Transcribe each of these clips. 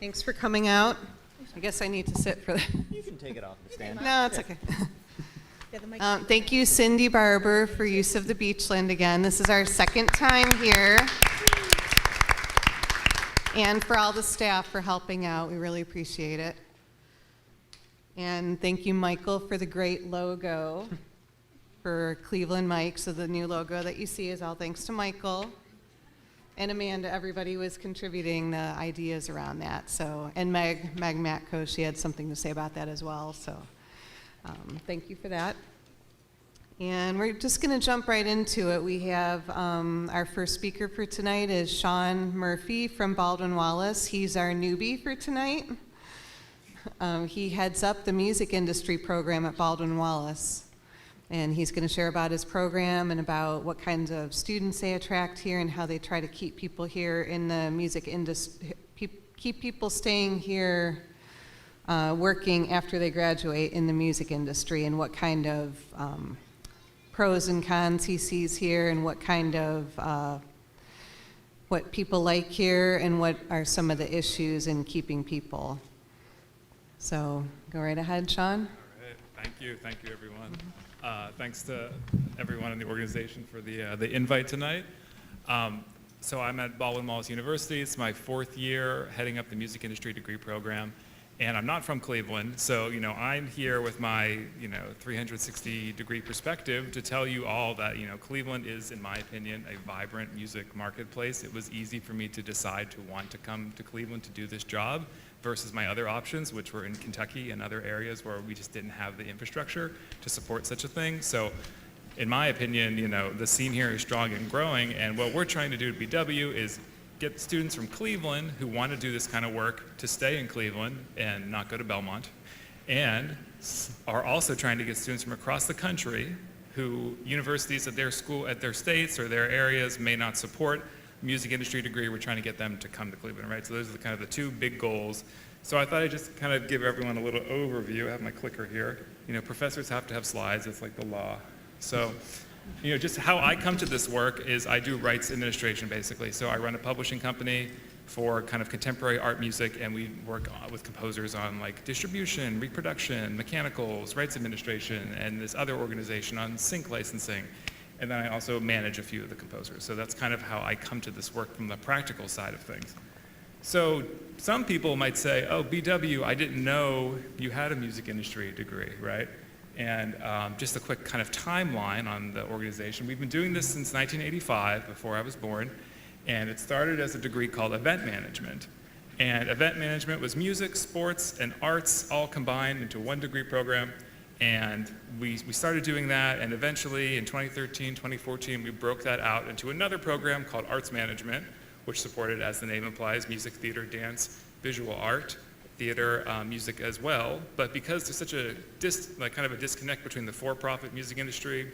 Thanks for coming out. I guess I need to sit for that. You can take it off the stand. No, it's okay. Thank you, Cindy Barber, for use of the Beachland again. This is our second time here. And for all the staff for helping out. We really appreciate it. And thank you, Michael, for the great logo for Cleveland Mike. So the new logo that you see is all thanks to Michael. And Amanda, everybody was contributing the ideas around that. So, and Meg Matko, she had something to say about that as well. So thank you for that. And we're just going to jump right into it. We have our first speaker for tonight is Sean Murphy from Baldwin Wallace. He's our newbie for tonight. He heads up the music industry program at Baldwin Wallace. And he's going to share about his program and about what kinds of students they attract here and how they try to keep people here in the music industry, keep people staying here working after they graduate in the music industry, and what kind of pros and cons he sees here, and what kind of what people like here, and what are some of the issues in keeping people. So go right ahead, Sean. All right. Thank you everyone. Thanks to everyone in the organization for the invite tonight. So I'm at Baldwin Wallace University. It's my fourth year heading up the music industry degree program. And I'm not from Cleveland, so I'm here with my 360 degree perspective to tell you all that Cleveland is, in my opinion, a vibrant music marketplace. It was easy for me to decide to want to come to Cleveland to do this job versus my other options, which were in Kentucky and other areas where we just didn't have the infrastructure to support such a thing. So in my opinion, the scene here is strong and growing, and what we're trying to do at BW is get students from Cleveland who want to do this kind of work to stay in Cleveland and not go to Belmont, and are also trying to get students from across the country who universities at their school, at their states or their areas may not support music industry degree. We're trying to get them to come to Cleveland, right? So those are kind of the two big goals. So I thought I'd just kind of give everyone a little overview. I have my clicker here. Professors have to have slides. It's like the law. So just how I come to this work is I do rights administration, basically. So I run a publishing company for kind of contemporary art music, and we work with composers on like distribution, reproduction, mechanicals, rights administration, and this other organization on sync licensing. And then I also manage a few of the composers. So that's kind of how I come to this work from the practical side of things. So some people might say, oh, BW, I didn't know you had a music industry degree, right? And just a quick kind of timeline on the organization. We've been doing this since 1985, before I was born, and it started as a degree called event management. And event management was music, sports, and arts all combined into one degree program. And we started doing that, and eventually in 2013, 2014, we broke that out into another program called Arts Management, which supported, as the name implies, music, theater, dance, visual art, theater, music as well. But because there's such a kind of a disconnect between the for-profit music industry,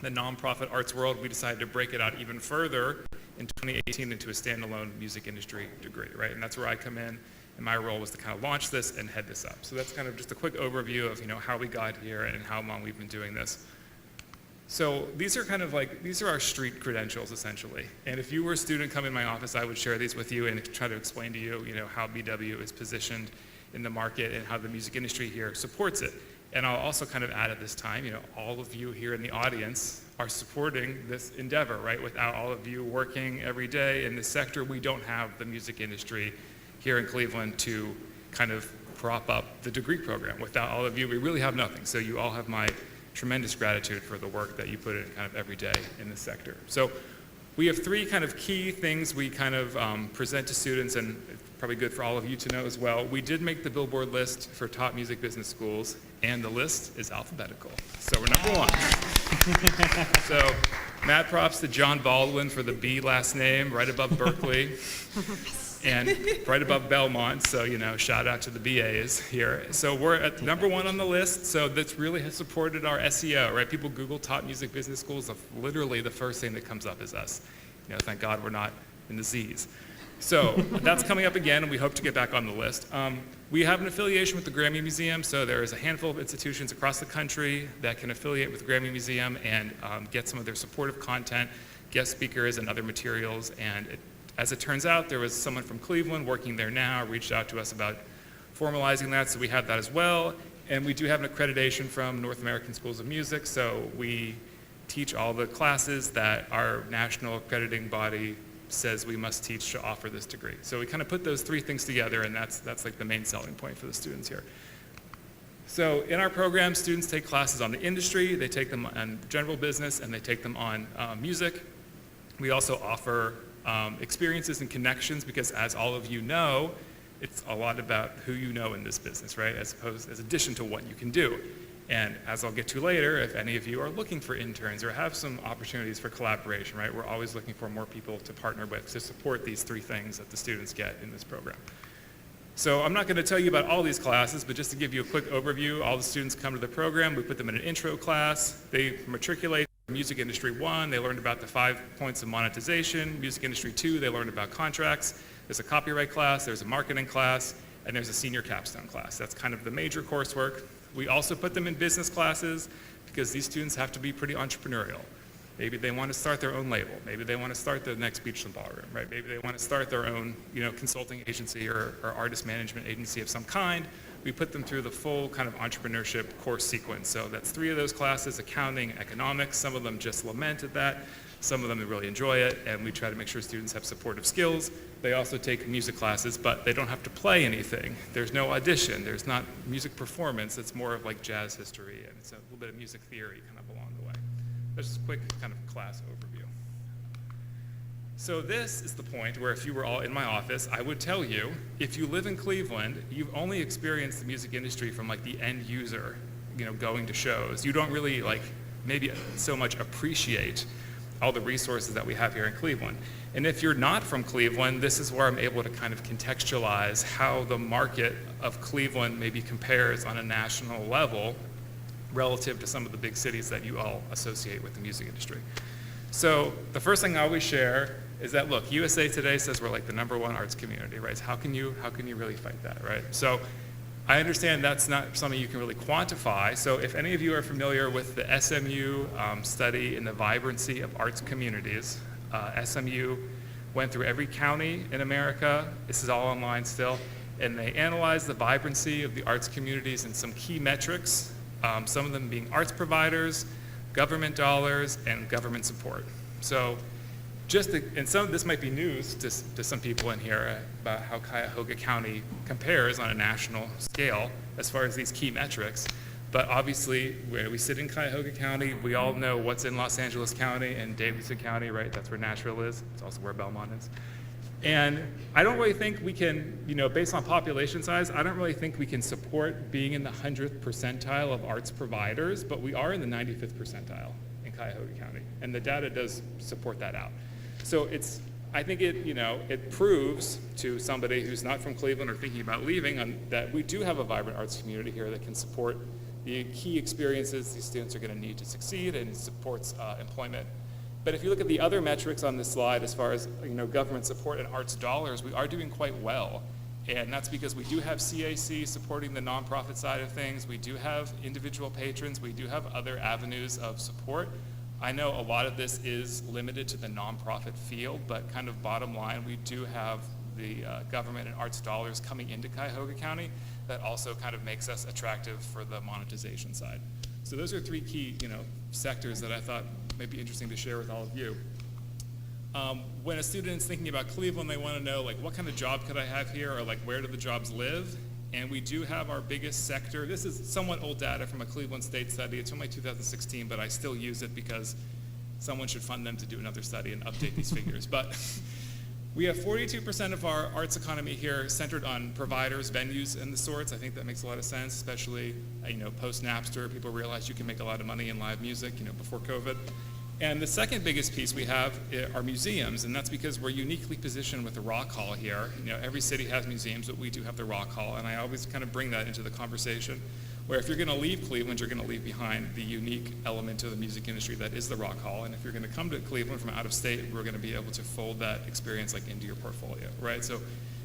the non-profit arts world, we decided to break it out even further in 2018 into a standalone music industry degree, right? And that's where I come in, and my role was to kind of launch this and head this up. So that's kind of just a quick overview of how we got here and how long we've been doing this. So these are our street credentials, essentially. And if you were a student coming in my office, I would share these with you and try to explain to you, how BW is positioned in the market and how the music industry here supports it. And I'll also kind of add at this time, all of you here in the audience are supporting this endeavor, right? Without all of you working every day in this sector, we don't have the music industry here in Cleveland to kind of prop up the degree program. Without all of you, we really have nothing. So you all have my tremendous gratitude for the work that you put in kind of every day in this sector. So we have three kind of key things we kind of present to students, and it's probably good for all of you to know as well. We did make the Billboard list for top music business schools, and the list is alphabetical. So we're number one. So mad props to John Baldwin for the B last name, right above Berkeley. And right above Belmont, so shout out to the BAs here. So we're at number one on the list, so this really has supported our SEO, right? People Google top music business schools, literally the first thing that comes up is us. Thank God we're not in the Z's. So that's coming up again, and we hope to get back on the list. We have an affiliation with the Grammy Museum, so there is a handful of institutions across the country that can affiliate with the Grammy Museum and get some of their supportive content, guest speakers, and other materials, and As it turns out, there was someone from Cleveland working there now, reached out to us about formalizing that, so we had that as well. And we do have an accreditation from North American Schools of Music, so we teach all the classes that our national accrediting body says we must teach to offer this degree. So we kind of put those three things together, and that's like the main selling point for the students here. So in our program, students take classes on the industry, they take them on general business, and they take them on music. We also offer experiences and connections, because as all of you know, it's a lot about who you know in this business, right? As addition to what you can do. And as I'll get to later, if any of you are looking for interns or have some opportunities for collaboration, right? We're always looking for more people to partner with to support these three things that the students get in this program. So I'm not going to tell you about all these classes, but just to give you a quick overview, all the students come to the program, we put them in an intro class, they matriculate. Music Industry 1, they learned about the 5 points of monetization. Music Industry 2, they learned about contracts. There's a copyright class, there's a marketing class, and there's a senior capstone class. That's kind of the major coursework. We also put them in business classes because these students have to be pretty entrepreneurial. Maybe they want to start their own label. Maybe they want to start the next Beachland Ballroom, right? Maybe they want to start their own, consulting agency or artist management agency of some kind. We put them through the full kind of entrepreneurship course sequence. So that's 3 of those classes: accounting, economics. Some of them just lament at that. Some of them really enjoy it, and we try to make sure students have supportive skills. They also take music classes, but they don't have to play anything. There's no audition. There's not music performance. It's more of like jazz history, and it's a little bit of music theory kind of along the way. That's just a quick kind of class overview. So this is the point where if you were all in my office, I would tell you, if you live in Cleveland, you've only experienced the music industry from like the end user, going to shows. You don't really maybe so much appreciate all the resources that we have here in Cleveland. And if you're not from Cleveland, this is where I'm able to kind of contextualize how the market of Cleveland maybe compares on a national level relative to some of the big cities that you all associate with the music industry. So the first thing I always share is that, look, USA Today says we're like the #1 arts community, right? So how can you really fight that, right? So I understand that's not something you can really quantify. So if any of you are familiar with the SMU study in the vibrancy of arts communities, SMU went through every county in America. This is all online still. And they analyzed the vibrancy of the arts communities and some key metrics, some of them being arts providers, government dollars, and government support. So and some of this might be news to some people in here about how Cuyahoga County compares on a national scale as far as these key metrics. But obviously, where we sit in Cuyahoga County, we all know what's in Los Angeles County and Davidson County, right? That's where Nashville is. It's also where Belmont is. And I don't really think we can, based on population size, I don't really think we can support being in the 100th percentile of arts providers, but we are in the 95th percentile in Cuyahoga County. And the data does support that out. So I think it proves to somebody who's not from Cleveland or thinking about leaving that we do have a vibrant arts community here that can support the key experiences these students are going to need to succeed, and supports employment. But if you look at the other metrics on this slide, as far as government support and arts dollars, we are doing quite well. And that's because we do have CAC supporting the nonprofit side of things. We do have individual patrons. We do have other avenues of support. I know a lot of this is limited to the nonprofit field, but kind of bottom line, we do have the government and arts dollars coming into Cuyahoga County that also kind of makes us attractive for the monetization side. So those are 3 key, sectors that I thought might be interesting to share with all of you. When a student is thinking about Cleveland, they want to know, what kind of job could I have here, or where do the jobs live? And we do have our biggest sector. This is somewhat old data from a Cleveland State study. It's from 2016, but I still use it because someone should fund them to do another study and update these figures. But we have 42% of our arts economy here centered on providers, venues, and the sorts. I think that makes a lot of sense, especially post-Napster. People realize you can make a lot of money in live music, before COVID. And the second biggest piece we have are museums, and that's because we're uniquely positioned with the Rock Hall here. Every city has museums, but we do have the Rock Hall, and I always kind of bring that into the conversation, where if you're going to leave Cleveland, you're going to leave behind the unique element of the music industry that is the Rock Hall, and if you're going to come to Cleveland from out of state, we're going to be able to fold that experience into your portfolio, right? So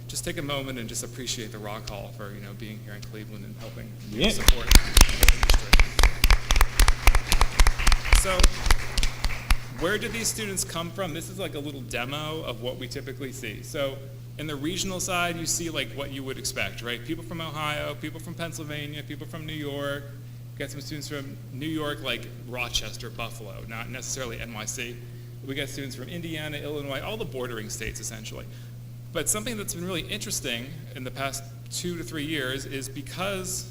just take a moment and just appreciate the Rock Hall for being here in Cleveland and helping support the industry. So where do these students come from? This is like a little demo of what we typically see. So in the regional side, you see like what you would expect, right? People from Ohio, people from Pennsylvania, people from New York. We got some students from New York, like Rochester, Buffalo, not necessarily NYC. We got students from Indiana, Illinois, all the bordering states essentially. But something that's been really interesting in the past 2 to 3 years is because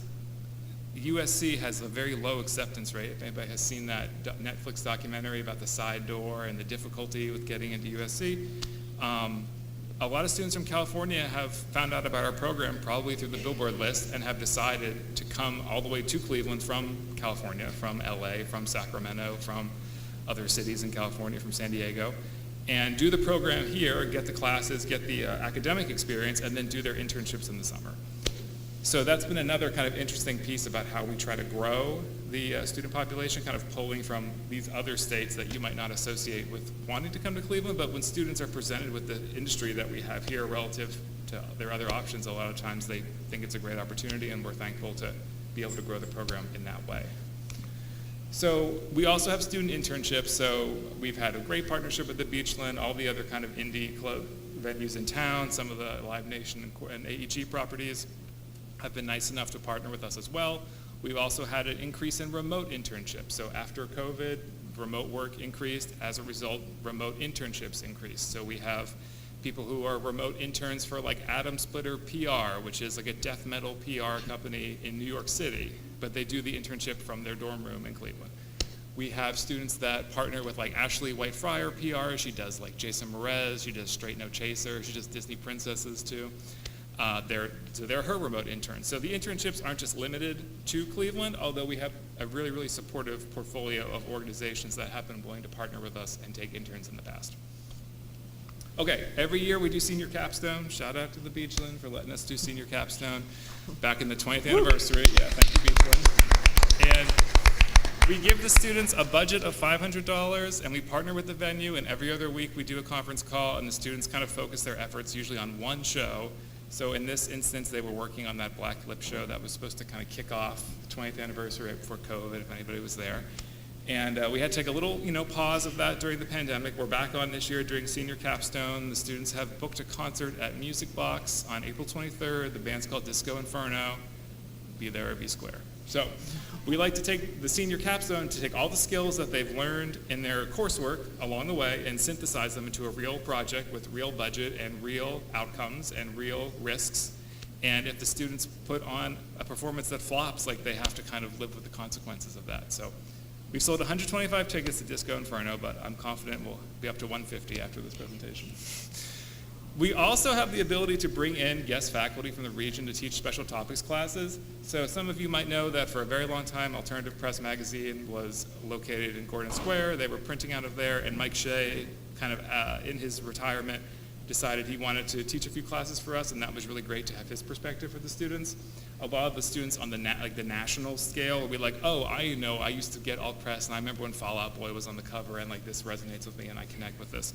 USC has a very low acceptance rate. If anybody has seen that Netflix documentary about the side door and the difficulty with getting into USC, a lot of students from California have found out about our program probably through the Billboard list and have decided to come all the way to Cleveland from California, from LA, from Sacramento, from other cities in California, from San Diego, and do the program here, get the classes, get the academic experience, and then do their internships in the summer. So that's been another kind of interesting piece about how we try to grow the student population, kind of pulling from these other states that you might not associate with wanting to come to Cleveland, but when students are presented with the industry that we have here relative to their other options, a lot of times they think it's a great opportunity, and we're thankful to be able to grow the program in that way. So we also have student internships, so we've had a great partnership with the Beachland, all the other kind of indie club venues in town, some of the Live Nation and AEG properties have been nice enough to partner with us as well. We've also had an increase in remote internships. So after COVID, remote work increased. As a result, remote internships increased. So we have people who are remote interns for like Atom Splitter PR, which is like a death metal PR company in New York City, but they do the internship from their dorm room in Cleveland. We have students that partner with like Ashley White-Fryer PR. She does like Jason Mraz, she does Straight No Chaser, she does Disney Princesses too. They're her remote interns. So the internships aren't just limited to Cleveland, although we have a really, really supportive portfolio of organizations that have been willing to partner with us and take interns in the past. Okay, every year we do senior capstone. Shout out to the Beachland for letting us do senior capstone back in the 20th anniversary. Yeah, thank you, Beachland. And we give the students a budget of $500, and we partner with the venue, and every other week we do a conference call, and the students kind of focus their efforts usually on one show. So in this instance, they were working on that Black Lip show that was supposed to kind of kick off the 20th anniversary right before COVID, if anybody was there. And we had to take a little, pause of that during the pandemic. We're back on this year during Senior Capstone. The students have booked a concert at Music Box on April 23rd. The band's called Disco Inferno. Be there or be square. So we like to take the Senior Capstone to take all the skills that they've learned in their coursework along the way and synthesize them into a real project with real budget and real outcomes and real risks. And if the students put on a performance that flops, like they have to kind of live with the consequences of that. So we've sold 125 tickets to Disco Inferno, but I'm confident we'll be up to 150 after this presentation. We also have the ability to bring in guest faculty from the region to teach special topics classes. So some of you might know that for a very long time, Alternative Press Magazine was located in Gordon Square. They were printing out of there, and Mike Shea, kind of in his retirement, decided he wanted to teach a few classes for us, and that was really great to have his perspective for the students. A lot of the students on the national scale will be like, oh, I used to get alt press, and I remember when Fall Out Boy was on the cover, and like this resonates with me, and I connect with this.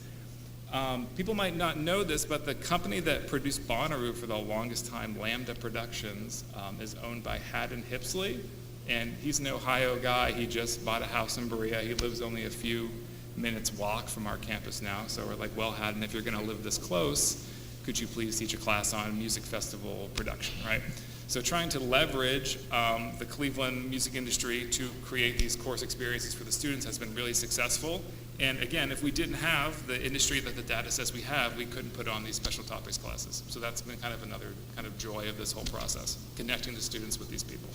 People might not know this, but the company that produced Bonnaroo for the longest time, Lambda Productions, is owned by Haddon Hipsley, and he's an Ohio guy. He just bought a house in Berea. He lives only a few minutes walk from our campus now, so we're like, well, Haddon, if you're going to live this close, could you please teach a class on music festival production, right? So trying to leverage the Cleveland music industry to create these course experiences for the students has been really successful. And again, if we didn't have the industry that the data says we have, we couldn't put on these special topics classes. So that's been kind of another kind of joy of this whole process, connecting the students with these people.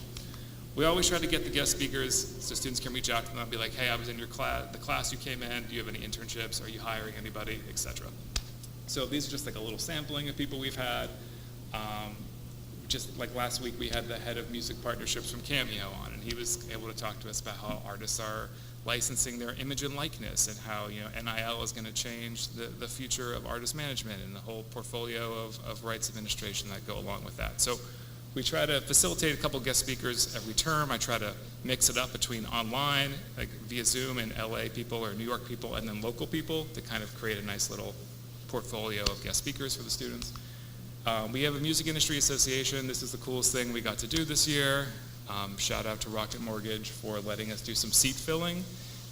We always try to get the guest speakers so students can reach out to them and be like, hey, I was in your class, the class you came in, do you have any internships? Are you hiring anybody, etc. So these are just like a little sampling of people we've had. Just like last week, we had the head of music partnerships from Cameo on, and he was able to talk to us about how artists are licensing their image and likeness, and how NIL is going to change the future of artist management and the whole portfolio of rights administration that go along with that. So we try to facilitate a couple guest speakers every term. I try to mix it up between online, like via Zoom, and LA people or New York people, and then local people to kind of create a nice little portfolio of guest speakers for the students. We have a music industry association. This is the coolest thing we got to do this year. Shout out to Rocket Mortgage for letting us do some seat filling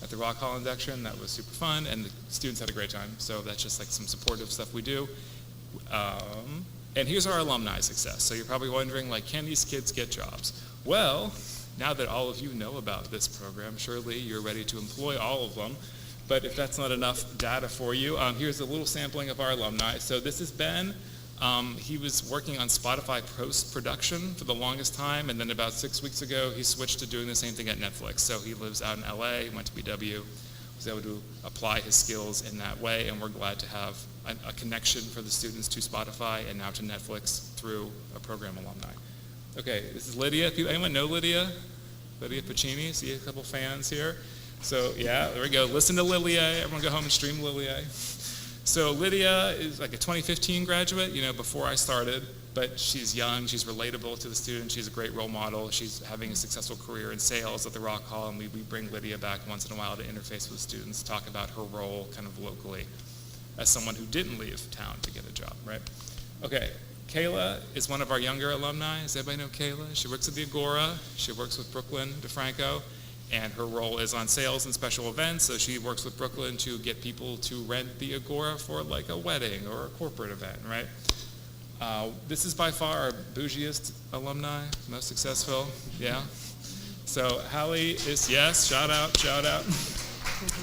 at the Rock Hall induction. That was super fun, and the students had a great time. So that's just like some supportive stuff we do. And here's our alumni success. So you're probably wondering, like, can these kids get jobs? Well, now that all of you know about this program, surely you're ready to employ all of them. But if that's not enough data for you, here's a little sampling of our alumni. So this is Ben. He was working on Spotify post-production for the longest time, and then about 6 weeks ago, he switched to doing the same thing at Netflix. So he lives out in LA, went to BW, was able to apply his skills in that way, and we're glad to have a connection for the students to Spotify and now to Netflix through a program alumni. Okay, this is Lydia. Anyone know Lydia? Lydia Pacini, see a couple fans here. So yeah, there we go. Listen to Lilia. Everyone go home and stream Lilia. So Lydia is like a 2015 graduate, before I started, but she's young, she's relatable to the students, she's a great role model, she's having a successful career in sales at the Rock Hall, and we bring Lydia back once in a while to interface with students, talk about her role kind of locally as someone who didn't leave town to get a job, right? Okay, Kayla is one of our younger alumni. Does everybody know Kayla? She works at the Agora, she works with Brooklyn DeFranco, and her role is on sales and special events, so she works with Brooklyn to get people to rent the Agora for like a wedding or a corporate event, right? This is by far our bougiest alumni, most successful, yeah? So Hallie is, yes, shout out.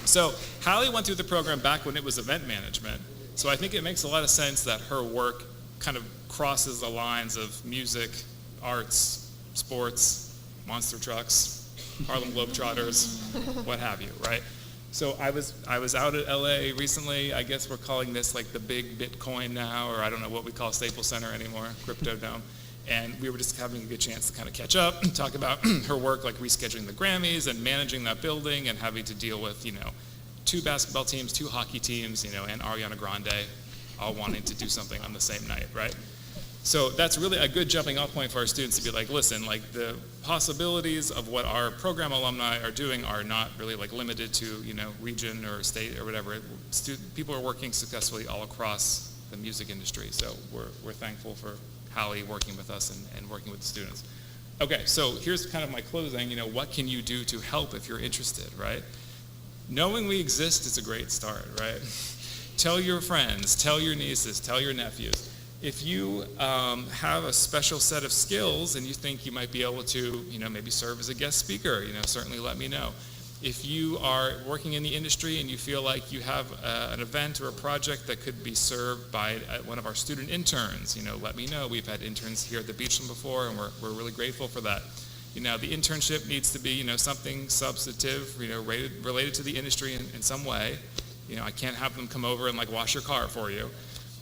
So Hallie went through the program back when it was event management, so I think it makes a lot of sense that her work kind of crosses the lines of music, arts, sports, monster trucks, Harlem Globetrotters, what have you, right? So I was out at LA recently. I guess we're calling this like the big Bitcoin now, or I don't know what we call Staples Center anymore, Crypto Dome. And we were just having a good chance to kind of catch up and talk about her work, like rescheduling the Grammys and managing that building and having to deal with, 2 basketball teams, 2 hockey teams, and Ariana Grande all wanting to do something on the same night, right? So that's really a good jumping off point for our students to be like, listen, like the possibilities of what our program alumni are doing are not really like limited to, region or state or whatever. People are working successfully all across the music industry. So we're thankful for Hallie working with us and working with the students. Okay, so here's kind of my closing. What can you do to help if you're interested, right? Knowing we exist is a great start, right? Tell your friends, tell your nieces, tell your nephews. If you have a special set of skills and you think you might be able to, maybe serve as a guest speaker, certainly let me know. If you are working in the industry and you feel like you have an event or a project that could be served by one of our student interns, let me know. We've had interns here at the Beachland before, and we're really grateful for that. The internship needs to be, something substantive, related to the industry in some way. I can't have them come over and like wash your car for you.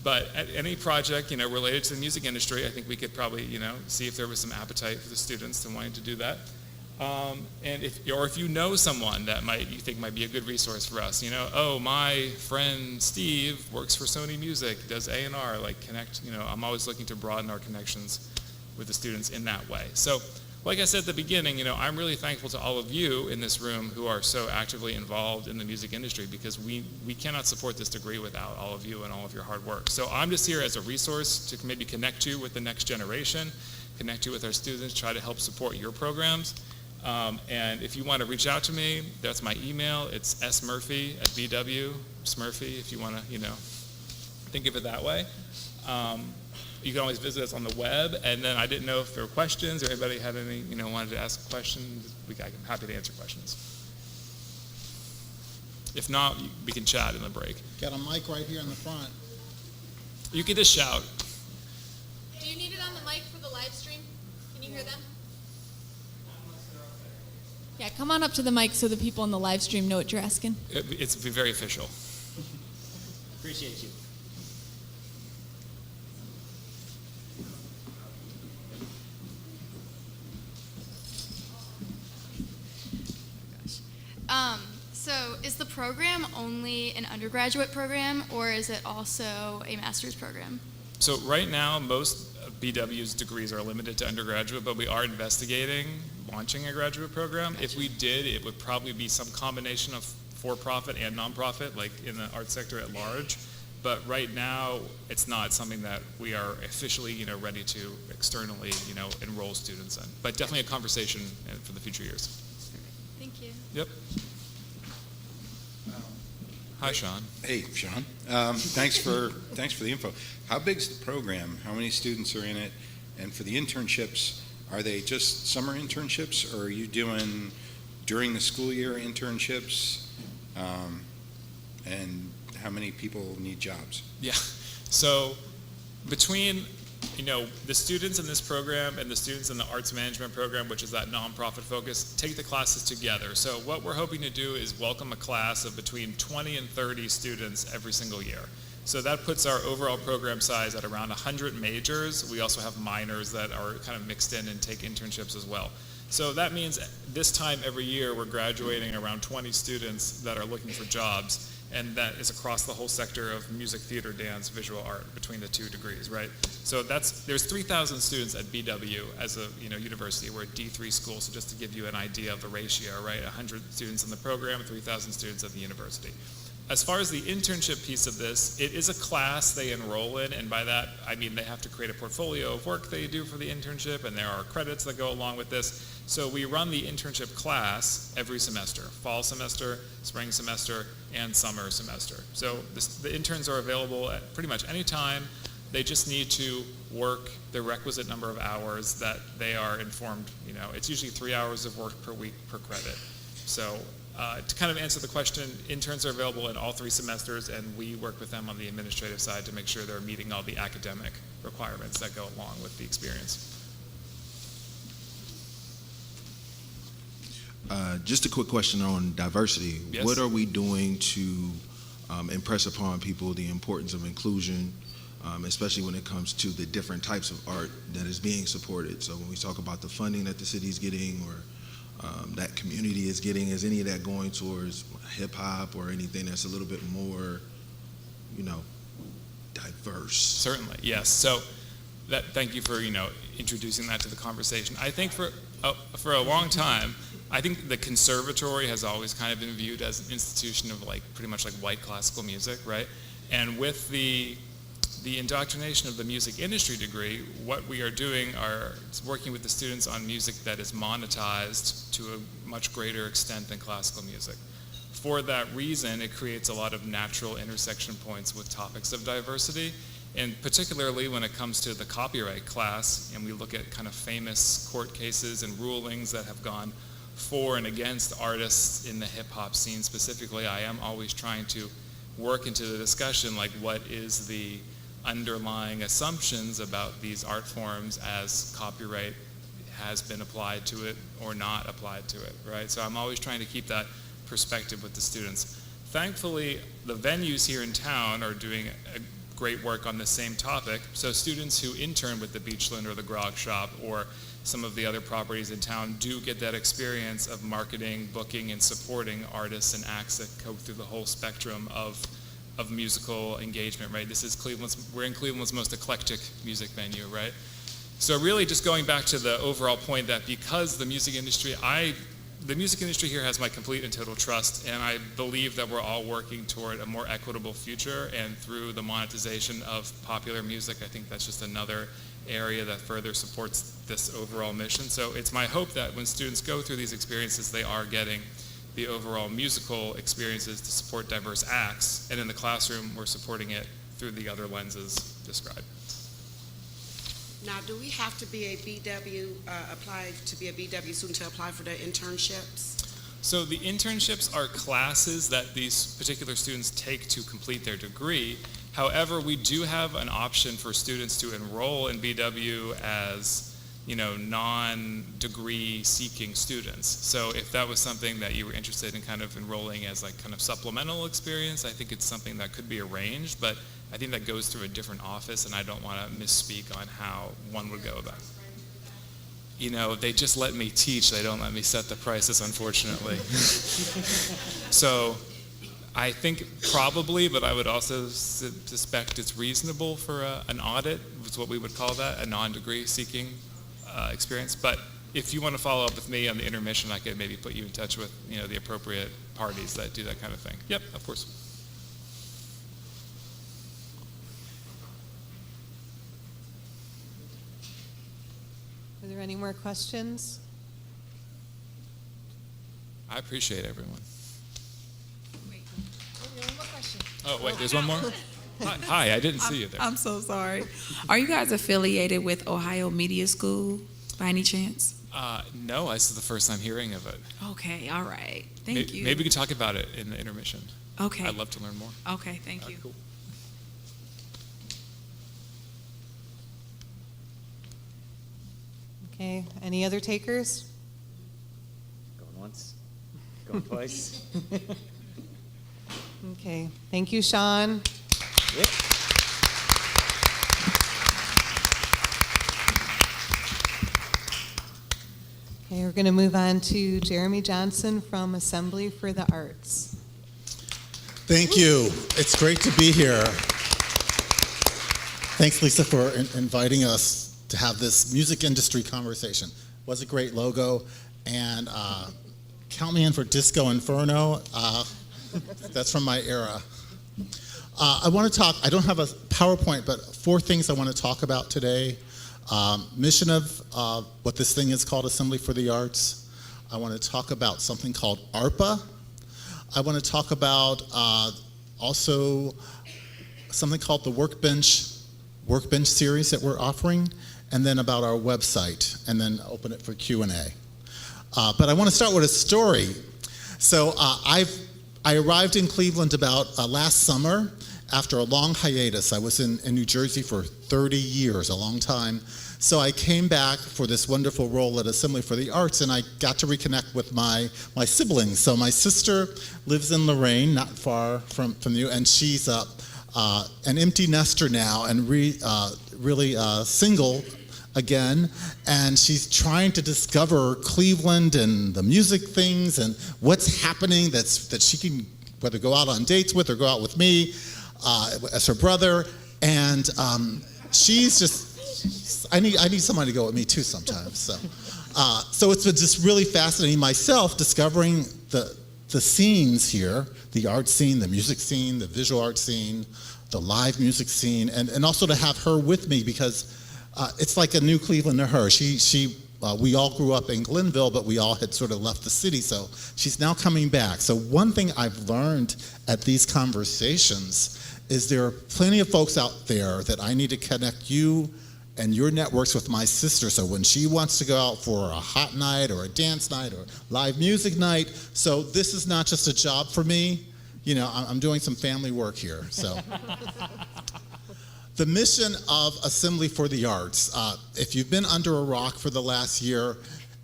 But at any project, related to the music industry, I think we could probably, see if there was some appetite for the students and wanting to do that. And if you know someone that you think might be a good resource for us, oh, my friend Steve works for Sony Music, does A&R, like connect, I'm always looking to broaden our connections with the students in that way. So like I said at the beginning, I'm really thankful to all of you in this room who are so actively involved in the music industry, because we cannot support this degree without all of you and all of your hard work. So I'm just here as a resource to maybe connect you with the next generation, connect you with our students, try to help support your programs. And if you want to reach out to me, that's my email. It's smurphy@bw, Smurphy, if you want to, think of it that way. You can always visit us on the web, and then I didn't know if there were questions or anybody had any, wanted to ask questions. I'm happy to answer questions. If not, we can chat in the break. Got a mic right here in the front. You can just shout. Do you need it on the mic for the live stream? Can you hear them? Yeah, come on up to the mic so the people on the live stream know what you're asking. It's very official. Appreciate you. So is the program only an undergraduate program, or is it also a master's program? So right now, most BW's degrees are limited to undergraduate, but we are investigating launching a graduate program. Gotcha. If we did, it would probably be some combination of for-profit and nonprofit, like in the art sector at large. But right now, it's not something that we are officially, ready to externally, enroll students in. But definitely a conversation for the future years. Thank you. Yep. Hi, Sean. Hey, Sean. Thanks for the info. How big's the program? How many students are in it? And for the internships, are they just summer internships, or are you doing during the school year internships? And how many people need jobs? Yeah. So between the students in this program and the students in the arts management program, which is that nonprofit focus, take the classes together. So what we're hoping to do is welcome a class of between 20 and 30 students every single year. So that puts our overall program size at around 100 majors. We also have minors that are kind of mixed in and take internships as well. So that means this time every year we're graduating around 20 students that are looking for jobs, and that is across the whole sector of music, theater, dance, visual art between the 2 degrees, right? So there's 3,000 students at BW as a university. We're a D3 school, so just to give you an idea of the ratio, right? 100 students in the program, 3,000 students at the university. As far as the internship piece of this, it is a class they enroll in, and by that I mean they have to create a portfolio of work they do for the internship, and there are credits that go along with this. So we run the internship class every semester, fall semester, spring semester, and summer semester. So the interns are available at pretty much any time. They just need to work the requisite number of hours that they are informed. It's usually 3 hours of work per week per credit. So to kind of answer the question, interns are available in all 3 semesters, and we work with them on the administrative side to make sure they're meeting all the academic requirements that go along with the experience. Just a quick question on diversity. Yes. What are we doing to impress upon people the importance of inclusion, especially when it comes to the different types of art that is being supported? So when we talk about the funding that the city is getting, or that community is getting, is any of that going towards hip hop or anything that's a little bit more, diverse? Certainly, yes. So thank you for introducing that to the conversation. I think for a long time, I think the conservatory has always kind of been viewed as an institution of pretty much like white classical music, right? And with the indoctrination of the music industry degree, what we are doing is working with the students on music that is monetized to a much greater extent than classical music. For that reason, it creates a lot of natural intersection points with topics of diversity, and particularly when it comes to the copyright class, and we look at kind of famous court cases and rulings that have gone for and against artists in the hip-hop scene specifically. I am always trying to work into the discussion, what is the underlying assumptions about these art forms as copyright has been applied to it or not applied to it, right? So I'm always trying to keep that perspective with the students. Thankfully, the venues here in town are doing a great work on the same topic. So students who intern with the Beachland or the Grog Shop or some of the other properties in town do get that experience of marketing, booking, and supporting artists and acts that go through the whole spectrum of musical engagement, right? We're in Cleveland's most eclectic music venue, right? So really just going back to the overall point that because the music industry here has my complete and total trust, and I believe that we're all working toward a more equitable future, and through the monetization of popular music, I think that's just another area that further supports this overall mission. So it's my hope that when students go through these experiences, they are getting the overall musical experiences to support diverse acts, and in the classroom, we're supporting it through the other lenses described. Now, do we have to be a BW, to be a BW student to apply for the internships? So the internships are classes that these particular students take to complete their degree. However, we do have an option for students to enroll in BW as non-degree seeking students. So if that was something that you were interested in kind of enrolling as kind of supplemental experience, I think it's something that could be arranged, but I think that goes through a different office, and I don't want to misspeak on how one would go about it. They just let me teach. They don't let me set the prices, unfortunately. So I think probably, but I would also suspect it's reasonable for an audit, is what we would call that, a non-degree seeking experience. But if you want to follow up with me on the intermission, I could maybe put you in touch with the appropriate parties that do that kind of thing. Yep, of course. Are there any more questions? I appreciate everyone. Wait, one more question. Oh, wait, there's one more? Hi, I didn't see you there. I'm so sorry. Are you guys affiliated with Ohio Media School by any chance? No, this is the first time hearing of it. Okay, all right. Thank you. Maybe we could talk about it in the intermission. Okay. I'd love to learn more. Okay, thank you. Cool. Okay, any other takers? Going once, going twice. Okay, thank you, Sean. Yep. Okay, we're going to move on to Jeremy Johnson from Assembly for the Arts. Thank you. It's great to be here. Thanks, Lisa, for inviting us to have this music industry conversation. Was a great logo, and count me in for Disco Inferno. That's from my era. I want to talk, I don't have a PowerPoint, but 4 things I want to talk about today. Mission of what this thing is called, Assembly for the Arts. I want to talk about something called ARPA. I want to talk about also something called the Workbench series that we're offering, and then about our website, and then open it for Q&A. But I want to start with a story. So I arrived in Cleveland about last summer after a long hiatus. I was in New Jersey for 30 years, a long time. So I came back for this wonderful role at Assembly for the Arts, and I got to reconnect with my siblings. So my sister lives in Lorraine, not far from you, and she's an empty nester now and really single again, and she's trying to discover Cleveland and the music things and what's happening that she can whether go out on dates with or go out with me as her brother. And she's just, I need somebody to go with me too sometimes. So it's been just really fascinating myself discovering the scenes here, the art scene, the music scene, the visual art scene, the live music scene, and also to have her with me because it's like a new Cleveland to her. We all grew up in Glenville, but we all had sort of left the city, so she's now coming back. So one thing I've learned at these conversations is there are plenty of folks out there that I need to connect you and your networks with my sister, so when she wants to go out for a hot night or a dance night or live music night, so this is not just a job for me. You know, I'm doing some family work here, so. The mission of Assembly for the Arts, if you've been under a rock for the last year,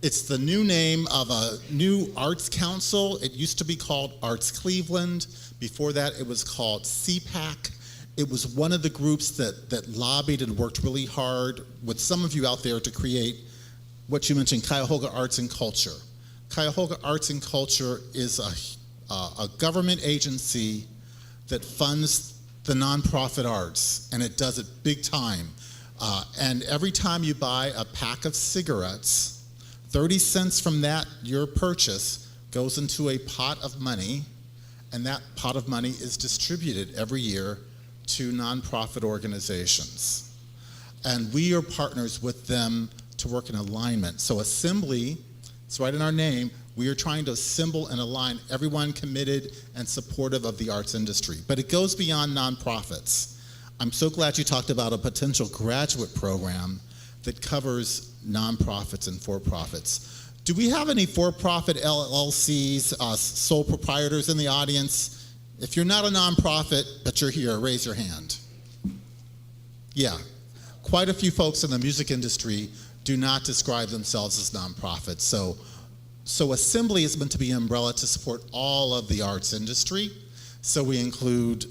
it's the new name of a new arts council. It used to be called Arts Cleveland. Before that, it was called CPAC. It was one of the groups that lobbied and worked really hard with some of you out there to create what you mentioned, Cuyahoga Arts and Culture. Cuyahoga Arts and Culture is a government agency that funds the nonprofit arts, and it does it big time. And every time you buy a pack of cigarettes, 30 cents from that, your purchase, goes into a pot of money, and that pot of money is distributed every year to nonprofit organizations. And we are partners with them to work in alignment. So Assembly, it's right in our name, we are trying to assemble and align everyone committed and supportive of the arts industry. But it goes beyond nonprofits. I'm so glad you talked about a potential graduate program that covers nonprofits and for-profits. Do we have any for-profit LLCs, sole proprietors in the audience? If you're not a nonprofit, but you're here, raise your hand. Yeah, quite a few folks in the music industry do not describe themselves as nonprofits. So Assembly is meant to be an umbrella to support all of the arts industry. So we include,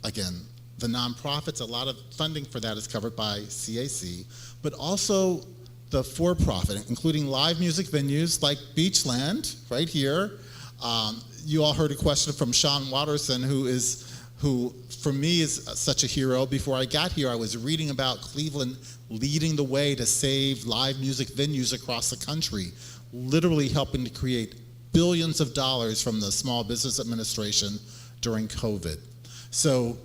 again, the nonprofits. A lot of funding for that is covered by CAC, but also the for-profit, including live music venues like Beachland, right here. You all heard a question from Sean Watterson, who for me is such a hero. Before I got here, I was reading about Cleveland leading the way to save live music venues across the country, literally helping to create billions of dollars from the Small Business Administration during COVID. So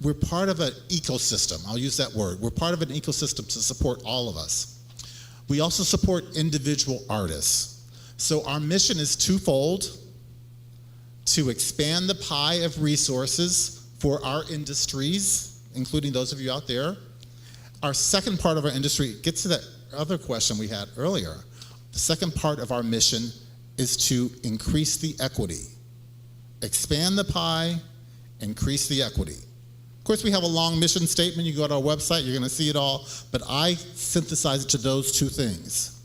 we're part of an ecosystem. I'll use that word. We're part of an ecosystem to support all of us. We also support individual artists. So our mission is twofold: to expand the pie of resources for our industries, including those of you out there. Our second part of our industry gets to that other question we had earlier. The second part of our mission is to increase the equity, expand the pie, increase the equity. Of course, we have a long mission statement. You go to our website, you're going to see it all, but I synthesize it to those two things.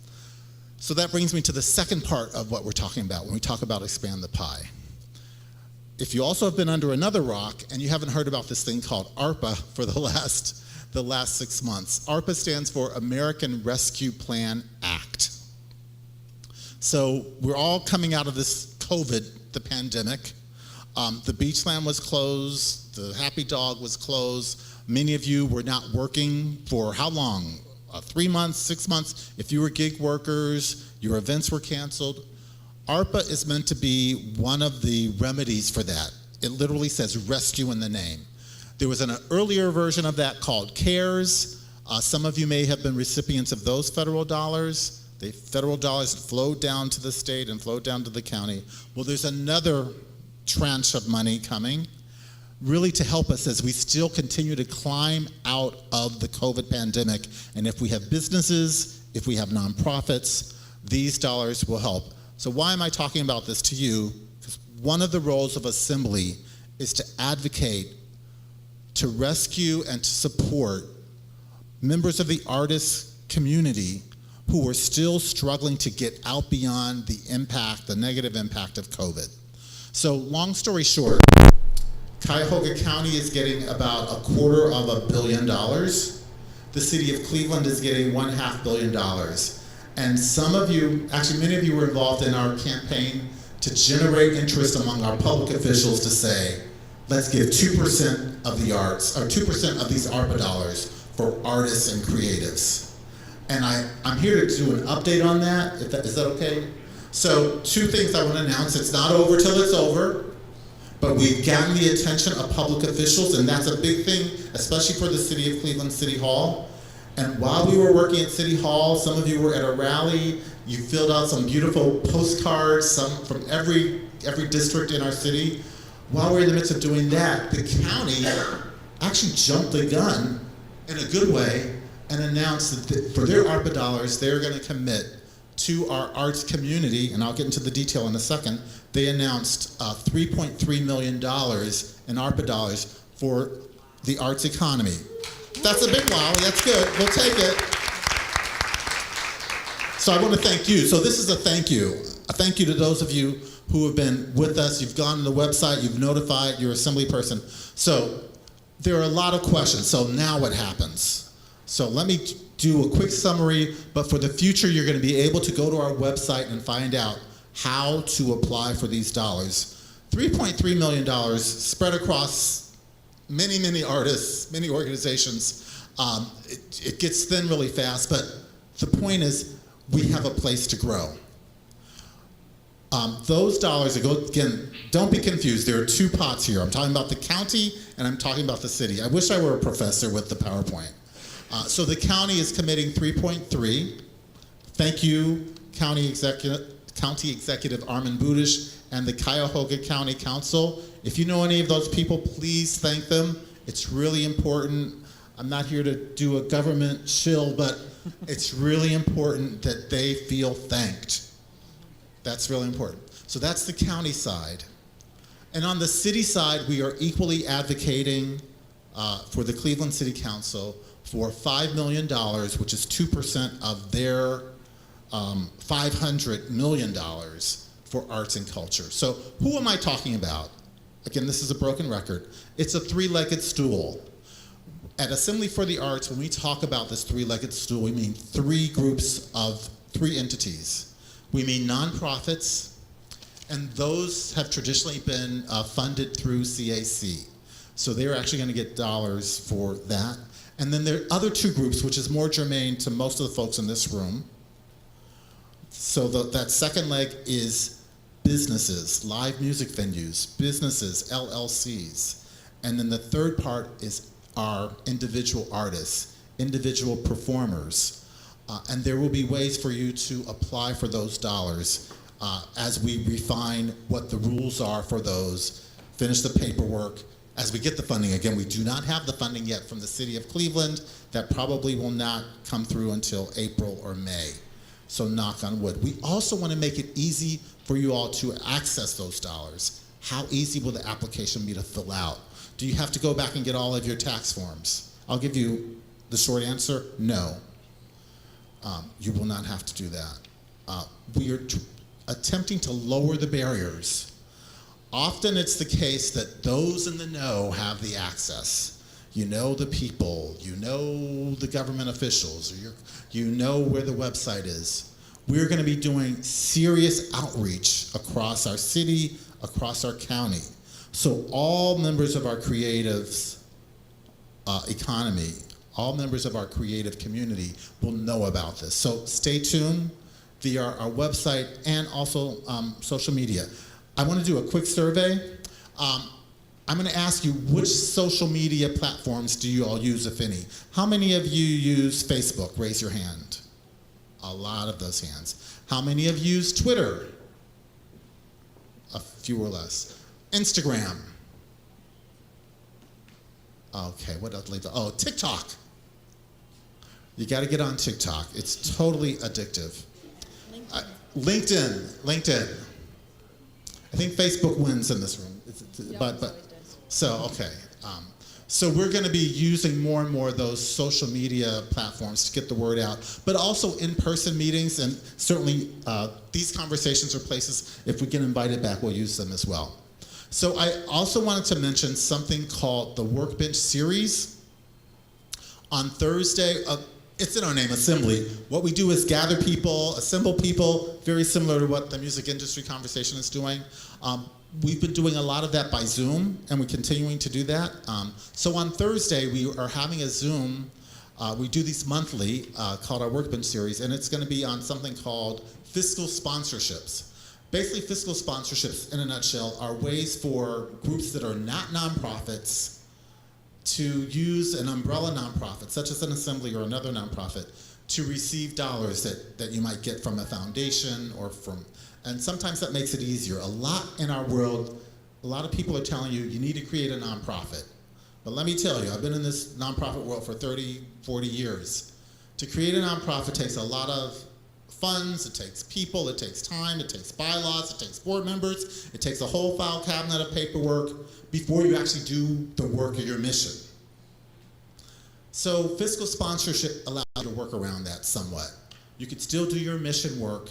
So that brings me to the second part of what we're talking about when we talk about expand the pie. If you also have been under another rock and you haven't heard about this thing called ARPA for the last 6 months, ARPA stands for American Rescue Plan Act. So we're all coming out of this COVID, the pandemic. The Beachland was closed, the Happy Dog was closed. Many of you were not working for how long? 3 months, 6 months. If you were gig workers, your events were canceled. ARPA is meant to be one of the remedies for that. It literally says rescue in the name. There was an earlier version of that called CARES. Some of you may have been recipients of those federal dollars. The federal dollars flowed down to the state and flowed down to the county. Well, there's another tranche of money coming, really to help us as we still continue to climb out of the COVID pandemic. And if we have businesses, if we have nonprofits, these dollars will help. So why am I talking about this to you? Because one of the roles of Assembly is to advocate, to rescue, and to support members of the artist community who are still struggling to get out beyond the impact, the negative impact of COVID. So long story short, Cuyahoga County is getting about $250 million. The city of Cleveland is getting $500 million. And some of you, actually many of you were involved in our campaign to generate interest among our public officials to say, let's give 2% of the arts, or 2% of these ARPA dollars for artists and creatives. And I'm here to do an update on that. Is that okay? So 2 things I want to announce. It's not over till it's over, but we've gotten the attention of public officials, and that's a big thing, especially for the City of Cleveland City Hall. And while we were working at City Hall, some of you were at a rally, you filled out some beautiful postcards, some from every district in our city. While we were in the midst of doing that, the county actually jumped the gun in a good way and announced that for their ARPA dollars, they're going to commit to our arts community, and I'll get into the detail in a second. They announced $3.3 million in ARPA dollars for the arts economy. That's a big wow, that's good, we'll take it. So I want to thank you. So this is a thank you. A thank you to those of you who have been with us. You've gone to the website, you've notified your assembly person. So there are a lot of questions. So now what happens? So let me do a quick summary, but for the future, you're going to be able to go to our website and find out how to apply for these dollars. $3.3 million spread across many, many artists, many organizations. It gets thin really fast, but the point is we have a place to grow. Those dollars, again, don't be confused. There are 2 pots here. I'm talking about the county and I'm talking about the city. I wish I were a professor with the PowerPoint. So the county is committing 3.3. Thank you, County Executive Armin Budish and the Cuyahoga County Council. If you know any of those people, please thank them. It's really important. I'm not here to do a government shill, but it's really important that they feel thanked. That's really important. So that's the county side. And on the city side, we are equally advocating for the Cleveland City Council for $5 million, which is 2% of their $500 million for arts and culture. So who am I talking about? Again, this is a broken record. It's a 3-legged stool. At Assembly for the Arts, when we talk about this 3-legged stool, we mean 3 groups of 3 entities. We mean nonprofits, and those have traditionally been funded through CAC. So they're actually going to get dollars for that. And then there are other 2 groups, which is more germane to most of the folks in this room. So that second leg is businesses, live music venues, businesses, LLCs. And then the third part is our individual artists, individual performers. And there will be ways for you to apply for those dollars as we refine what the rules are for those, finish the paperwork, as we get the funding. Again, we do not have the funding yet from the city of Cleveland. That probably will not come through until April or May. So knock on wood. We also want to make it easy for you all to access those dollars. How easy will the application be to fill out? Do you have to go back and get all of your tax forms? I'll give you the short answer, no. You will not have to do that. We are attempting to lower the barriers. Often it's the case that those in the know have the access. You know the people, you know the government officials, or you know where the website is. We're going to be doing serious outreach across our city, across our county. So all members of our creative economy, all members of our creative community will know about this. So stay tuned via our website and also social media. I want to do a quick survey. I'm going to ask you, which social media platforms do you all use, if any? How many of you use Facebook? Raise your hand. A lot of those hands. How many of you use Twitter? A few or less. Instagram. Okay, what else? Oh, TikTok. You got to get on TikTok. It's totally addictive. LinkedIn. I think Facebook wins in this room, okay. So we're going to be using more and more of those social media platforms to get the word out, but also in-person meetings, and certainly these conversations are places, if we get invited back, we'll use them as well. So I also wanted to mention something called the Workbench Series. On Thursday, it's in our name, Assembly. What we do is gather people, assemble people, very similar to what the music industry conversation is doing. We've been doing a lot of that by Zoom, and we're continuing to do that. So on Thursday, we are having a Zoom. We do these monthly, called our Workbench Series, and it's going to be on something called fiscal sponsorships. Basically, fiscal sponsorships, in a nutshell, are ways for groups that are not nonprofits to use an umbrella nonprofit, such as an Assembly or another nonprofit, to receive dollars that you might get from a foundation or from, and sometimes that makes it easier. A lot in our world, a lot of people are telling you, you need to create a nonprofit. But let me tell you, I've been in this nonprofit world for 30, 40 years. To create a nonprofit takes a lot of funds, it takes people, it takes time, it takes bylaws, it takes board members, it takes a whole file cabinet of paperwork before you actually do the work of your mission. So fiscal sponsorship allows you to work around that somewhat. You could still do your mission work,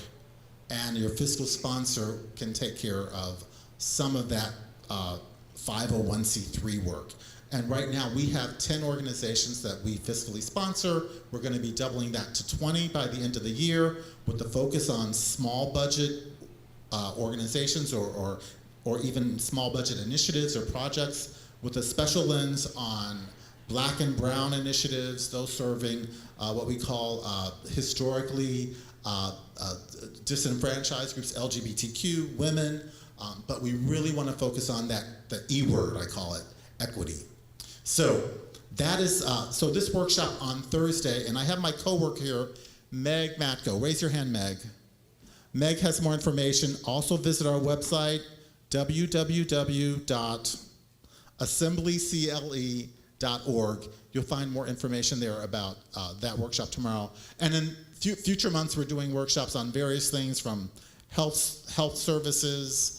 and your fiscal sponsor can take care of some of that 501c3 work. And right now we have 10 organizations that we fiscally sponsor. We're going to be doubling that to 20 by the end of the year, with the focus on small budget organizations or even small budget initiatives or projects, with a special lens on Black and brown initiatives, those serving what we call historically disenfranchised groups, LGBTQ, women, but we really want to focus on the E word, I call it, equity. So that is, so this workshop on Thursday, and I have my co-worker here, Meg Matko. Raise your hand, Meg. Meg has more information. Also visit our website, www.assemblycle.org. You'll find more information there about that workshop tomorrow. And in future months, we're doing workshops on various things from health services,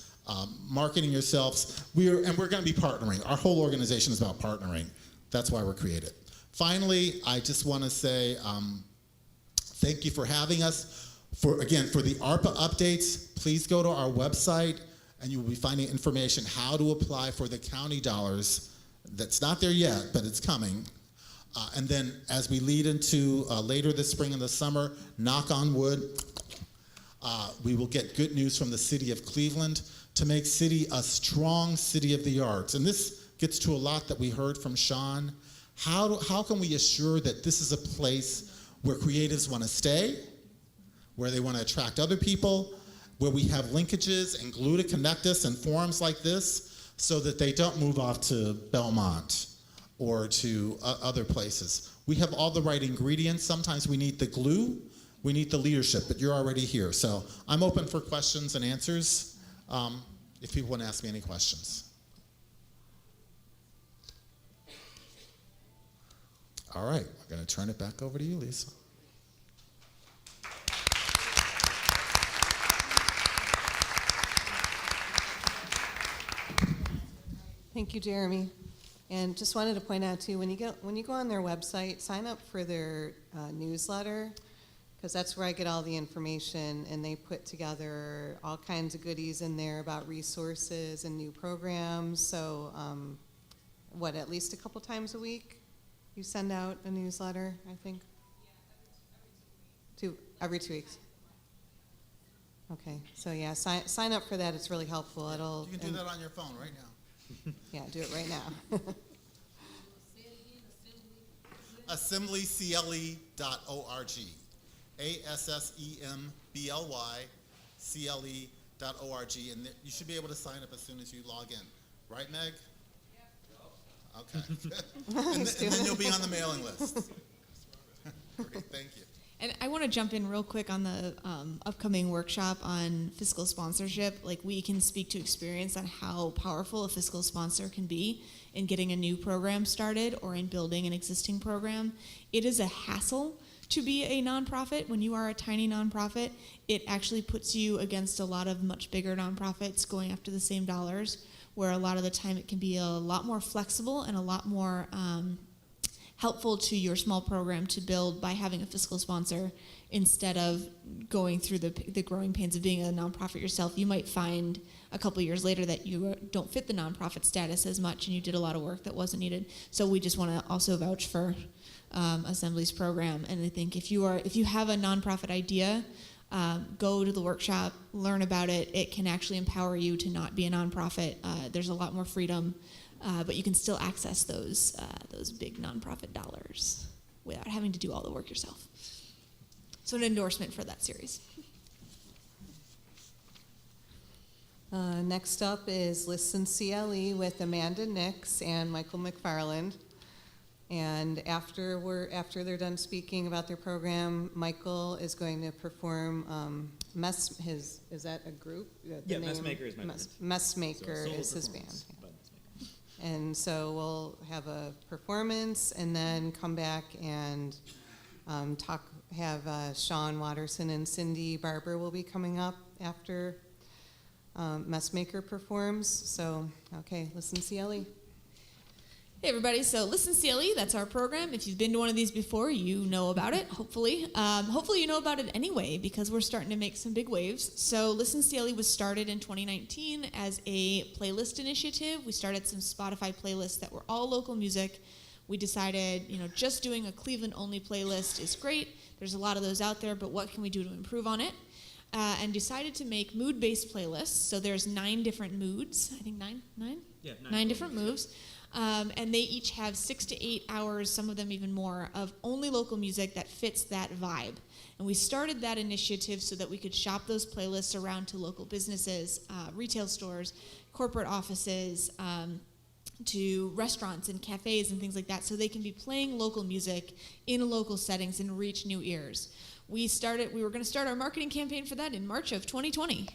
marketing yourselves. We're going to be partnering. Our whole organization is about partnering. That's why we're created. Finally, I just want to say thank you for having us. For the ARPA updates, please go to our website and you will be finding information how to apply for the county dollars. That's not there yet, but it's coming. And then as we lead into later this spring and the summer, knock on wood, we will get good news from the city of Cleveland to make city a strong city of the arts. And this gets to a lot that we heard from Sean. How can we assure that this is a place where creatives want to stay, where they want to attract other people, where we have linkages and glue to connect us and forums like this so that they don't move off to Belmont or to other places. We have all the right ingredients. Sometimes we need the glue, we need the leadership, but you're already here. So I'm open for questions and answers if people want to ask me any questions. All right, we're going to turn it back over to you, Lisa. Thank you, Jeremy. And just wanted to point out too, when you go on their website, sign up for their newsletter, because that's where I get all the information, and they put together all kinds of goodies in there about resources and new programs. So, at least a couple times a week, you send out a newsletter, I think? Every 2 weeks. Okay, so yeah, sign up for that. It's really helpful. You can do that on your phone right now. Yeah, do it right now. assemblycle.org. ASSEMBLYCLE.org. And you should be able to sign up as soon as you log in. Right, Meg? Yeah. Okay. and then you'll be on the mailing list. Great, thank you. And I want to jump in real quick on the upcoming workshop on fiscal sponsorship. Like, we can speak to experience on how powerful a fiscal sponsor can be in getting a new program started or in building an existing program. It is a hassle to be a nonprofit. When you are a tiny nonprofit, it actually puts you against a lot of much bigger nonprofits going after the same dollars, where a lot of the time it can be a lot more flexible and a lot more helpful to your small program to build by having a fiscal sponsor instead of going through the growing pains of being a nonprofit yourself. You might find a couple years later that you don't fit the nonprofit status as much and you did a lot of work that wasn't needed. So we just want to also vouch for Assembly's program. And I think if you have a nonprofit idea, go to the workshop, learn about it. It can actually empower you to not be a nonprofit. There's a lot more freedom. But you can still access those big nonprofit dollars without having to do all the work yourself. So an endorsement for that series. Next up is Listen CLE with Amanda Nix and Michael McFarland. And after they're done speaking about their program, Michael is going to perform is that a group? Yeah, Messmaker is my band. Messmaker is his band. And so we'll have a performance and then come back and have Sean Watterson and Cindy Barber will be coming up after Messmaker performs. So, okay, Listen CLE. Hey everybody, so Listen CLE, that's our program. If you've been to one of these before, you know about it, hopefully. Hopefully you know about it anyway, because we're starting to make some big waves. So Listen CLE was started in 2019 as a playlist initiative. We started some Spotify playlists that were all local music. We decided, just doing a Cleveland-only playlist is great. There's a lot of those out there, but what can we do to improve on it? And decided to make mood-based playlists. So there's 9 different moods. I think 9? Yeah, 9 different moves. And they each have 6 to 8 hours, some of them even more, of only local music that fits that vibe. And we started that initiative so that we could shop those playlists around to local businesses, retail stores, corporate offices, to restaurants and cafes and things like that, so they can be playing local music in local settings and reach new ears. We were going to start our marketing campaign for that in March of 2020.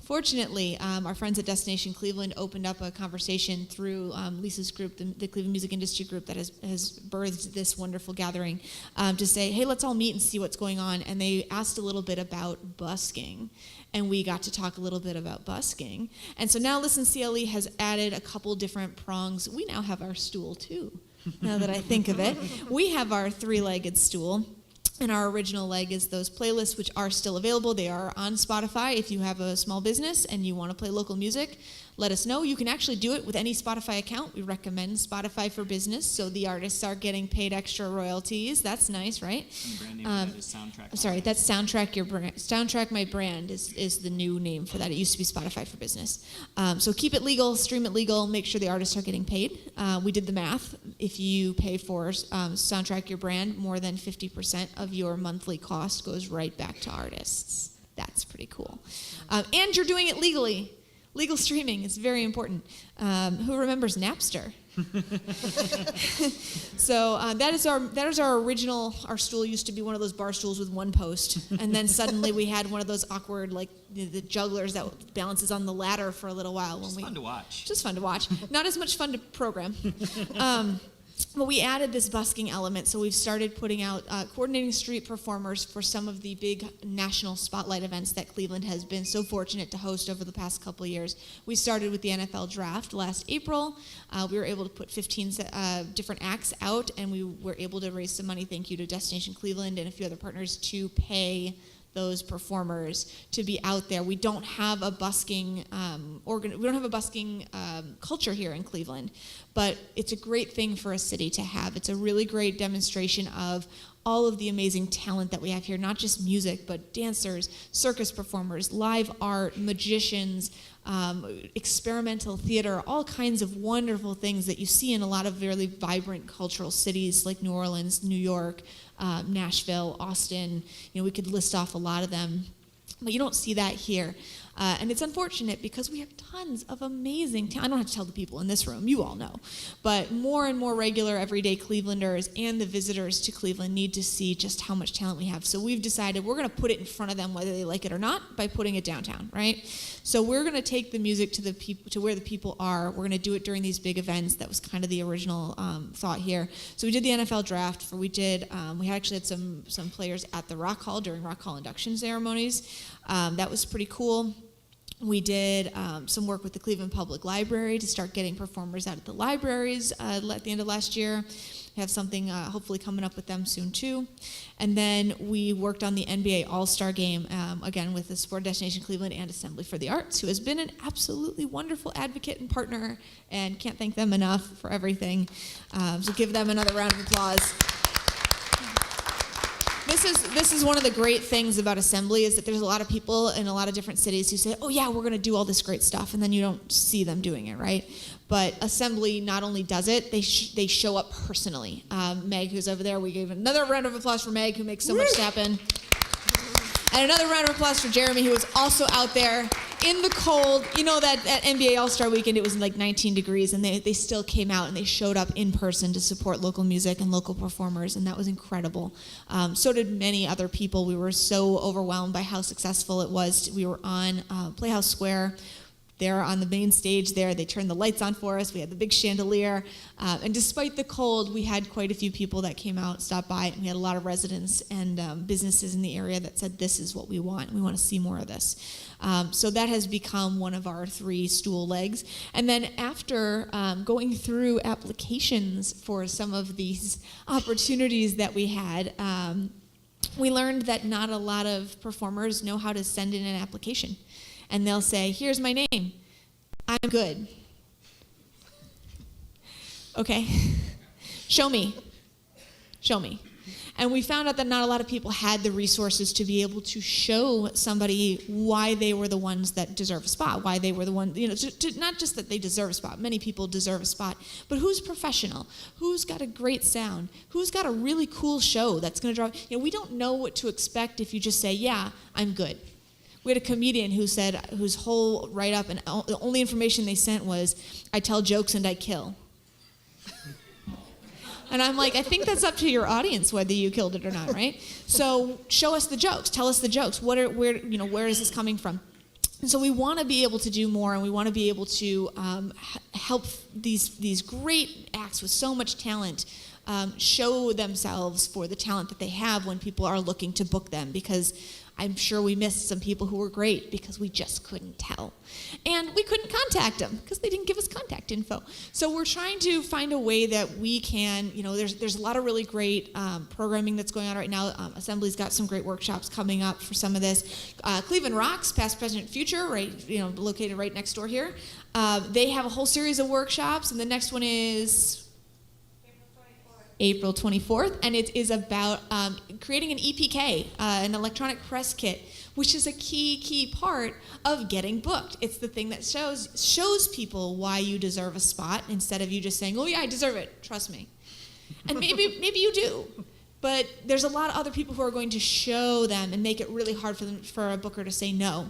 Fortunately, our friends at Destination Cleveland opened up a conversation through Lisa's group, the Cleveland Music Industry Group that has birthed this wonderful gathering, to say, hey, let's all meet and see what's going on. And they asked a little bit about busking, and we got to talk a little bit about busking. And so now Listen CLE has added a couple different prongs. We now have our stool, too, now that I think of it. We have our 3-legged stool. And our original leg is those playlists, which are still available. They are on Spotify. If you have a small business and you want to play local music, let us know. You can actually do it with any Spotify account. We recommend Spotify for Business, so the artists are getting paid extra royalties. That's nice, right? And the brand name for that is Soundtrack. I'm sorry, that's Soundtrack Your Brand. Soundtrack My Brand is the new name for that. It used to be Spotify for Business. So keep it legal, stream it legal, make sure the artists are getting paid. We did the math. If you pay for Soundtrack Your Brand, more than 50% of your monthly cost goes right back to artists. That's pretty cool. And you're doing it legally. Legal streaming is very important. Who remembers Napster? So that is our original. Our stool used to be one of those bar stools with one post, and then suddenly we had one of those awkward, like the jugglers that balances on the ladder for a little while. It's fun to watch. Just fun to watch. Not as much fun to program. But we added this busking element, so we've started putting out coordinating street performers for some of the big national spotlight events that Cleveland has been so fortunate to host over the past couple of years. We started with the NFL Draft last April. We were able to put 15 different acts out, and we were able to raise some money, thank you to Destination Cleveland and a few other partners, to pay those performers to be out there. We don't have a busking culture here in Cleveland, but it's a great thing for a city to have. It's a really great demonstration of all of the amazing talent that we have here, not just music, but dancers, circus performers, live art, magicians, experimental theater, all kinds of wonderful things that you see in a lot of really vibrant cultural cities like New Orleans, New York, Nashville, Austin. We could list off a lot of them, but you don't see that here. And it's unfortunate because we have tons of amazing talent. I don't have to tell the people in this room, you all know. But more and more regular everyday Clevelanders and the visitors to Cleveland need to see just how much talent we have. So we've decided we're going to put it in front of them whether they like it or not by putting it downtown, right? So we're going to take the music to the people, to where the people are. We're going to do it during these big events. That was kind of the original thought here. So we did the NFL Draft. We actually had some players at the Rock Hall during Rock Hall induction ceremonies. That was pretty cool. We did some work with the Cleveland Public Library to start getting performers out at the libraries at the end of last year. We have something hopefully coming up with them soon too. And then we worked on the NBA All-Star Game, again with the Sport Destination Cleveland and Assembly for the Arts, who has been an absolutely wonderful advocate and partner, and can't thank them enough for everything. So give them another round of applause. This is one of the great things about Assembly is that there's a lot of people in a lot of different cities who say, oh yeah, we're going to do all this great stuff, and then you don't see them doing it, right? But Assembly not only does it, they show up personally. Meg, who's over there, we gave another round of applause for Meg, who makes so much happen. And another round of applause for Jeremy, who was also out there in the cold. You know that at NBA All-Star Weekend, it was like 19 degrees, and they still came out and they showed up in person to support local music and local performers, and that was incredible. So did many other people. We were so overwhelmed by how successful it was. We were on Playhouse Square. There on the main stage there, they turned the lights on for us. We had the big chandelier. And despite the cold, we had quite a few people that came out, stopped by, and we had a lot of residents and businesses in the area that said, this is what we want. We want to see more of this. So that has become one of our 3 stool legs. And then after going through applications for some of these opportunities that we had, we learned that not a lot of performers know how to send in an application. And they'll say, here's my name. I'm good. Okay. Show me. And we found out that not a lot of people had the resources to be able to show somebody why they were the ones that deserve a spot, why they were the one, not just that they deserve a spot. Many people deserve a spot, but who's professional? Who's got a great sound? Who's got a really cool show that's going to draw? We don't know what to expect if you just say, yeah, I'm good. We had a comedian who said, whose whole write-up and the only information they sent was, I tell jokes and I kill. And I'm like, I think that's up to your audience whether you killed it or not, right? So show us the jokes. Tell us the jokes. Where is this coming from? And so we want to be able to do more, and we want to be able to help these great acts with so much talent show themselves for the talent that they have when people are looking to book them, because I'm sure we missed some people who were great because we just couldn't tell. And we couldn't contact them because they didn't give us contact info. So we're trying to find a way that we can, there's a lot of really great programming that's going on right now. Assembly's got some great workshops coming up for some of this. Cleveland Rocks, Past, Present, Future, right, located right next door here. They have a whole series of workshops, and the next one is April 24th, and it is about creating an EPK, an electronic press kit, which is a key part of getting booked. It's the thing that shows people why you deserve a spot instead of you just saying, oh yeah, I deserve it, trust me. And maybe you do, but there's a lot of other people who are going to show them and make it really hard for a booker to say no.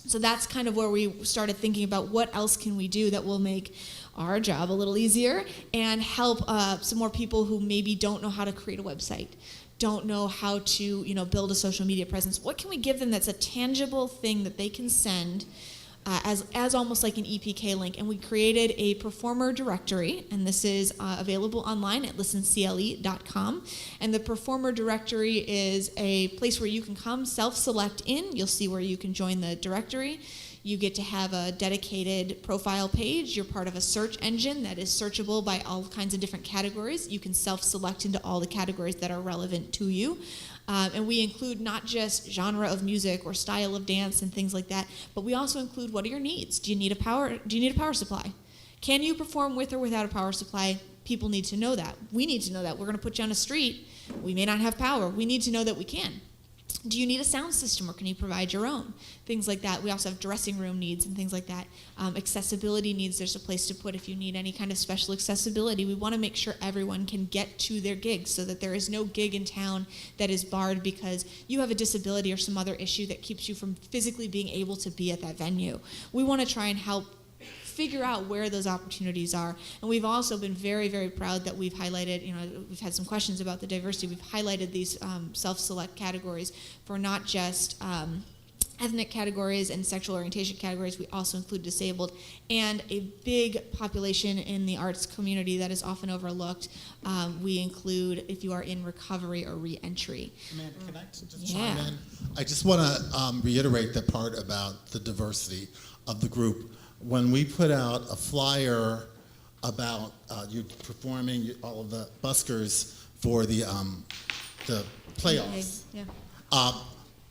So that's kind of where we started thinking about what else can we do that will make our job a little easier and help some more people who maybe don't know how to create a website, don't know how to build a social media presence. What can we give them that's a tangible thing that they can send as almost like an EPK link? And we created a performer directory, and this is available online at listencle.com. And the performer directory is a place where you can come self-select in. You'll see where you can join the directory. You get to have a dedicated profile page. You're part of a search engine that is searchable by all kinds of different categories. You can self-select into all the categories that are relevant to you. And we include not just genre of music or style of dance and things like that, but we also include what are your needs? Do you need a power supply? Can you perform with or without a power supply? People need to know that. We need to know that. We're going to put you on a street. We may not have power. We need to know that we can. Do you need a sound system, or can you provide your own? Things like that. We also have dressing room needs and things like that. Accessibility needs, there's a place to put if you need any kind of special accessibility. We want to make sure everyone can get to their gigs so that there is no gig in town that is barred because you have a disability or some other issue that keeps you from physically being able to be at that venue. We want to try and help figure out where those opportunities are. And we've also been very, very proud that we've highlighted, we've had some questions about the diversity. We've highlighted these self-select categories for not just ethnic categories and sexual orientation categories. We also include disabled and a big population in the arts community that is often overlooked. We include if you are in recovery or re-entry. Amanda, can I just chime in? I just want to reiterate the part about the diversity of the group. When we put out a flyer about you performing all of the buskers for the playoffs,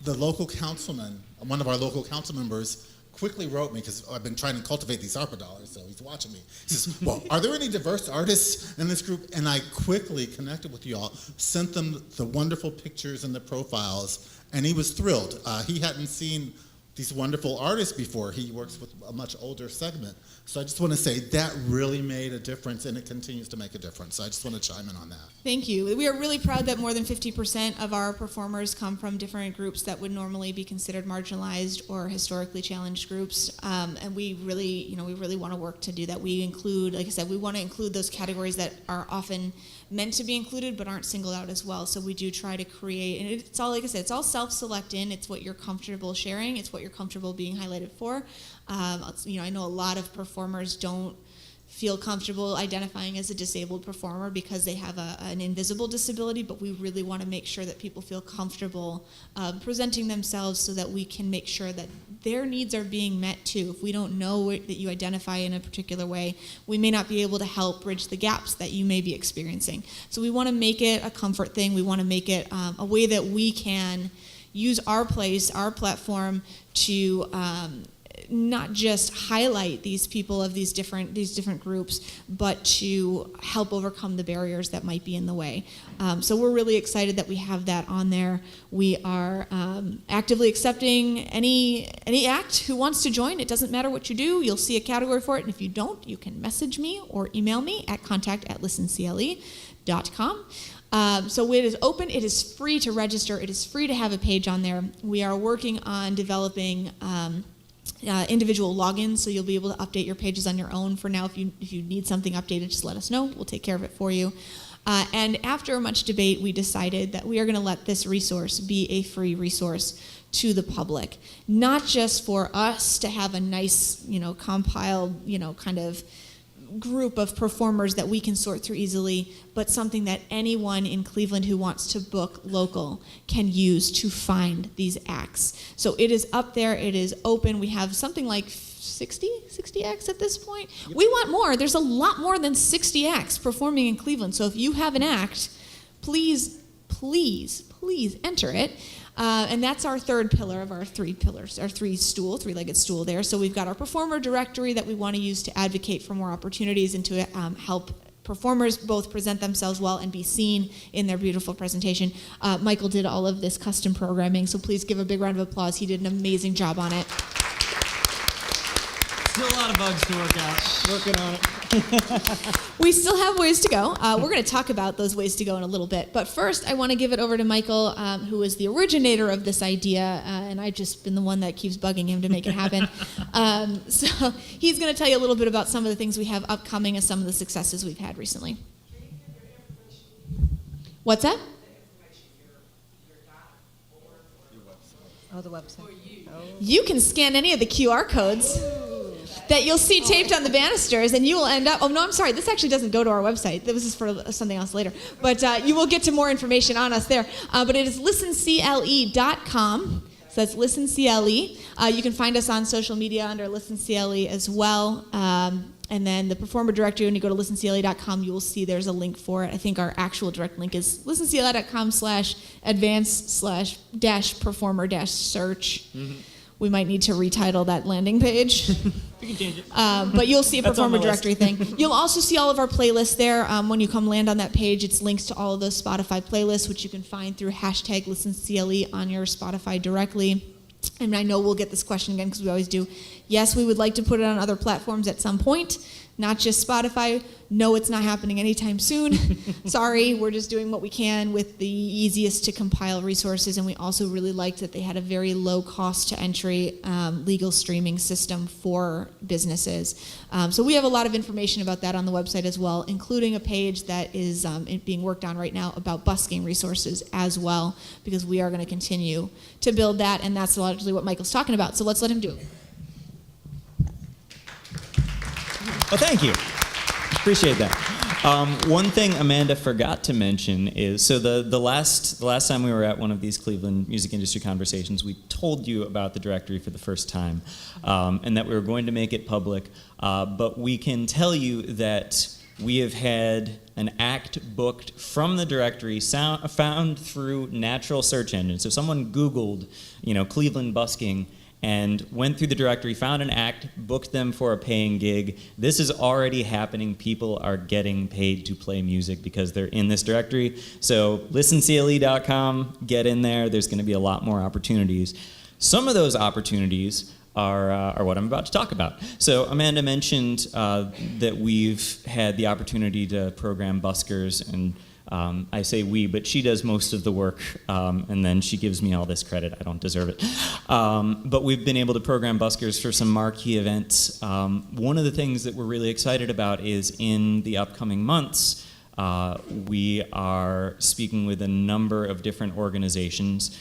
the local councilman, one of our local council members, quickly wrote me, because I've been trying to cultivate these ARPA dollars, so he's watching me. He says, well, are there any diverse artists in this group? And I quickly connected with you all, sent them the wonderful pictures and the profiles, and he was thrilled. He hadn't seen these wonderful artists before. He works with a much older segment. So I just want to say that really made a difference, and it continues to make a difference. So I just want to chime in on that. Thank you. We are really proud that more than 50% of our performers come from different groups that would normally be considered marginalized or historically challenged groups. And we really, want to work to do that. We include, like I said, we want to include those categories that are often meant to be included but aren't singled out as well. So we do try to create, and it's all, like I said, it's all self-select in. It's what you're comfortable sharing. It's what you're comfortable being highlighted for. I know a lot of performers don't feel comfortable identifying as a disabled performer because they have an invisible disability, but we really want to make sure that people feel comfortable presenting themselves so that we can make sure that their needs are being met too. If we don't know that you identify in a particular way, we may not be able to help bridge the gaps that you may be experiencing. So we want to make it a comfort thing. We want to make it a way that we can use our place, our platform to not just highlight these people of these different groups, but to help overcome the barriers that might be in the way. So we're really excited that we have that on there. We are actively accepting any act who wants to join. It doesn't matter what you do. You'll see a category for it, and if you don't, you can message me or email me at contact@listencle.com. So it is open. It is free to register. It is free to have a page on there. We are working on developing individual logins, so you'll be able to update your pages on your own. For now, if you need something updated, just let us know. We'll take care of it for you. And after much debate, we decided that we are going to let this resource be a free resource to the public, not just for us to have a nice, compiled, kind of group of performers that we can sort through easily, but something that anyone in Cleveland who wants to book local can use to find these acts. So it is up there. It is open. We have something like 60 acts at this point. Yep. We want more. There's a lot more than 60 acts performing in Cleveland. So if you have an act, please enter it. And that's our third pillar of our three pillars, our three-legged stool there. So we've got our performer directory that we want to use to advocate for more opportunities and to help performers both present themselves well and be seen in their beautiful presentation. Michael did all of this custom programming, so please give a big round of applause. He did an amazing job on it. Still a lot of bugs to work out. Working on it. We still have ways to go. We're going to talk about those ways to go in a little bit. But first, I want to give it over to Michael, who is the originator of this idea, and I've just been the one that keeps bugging him to make it happen. So he's going to tell you a little bit about some of the things we have upcoming and some of the successes we've had recently. What's that? Oh, the website. You can scan any of the QR codes that you'll see taped on the banisters, and you will end up, oh no, I'm sorry, this actually doesn't go to our website. This is for something else later. But you will get to more information on us there. But it is listencle.com. So that's listencle. You can find us on social media under listencle as well. And then the performer directory, when you go to listencle.com, you will see there's a link for it. I think our actual direct link is listencle.com/advanced/performer-search. We might need to retitle that landing page. We can change it. But you'll see a That's on performer the list. directory thing. You'll also see all of our playlists there. When you come land on that page, it's links to all of those Spotify playlists, which you can find through hashtag listencle on your Spotify directly. And I know we'll get this question again because we always do. Yes, we would like to put it on other platforms at some point, not just Spotify. No, it's not happening anytime soon. Sorry, we're just doing what we can with the easiest to compile resources. And we also really liked that they had a very low cost to entry legal streaming system for businesses. So we have a lot of information about that on the website as well, including a page that is being worked on right now about busking resources as well, because we are going to continue to build that, and that's largely what Michael's talking about. So let's let him do it. Oh, thank you. Appreciate that. One thing Amanda forgot to mention is, so the last time we were at one of these Cleveland music industry conversations, we told you about the directory for the first time, and that we were going to make it public. But we can tell you that we have had an act booked from the directory found through natural search engines. So someone Googled, Cleveland busking, and went through the directory, found an act, booked them for a paying gig. This is already happening. People are getting paid to play music because they're in this directory. So listencle.com, get in there. There's going to be a lot more opportunities. Some of those opportunities are what I'm about to talk about. So Amanda mentioned that we've had the opportunity to program buskers, and I say we, but she does most of the work, and then she gives me all this credit. I don't deserve it. But we've been able to program buskers for some marquee events. One of the things that we're really excited about is in the upcoming months, we are speaking with a number of different organizations.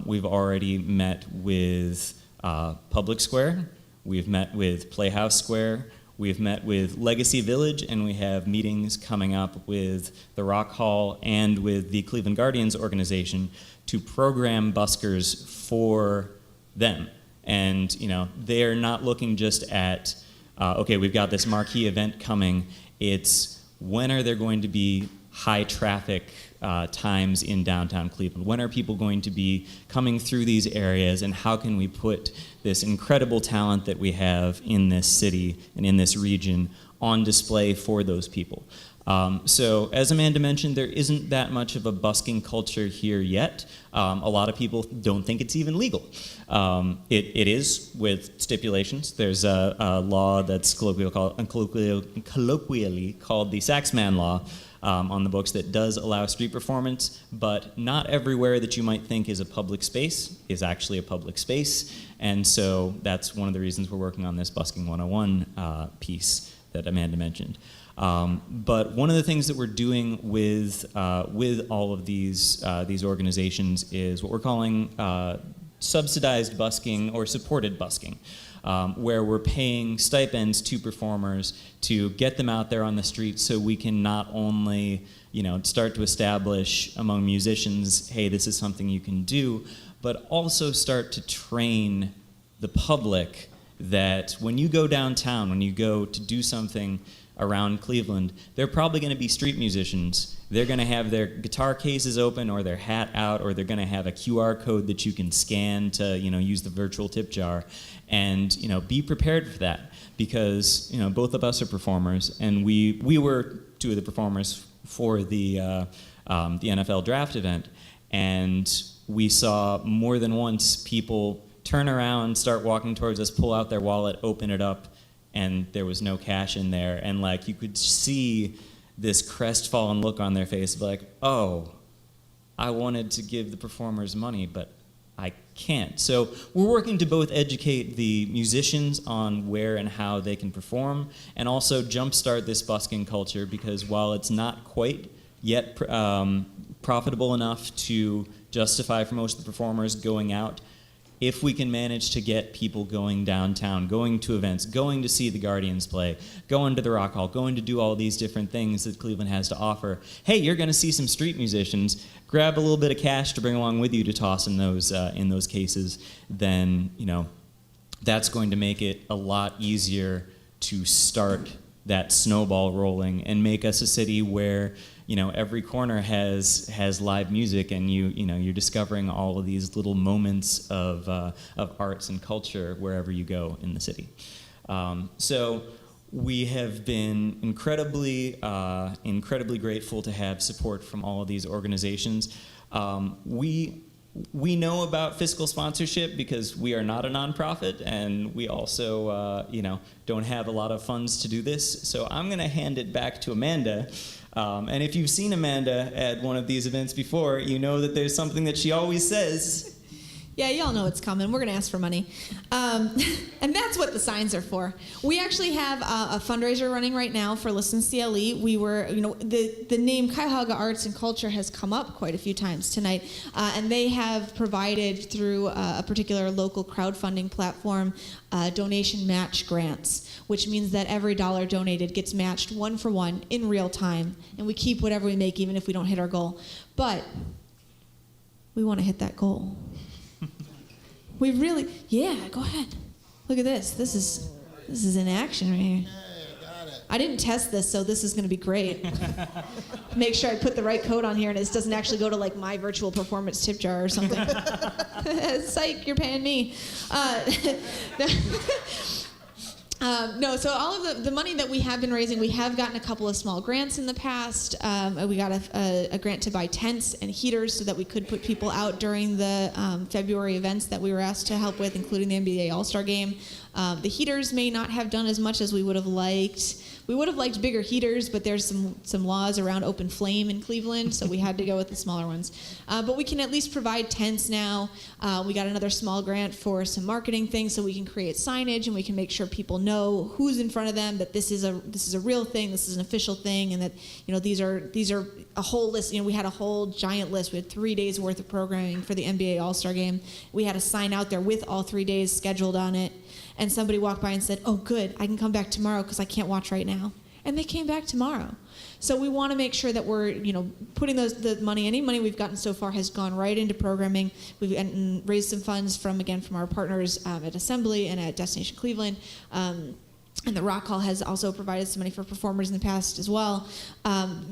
We've already met with Public Square, we've met with Playhouse Square, we've met with Legacy Village, and we have meetings coming up with the Rock Hall and with the Cleveland Guardians organization to program buskers for them. And they're not looking just at, okay, we've got this marquee event coming. It's when are there going to be high traffic times in downtown Cleveland? When are people going to be coming through these areas, and how can we put this incredible talent that we have in this city and in this region on display for those people? So as Amanda mentioned, there isn't that much of a busking culture here yet. A lot of people don't think it's even legal. It is, with stipulations. There's a law that's colloquially called the Saxman Law, on the books, that does allow street performance, but not everywhere that you might think is a public space is actually a public space. And so that's one of the reasons we're working on this Busking 101 piece that Amanda mentioned. But one of the things that we're doing with all of these organizations is what we're calling subsidized busking or supported busking. Where we're paying stipends to performers to get them out there on the street, so we can not only, start to establish among musicians, hey, this is something you can do, but also start to train the public that when you go downtown, when you go to do something around Cleveland, they're probably going to be street musicians. They're going to have their guitar cases open or their hat out, or they're going to have a QR code that you can scan to, use the virtual tip jar. And, be prepared for that, because, both of us are performers, and we were two of the performers for the NFL draft event, and we saw more than once people turn around, start walking towards us, pull out their wallet, open it up, and there was no cash in there, and like you could see this crestfallen look on their face of like, oh, I wanted to give the performers money, but I can't. So we're working to both educate the musicians on where and how they can perform, and also jumpstart this busking culture, because while it's not quite yet profitable enough to justify for most of the performers going out, if we can manage to get people going downtown, going to events, going to see the Guardians play, going to the Rock Hall, going to do all these different things that Cleveland has to offer, hey, you're going to see some street musicians, grab a little bit of cash to bring along with you to toss in those cases, then, you know, that's going to make it a lot easier to start that snowball rolling and make us a city where, you know, every corner has live music, and you're discovering all of these little moments of arts and culture wherever you go in the city. So we have been incredibly grateful to have support from all of these organizations. We know about fiscal sponsorship because we are not a nonprofit, and we also don't have a lot of funds to do this. So I'm going to hand it back to Amanda. And if you've seen Amanda at one of these events before, you know that there's something that she always says. Yeah, y'all know it's coming. We're going to ask for money. And that's what the signs are for. We actually have a fundraiser running right now for Listen CLE. We were, the name Cuyahoga Arts and Culture has come up quite a few times tonight. And they have provided through a particular local crowdfunding platform donation match grants, which means that every dollar donated gets matched 1-for-1 in real time. And we keep whatever we make even if we don't hit our goal. But we want to hit that goal. We really, go ahead. Look at this. This is in action right here. I didn't test this, so this is going to be great. Make sure I put the right code on here and it doesn't actually go to like my virtual performance tip jar or something. Psych, you're paying me. No, so all of the money that we have been raising, we have gotten a couple of small grants in the past. We got a grant to buy tents and heaters so that we could put people out during the February events that we were asked to help with, including the NBA All-Star Game. The heaters may not have done as much as we would have liked. We would have liked bigger heaters, but there's some laws around open flame in Cleveland, so we had to go with the smaller ones. But we can at least provide tents now. We got another small grant for some marketing things, so we can create signage and we can make sure people know who's in front of them, that this is a real thing, this is an official thing, and that these are a whole list. We had a whole giant list. We had 3 days worth of programming for the NBA All-Star Game. We had a sign out there with all 3 days scheduled on it. And somebody walked by and said, oh, good, I can come back tomorrow because I can't watch right now. And they came back tomorrow. So we want to make sure that we're, putting any money we've gotten so far has gone right into programming. We've raised some funds from our partners at Assembly and at Destination Cleveland. And the Rock Hall has also provided some money for performers in the past as well.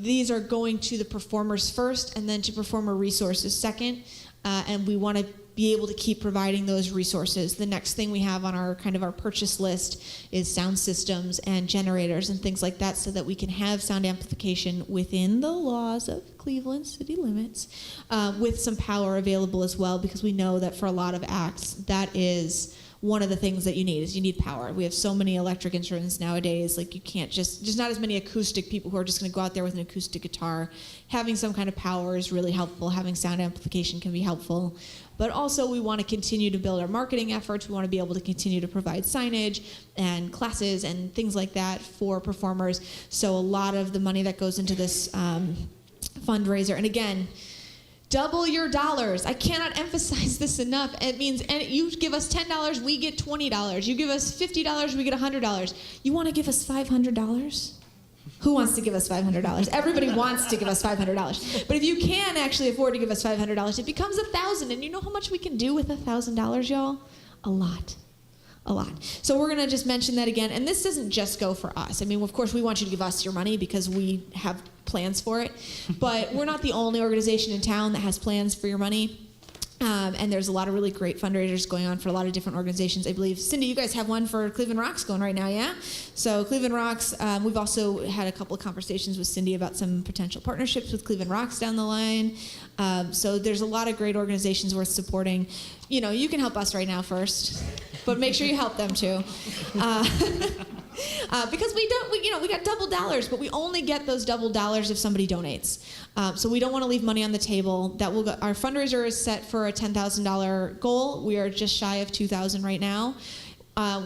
These are going to the performers first and then to performer resources second. And we want to be able to keep providing those resources. The next thing we have on our purchase list is sound systems and generators and things like that so that we can have sound amplification within the laws of Cleveland city limits with some power available as well, because we know that for a lot of acts, that is one of the things that you need power. We have so many electric instruments nowadays, like you can't there's not as many acoustic people who are just gonna go out there with an acoustic guitar. Having some kind of power is really helpful. Having sound amplification can be helpful. But also we want to continue to build our marketing efforts. We want to be able to continue to provide signage and classes and things like that for performers. So a lot of the money that goes into this fundraiser, and again, double your dollars. I cannot emphasize this enough. It means, and you give us $10, we get $20. You give us $50, we get $100. You want to give us $500? Who wants to give us $500? Everybody wants to give us $500. But if you can actually afford to give us $500, it becomes $1,000. And you know how much we can do with $1,000, y'all? A lot. So we're going to just mention that again. And this doesn't just go for us. I mean, of course, we want you to give us your money because we have plans for it. But we're not the only organization in town that has plans for your money. And there's a lot of really great fundraisers going on for a lot of different organizations. I believe, Cindy, you guys have one for Cleveland Rocks going right now, yeah? So Cleveland Rocks, we've also had a couple of conversations with Cindy about some potential partnerships with Cleveland Rocks down the line. So there's a lot of great organizations worth supporting. You can help us right now first, but make sure you help them too. Because we got double dollars, but we only get those double dollars if somebody donates. So we don't want to leave money on the table. Our fundraiser is set for a $10,000 goal. We are just shy of $2,000 right now.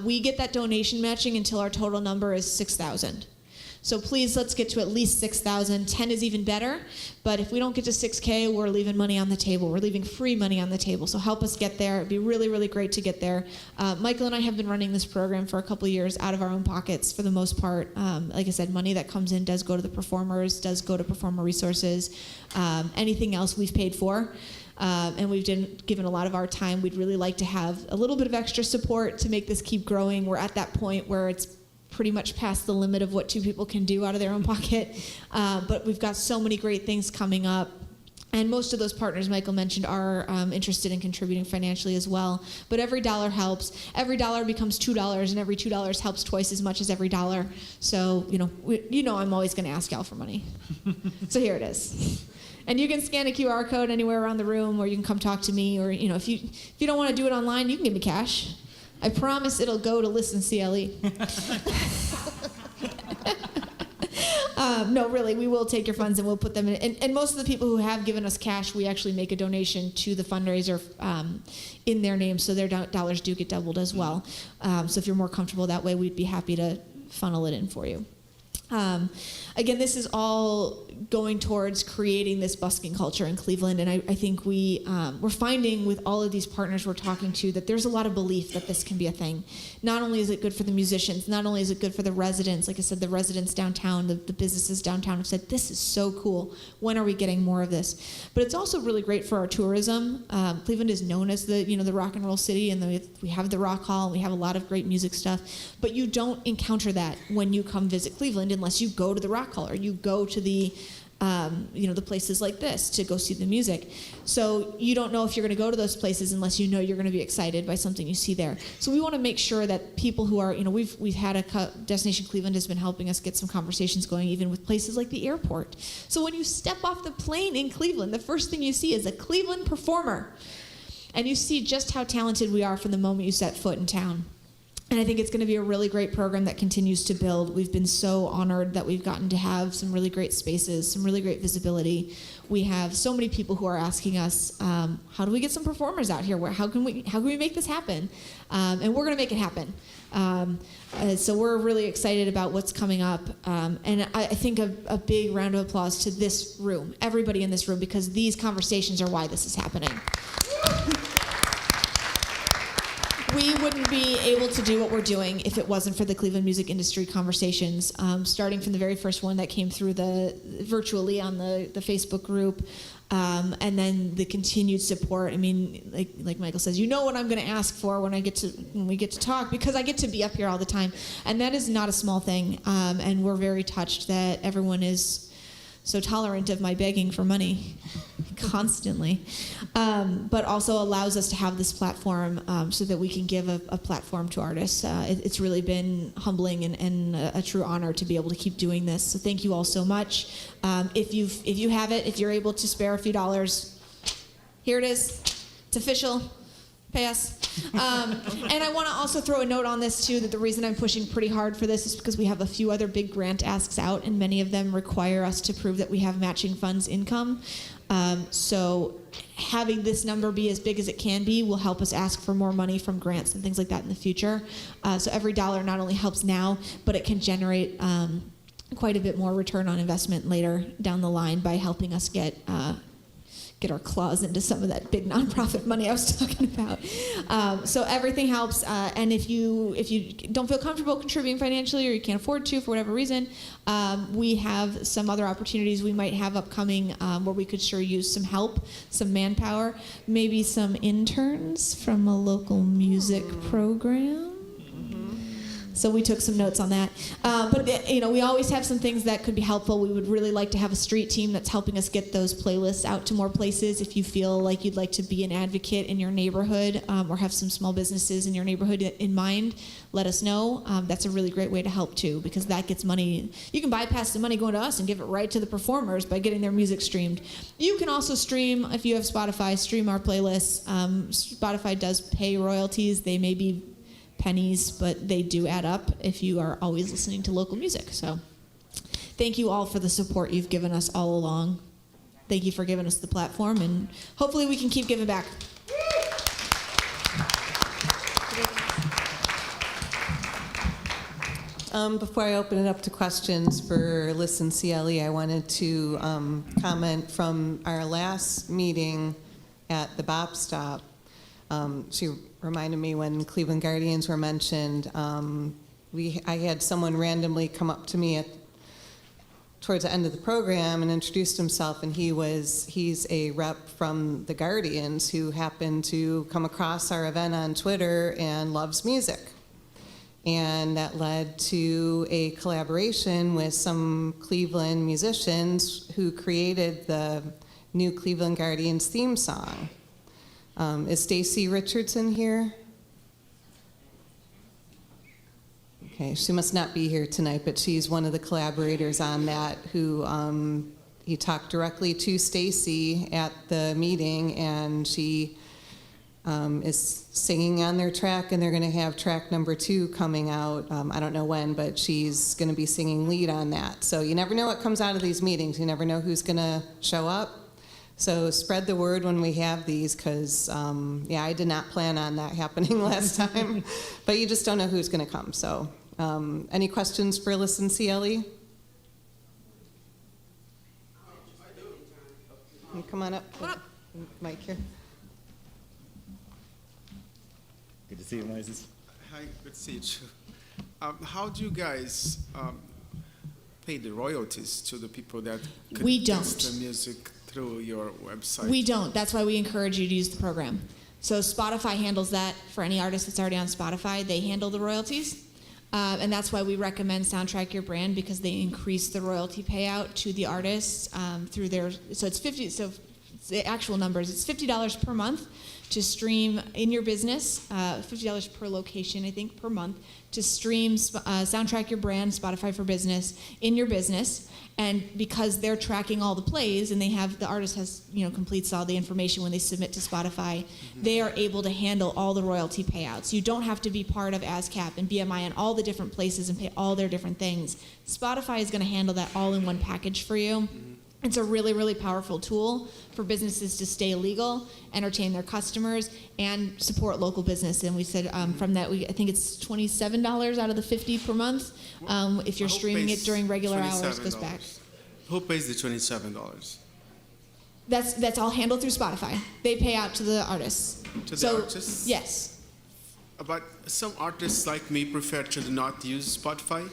We get that donation matching until our total number is $6,000. So please, let's get to at least $6,000. 10 is even better. But if we don't get to $6K, we're leaving money on the table. We're leaving free money on the table. So help us get there. It'd be really, really great to get there. Michael and I have been running this program for a couple of years out of our own pockets for the most part. Like I said, money that comes in does go to the performers, does go to performer resources. Anything else we've paid for. And we've given a lot of our time. We'd really like to have a little bit of extra support to make this keep growing. We're at that point where it's pretty much past the limit of what two people can do out of their own pocket. But we've got so many great things coming up. And most of those partners Michael mentioned are interested in contributing financially as well. But every dollar helps. Every dollar becomes $2, and every $2 helps twice as much as every dollar. So, I'm always going to ask y'all for money. So here it is. And you can scan a QR code anywhere around the room, or you can come talk to me, or if you don't want to do it online, you can give me cash. I promise it'll go to Listen CLE. No, really, we will take your funds and we'll put them in. And most of the people who have given us cash, we actually make a donation to the fundraiser in their name, so their dollars do get doubled as well. So if you're more comfortable that way, we'd be happy to funnel it in for you. Again, this is all going towards creating this busking culture in Cleveland, and I think we're finding with all of these partners we're talking to that there's a lot of belief that this can be a thing. Not only is it good for the musicians, not only is it good for the residents, like I said, the residents downtown, the businesses downtown have said, this is so cool. When are we getting more of this? But it's also really great for our tourism. Cleveland is known as the rock and roll city, and we have the Rock Hall, and we have a lot of great music stuff. But you don't encounter that when you come visit Cleveland unless you go to the Rock Hall or you go to the the places like this to go see the music. So you don't know if you're going to go to those places unless you know you're going to be excited by something you see there. So we want to make sure that people who are, we've had Destination Cleveland has been helping us get some conversations going even with places like the airport. So when you step off the plane in Cleveland, the first thing you see is a Cleveland performer. And you see just how talented we are from the moment you set foot in town. And I think it's going to be a really great program that continues to build. We've been so honored that we've gotten to have some really great spaces, some really great visibility. We have so many people who are asking us, how do we get some performers out here? How can we make this happen? And we're going to make it happen. So we're really excited about what's coming up. And I think a big round of applause to this room, everybody in this room, because these conversations are why this is happening. We wouldn't be able to do what we're doing if it wasn't for the Cleveland Music Industry Conversations, starting from the very first one that came through virtually on the Facebook group, and then the continued support. I mean, like Michael says, what I'm going to ask for when we get to talk, because I get to be up here all the time, and that is not a small thing. And we're very touched that everyone is so tolerant of my begging for money constantly, but also allows us to have this platform so that we can give a platform to artists. It's really been humbling and a true honor to be able to keep doing this. So thank you all so much. If you're able to spare a few dollars, here it is. It's official. Pay us. And I want to also throw a note on this too, that the reason I'm pushing pretty hard for this is because we have a few other big grant asks out, and many of them require us to prove that we have matching funds income. So having this number be as big as it can be will help us ask for more money from grants and things like that in the future. So every dollar not only helps now, but it can generate quite a bit more return on investment later down the line by helping us get our claws into some of that big nonprofit money I was talking about. So everything helps. And if you don't feel comfortable contributing financially, or you can't afford to for whatever reason, we have some other opportunities we might have upcoming where we could sure use some help, some manpower, maybe some interns from a local music program. So we took some notes on that. But we always have some things that could be helpful. We would really like to have a street team that's helping us get those playlists out to more places. If you feel like you'd like to be an advocate in your neighborhood, or have some small businesses in your neighborhood in mind, let us know. That's a really great way to help too, because that gets money. You can bypass the money going to us and give it right to the performers by getting their music streamed. You can also stream, if you have Spotify, stream our playlists. Spotify does pay royalties. They may be pennies, but they do add up if you are always listening to local music. So thank you all for the support you've given us all along. Thank you for giving us the platform, and hopefully we can keep giving back. Before I open it up to questions for Listen CLE, I wanted to comment from our last meeting at the Bop Stop. She reminded me when Cleveland Guardians were mentioned, I had someone randomly come up to me towards the end of the program and introduced himself, and he's a rep from the Guardians who happened to come across our event on Twitter and loves music. And that led to a collaboration with some Cleveland musicians who created the new Cleveland Guardians theme song. Is Stacy Richardson here? Okay, she must not be here tonight, but she's one of the collaborators on that who he talked directly to Stacy at the meeting, and she is singing on their track, and they're going to have track number 2 coming out. I don't know when, but she's going to be singing lead on that. So you never know what comes out of these meetings. You never know who's going to show up. So spread the word when we have these, because, I did not plan on that happening last time. But you just don't know who's going to come. So any questions for Listen CLE? You come on up. Mike here. Good to see you, Moses. Hi, good to see you too. How do you guys pay the royalties to the people that We test don't. the music through your website? We don't. That's why we encourage you to use the program. So Spotify handles that for any artist that's already on Spotify. They handle the royalties. And that's why we recommend Soundtrack Your Brand, because they increase the royalty payout to the artists through their, so it's 50, so the actual numbers, it's $50 per month to stream in your business, $50 per location, I think, per month, to stream Soundtrack Your Brand, Spotify for Business, in your business. And because they're tracking all the plays, and the artist has, completes all the information when they submit to Spotify, they are able to handle all the royalty payouts. You don't have to be part of ASCAP and BMI and all the different places and pay all their different things. Spotify is going to handle that all in one package for you. It's a really, really powerful tool for businesses to stay legal, entertain their customers, and support local business. And we said from that, I think it's $27 out of the $50 per month. If you're streaming it during regular hours, goes back. Who pays the $27? That's all handled through Spotify. They pay out to the artists. To the artists? Yes. But some artists like me prefer to not use Spotify.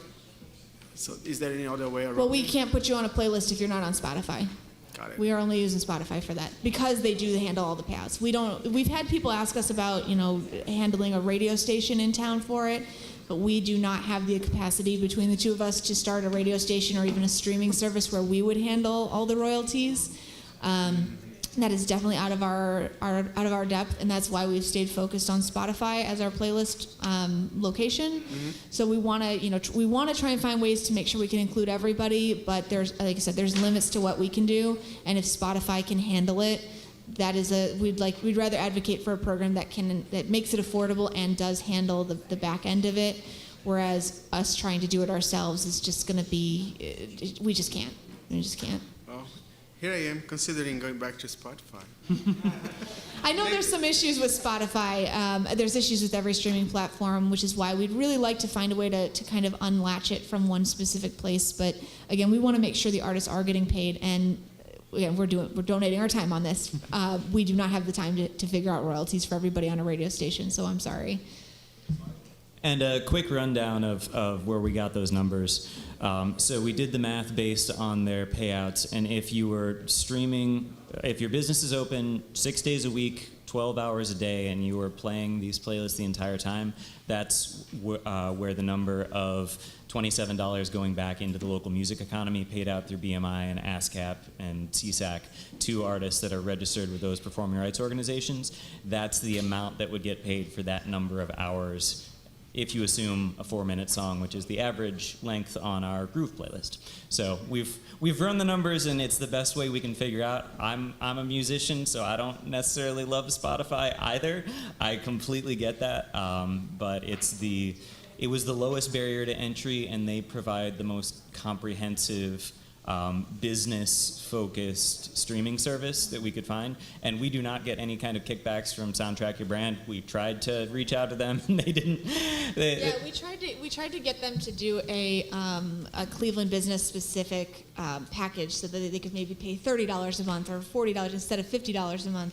So is there any other way around? Well, we can't put you on a playlist if you're not on Spotify. Got it. We are only using Spotify for that because they do handle all the payouts. We've had people ask us about, handling a radio station in town for it, but we do not have the capacity between the two of us to start a radio station or even a streaming service where we would handle all the royalties. That is definitely out of our depth, and that's why we've stayed focused on Spotify as our playlist location. So we want to try and find ways to make sure we can include everybody, but like I said, there's limits to what we can do, and if Spotify can handle it, we'd rather advocate for a program that makes it affordable and does handle the back end of it, whereas us trying to do it ourselves is just going to be we just can't. Well, here I am considering going back to Spotify. I know there's some issues with Spotify. There's issues with every streaming platform, which is why we'd really like to find a way to kind of unlatch it from one specific place. But again, we want to make sure the artists are getting paid, and again, we're donating our time on this. We do not have the time to figure out royalties for everybody on a radio station, so I'm sorry. And a quick rundown of where we got those numbers. So we did the math based on their payouts, and if you were streaming, if your business is open 6 days a week, 12 hours a day, and you were playing these playlists the entire time, that's where the number of $27 going back into the local music economy paid out through BMI and ASCAP and CSAC to artists that are registered with those performing rights organizations. That's the amount that would get paid for that number of hours if you assume a 4-minute song, which is the average length on our Groove playlist. So we've run the numbers, and it's the best way we can figure out. I'm a musician, so I don't necessarily love Spotify either. I completely get that, but it was the lowest barrier to entry, and they provide the most comprehensive business-focused streaming service that we could find, and we do not get any kind of kickbacks from Soundtrack Your Brand. We tried to reach out to them, and they didn't. We tried to get them to do a Cleveland business-specific package so that they could maybe pay $30 a month or $40 instead of $50 a month.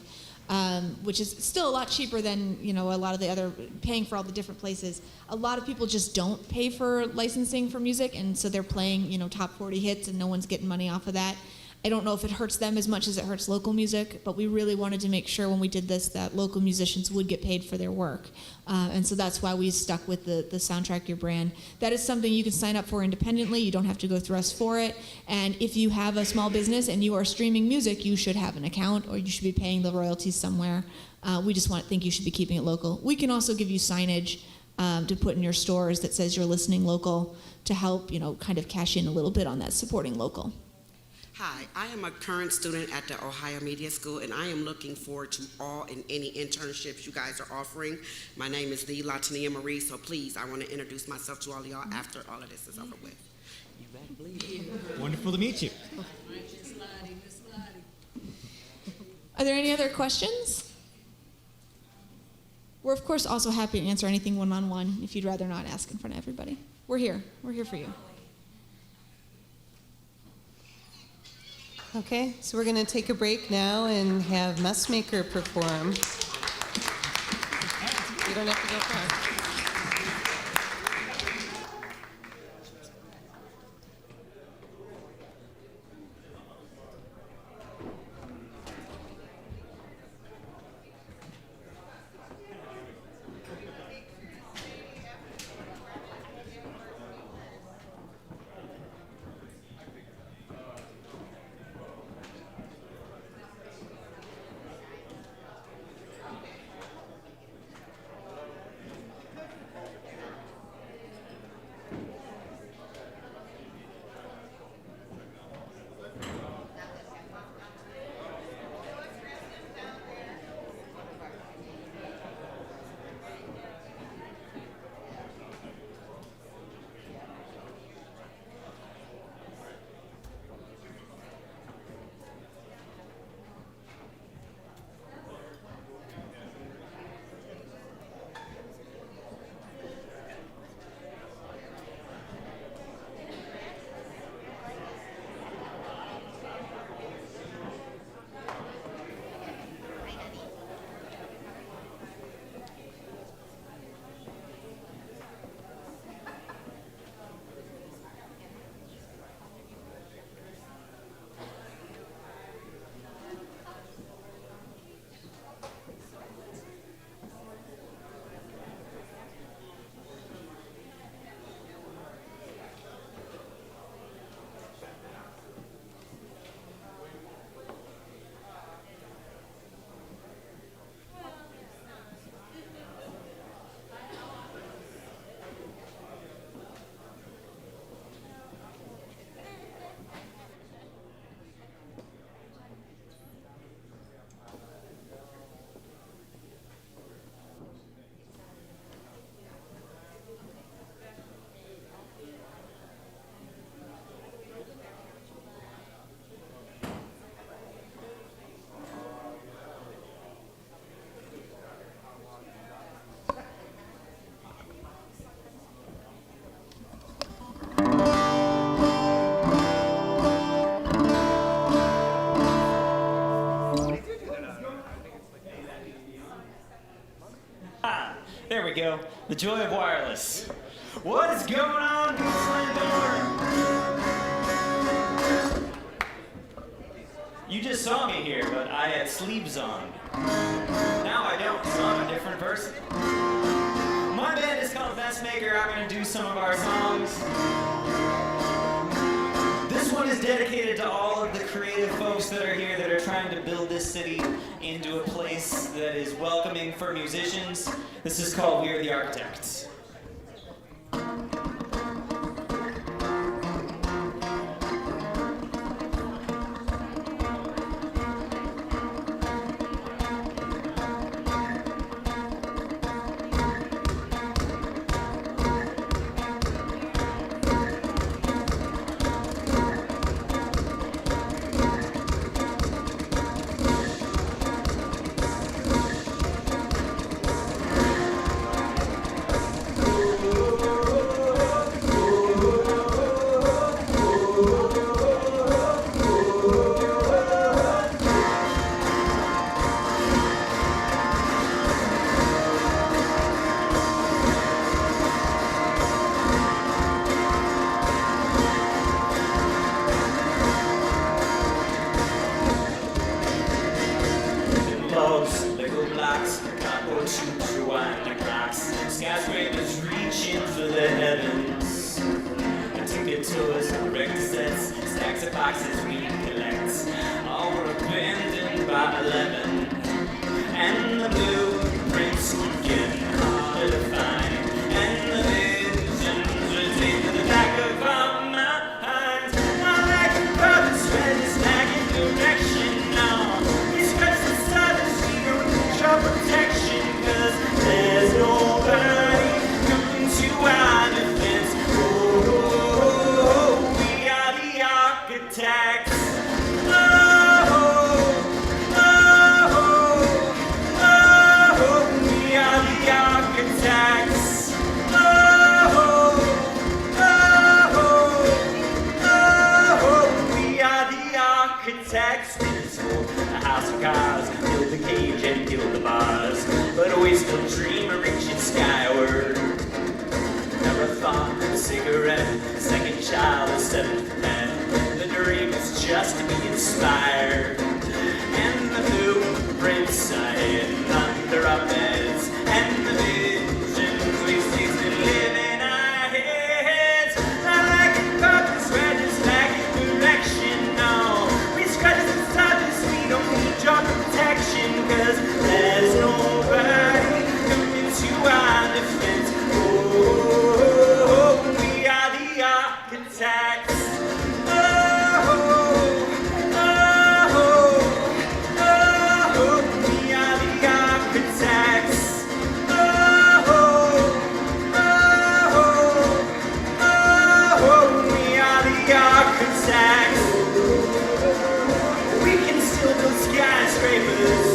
Which is still a lot cheaper than a lot of the other paying for all the different places. A lot of people just don't pay for licensing for music, and so they're playing top 40 hits, and no one's getting money off of that. I don't know if it hurts them as much as it hurts local music, but we really wanted to make sure when we did this that local musicians would get paid for their work. And so that's why we stuck with the Soundtrack Your Brand. That is something you can sign up for independently. You don't have to go through us for it. And if you have a small business and you are streaming music, you should have an account, or you should be paying the royalties somewhere. We just think you should be keeping it local. We can also give you signage to put in your stores that says you're listening local to help, kind of cash in a little bit on that supporting local. Hi, I am a current student at the Ohio Media School, and I am looking forward to all and any internships you guys are offering. My name is the Latinia Marie, so please, I want to introduce myself to all of y'all after all of this is over with. You better believe it. Wonderful to meet you. Are there any other questions? We're, of course, also happy to answer anything one-on-one if you'd rather not ask in front of everybody. We're here. We're here for you. Okay, so we're going to take a break now and have Messmaker perform. You don't have to go far. There we go. The joy of wireless. What is going on, Gooseland? You just saw me here, but I had sleeves on. Now I don't, so I'm a different person. My band is called Messmaker. I'm going to do some of our songs. This one is dedicated to all of the creative folks that are here that are trying to build this city into a place that is welcoming for musicians. This is called We Are the Architects. boxes we collect all were abandoned by 11, and the blueprints keep getting harder to find, and the visions retain to the back of our minds. Not like a brother sweat is lacking direction, no. We scratch the surface, we don't need your protection, 'cause there's nobody coming to our defense. Oh, we are the architects. Cars, build the cage and build the bars, but we still dream of reaching skyward. Marathon, cigarette, second child, a seventh pet. The dream is just to be inspired, and the blueprints are hidden under our beds, and the visions we seek to live in our heads. Not like a purpose, we're just lacking direction, no. We scratch the surface, we don't need your protection, 'cause there's nobody coming to our defense. Oh, we are the architects. We are the architects. We are the architects. We can still build skyscrapers.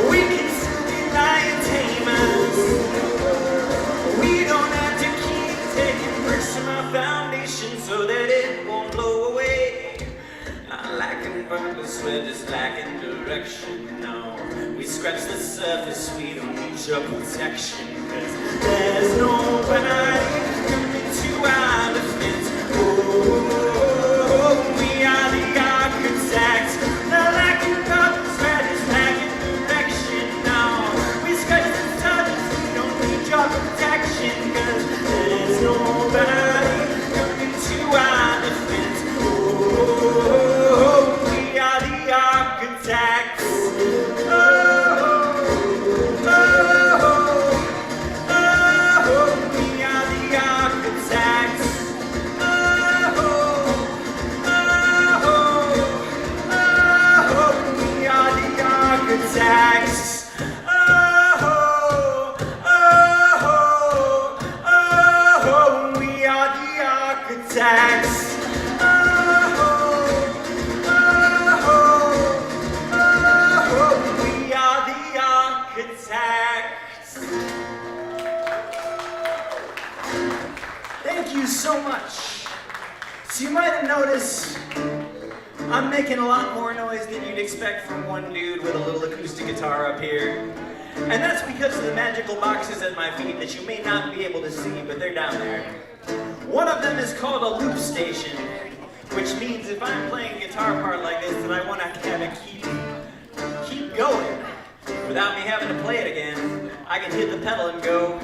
We can still be lion tamers. We don't have to keep taking bricks from our foundation so that it won't blow away. Not lacking purpose, we're just lacking direction, no. We scratch the surface, we don't need your protection, 'cause there's nobody coming to our defense. Oh, we are the architects. Not lacking purpose, we're just lacking direction, no. We scratch the surface, we don't need your protection, 'cause there's nobody coming to our defense. Oh, we are the architects. We are the architects. We are the architects. We are the architects. We are the architects. Thank you so much. So you might have noticed I'm making a lot more noise than you'd expect from one dude with a little acoustic guitar up here. And that's because of the magical boxes at my feet that you may not be able to see, but they're down there. One of them is called a loop station, which means if I'm playing a guitar part like this, then I want to have it keep going. Without me having to play it again, I can hit the pedal and go.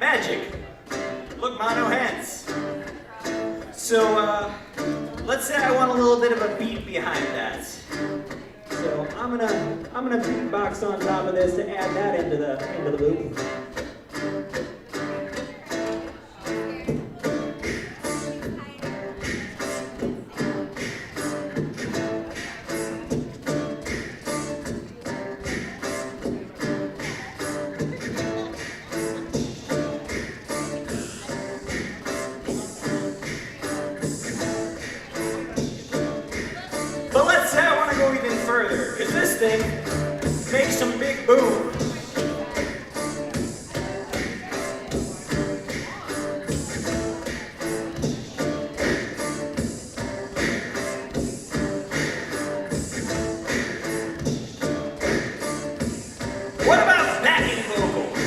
Magic. Look, mono hands. So, let's say I want a little bit of a beat behind that. So I'm gonna beatbox on top of this to add that into the loop. But let's say I want to go even further, because this thing makes some big boom. What about backing vocals?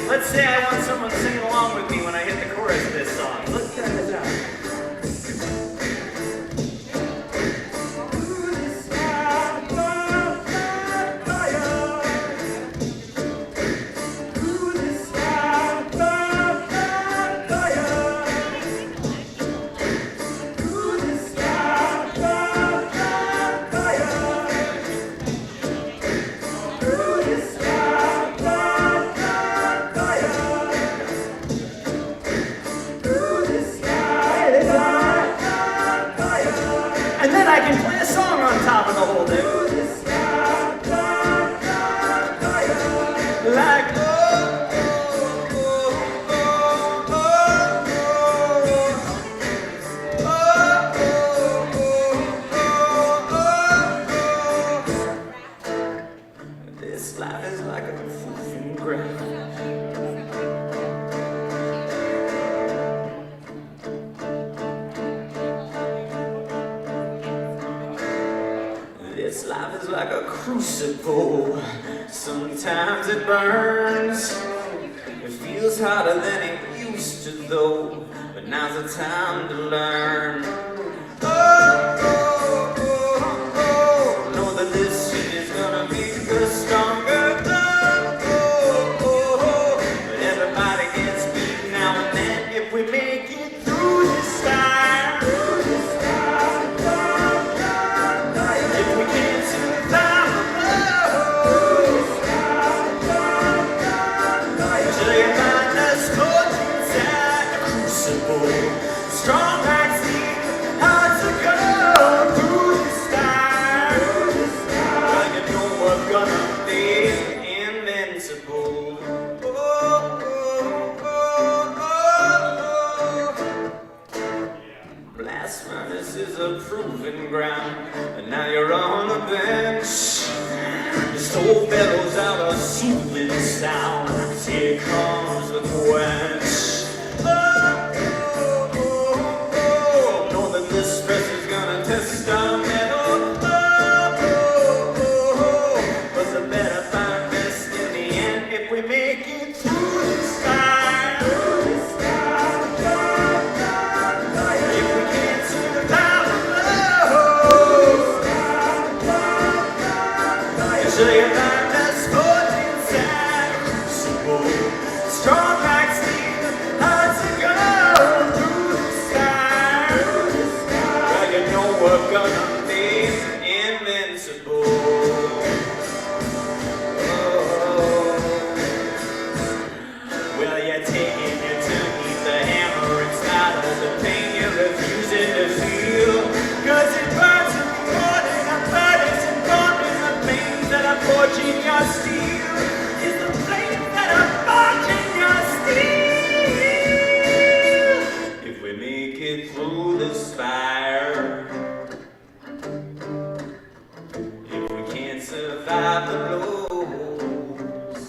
Let's say I want someone singing along with me when I hit the chorus of this song. Let's try this out. This life is like a proving ground. This life is like a crucible. Sometimes it burns. It feels harder than it used to though. But now's the time to learn. Oh, oh, oh, oh. Know that this shit is gonna make us stronger. Oh, oh, oh, oh. But everybody gets beat now and then if we make it through this time. If we can't survive till you find us caught inside the crucible, strong like steel, hard to go through this time. Well, you know we're gonna be invincible. Oh, oh, oh, oh. Blast furnace is a proving ground, and now you're on a bench. Your soul bellows out a soothing sound. Here comes the quench. Oh, oh, oh, oh. Know that this stress is gonna test our metal. Oh, oh, oh, oh. But the better find best in the end if we make it through this time. If we can't survive alone, till you find us caught inside a crucible, strong like steel, hard to go through this time. Well, you know we're gonna be invincible. Oh. Well, you're taking your turkey, the hammer and startle, the pain you're refusing to feel. 'Cause it burns in the morning, a furnace and burning the flames that are forging your steel. Is the flames that are forging your steel. If we make it through this fire, if we can't survive the blows,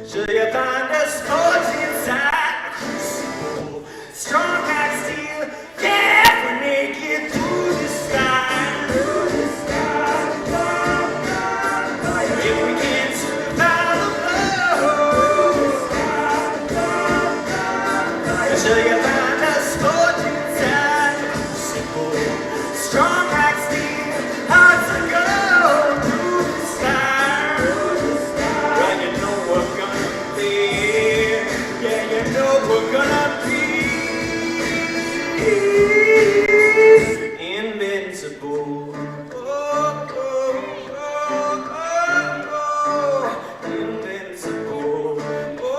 shall you find us caught inside a crucible, strong like steel? Yeah, if we make it through this time. If we can't survive the blows, shall you find us caught inside a crucible, strong like steel, hard to go through this time. Well, you know we're gonna be, yeah, you know we're gonna be invincible. Oh, oh, oh, oh, oh, invincible. Oh,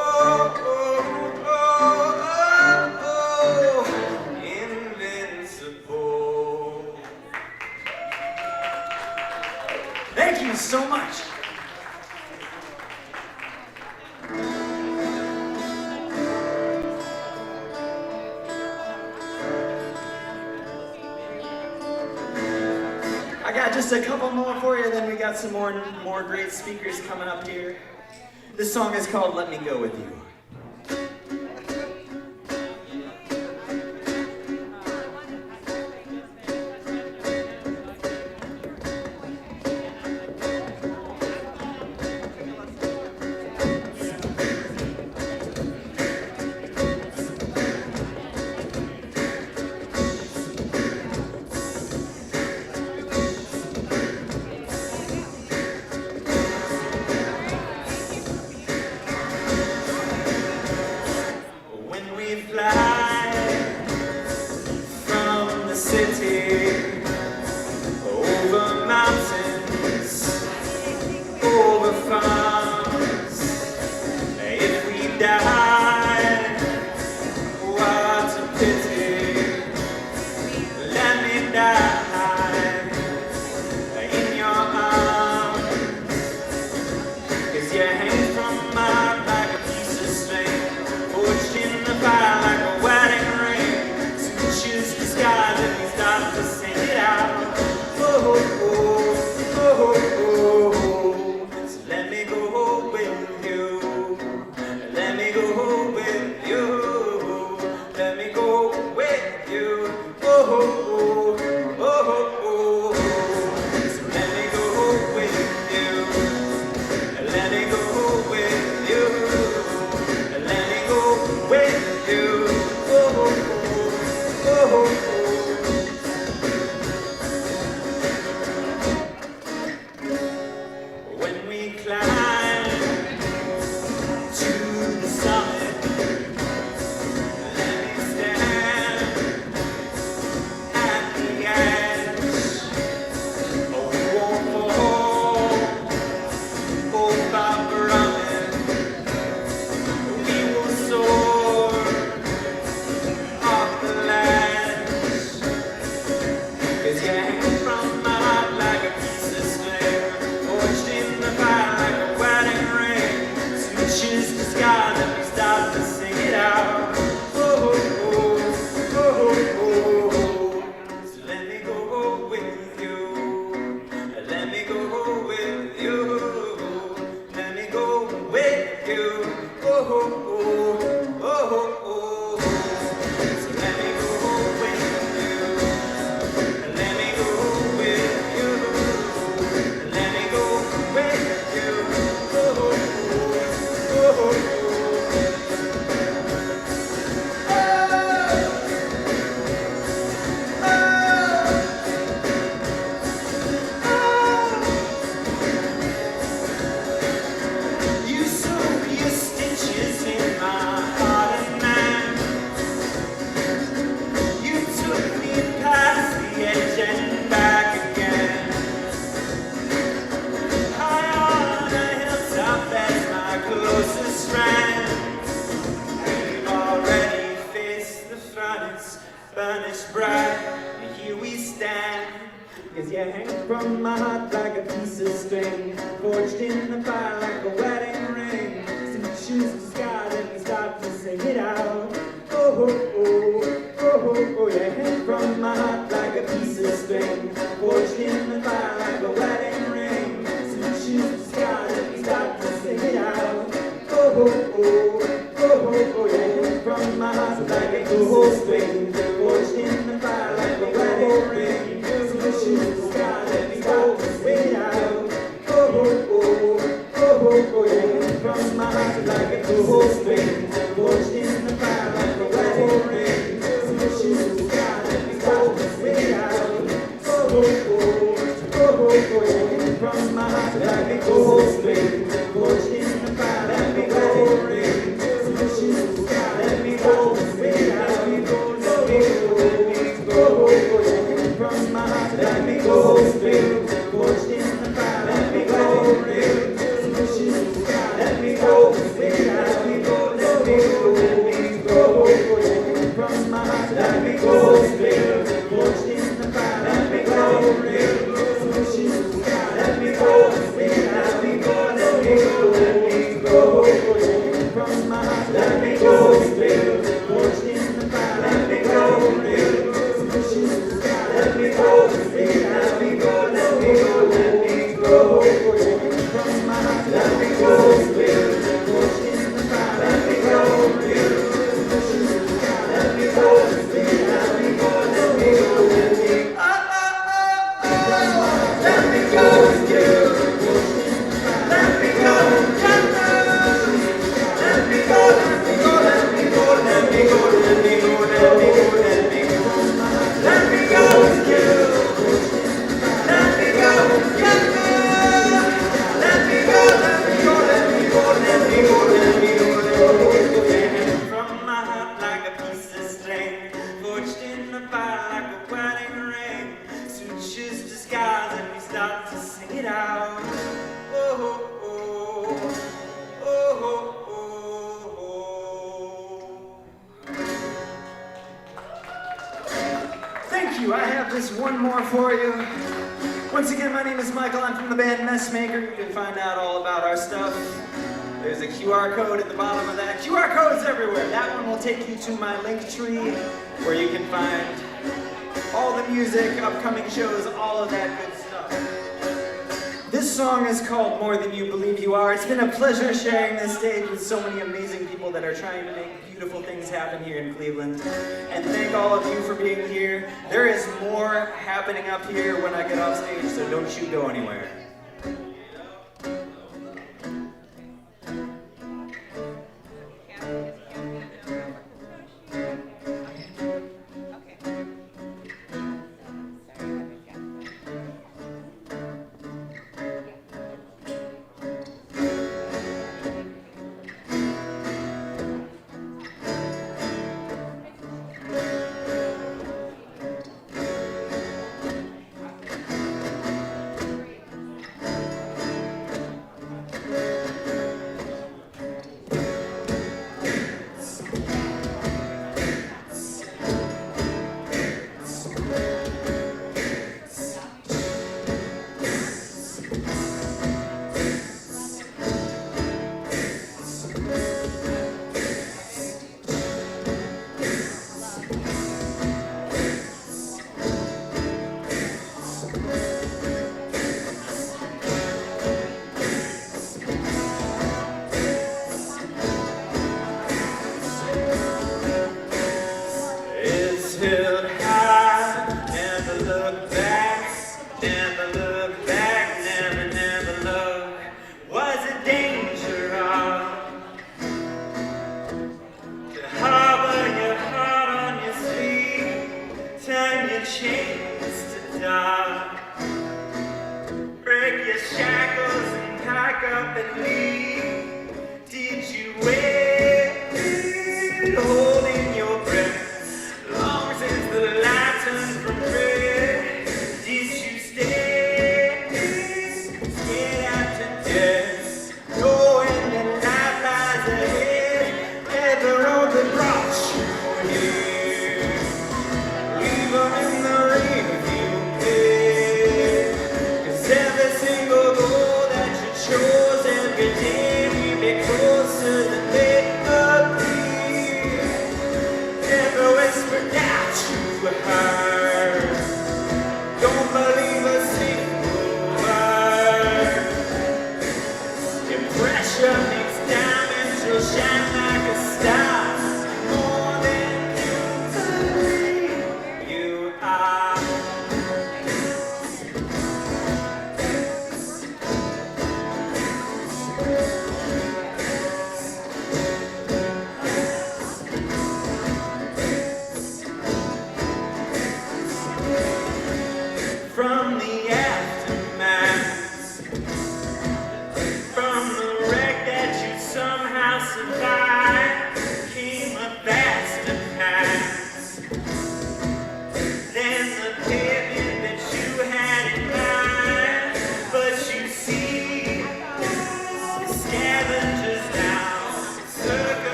oh, oh, oh, oh, invincible. Thank you so much. I got just a couple more for you, then we got some more great speakers coming up here. This song is called Let Me Go With You. from my heart like a piece of string, forged in the fire like a wedding ring. So you choose the sky, then we start to sing it out. Oh, oh, oh, oh, oh, oh, yeah. Hang from my heart like a piece of string, forged in the fire like a wedding ring. So you choose the sky, then we start to sing it out. Oh, oh, oh, oh, oh, oh, yeah. Hang from my heart like a gold string, forged in the fire like a wedding ring. So you choose the sky, then we start to sing it out. Oh, oh, oh, oh, oh, oh, yeah. Hang from my heart like a gold string, forged in the fire like a wedding ring. So you choose the sky, then we start to sing it out. Oh, oh, oh, oh, oh, yeah. Hang from my heart like a gold string, forged in the fire like a wedding ring. So you choose the sky, then we start to sing it out. Oh, oh, oh, yeah. Hang from my heart like a gold string, forged in the fire like a wedding ring. So you choose the sky, then we start to sing it out. Oh, oh, yeah. Hang from my heart like a gold string, forged in the fire like a wedding ring. So you choose the sky, then we start to sing it out. Oh, oh, yeah. Hang from my heart like a gold string, forged in the fire like a wedding ring. So you choose the sky, then we start to sing it out. Oh, oh, yeah. Hang from my heart like a gold string, forged in the fire like a wedding ring. So you choose the sky, then we start to sing it out. Let me go with you. Let me go, let me go, let me go, let me go, let me go, let me go, let me go, let me go. Let me go with you. Let me go, let me go, let me go, let me go, let me go, let me go, let me go. From my heart like a piece of string, forged in the fire like a wedding ring. Switches disguise and we start to sing it out. Oh, oh, oh, oh, oh, oh. Thank you. I have just one more for you. Once again, my name is Michael. I'm from the band Messmaker. You can find out all about our stuff. There's a QR code at the bottom of that. QR codes everywhere. That one will take you to my link tree where you can find all the music, upcoming shows, all of that good stuff. This song is called More Than You Believe You Are. It's been a pleasure sharing this stage with so many amazing people that are trying to make beautiful things happen here in Cleveland. And thank all of you for being here. There is more happening up here when I get off stage, so don't you go anywhere.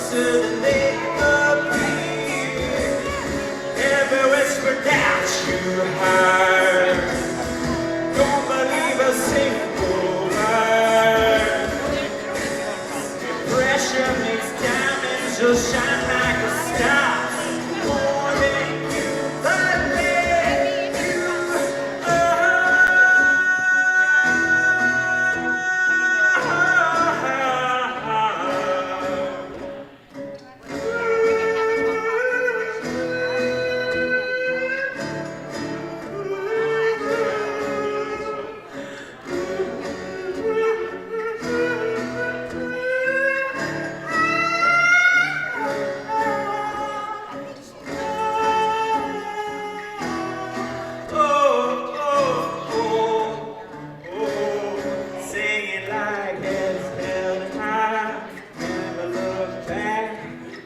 closer than they appear. Every whisper that you heard, don't believe a single word. Pressure makes diamonds, you'll shine like a star. More than you believe you singing like heads held high. Never look back.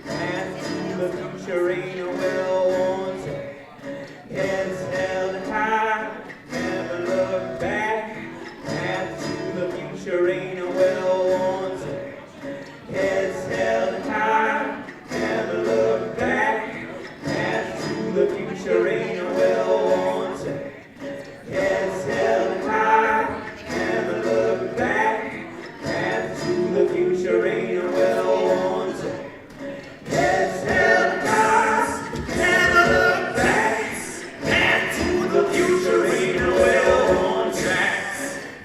Path to the future ain't a well-wanted. Heads held high. Never look back. Path to the future ain't a well-wanted. Heads held high. Never look back. Path to the future ain't a well-wanted. Heads held high, never look back. Path to the future ain't a well-wanted. Heads held high, never look back. Path to the future ain't a well-wanted.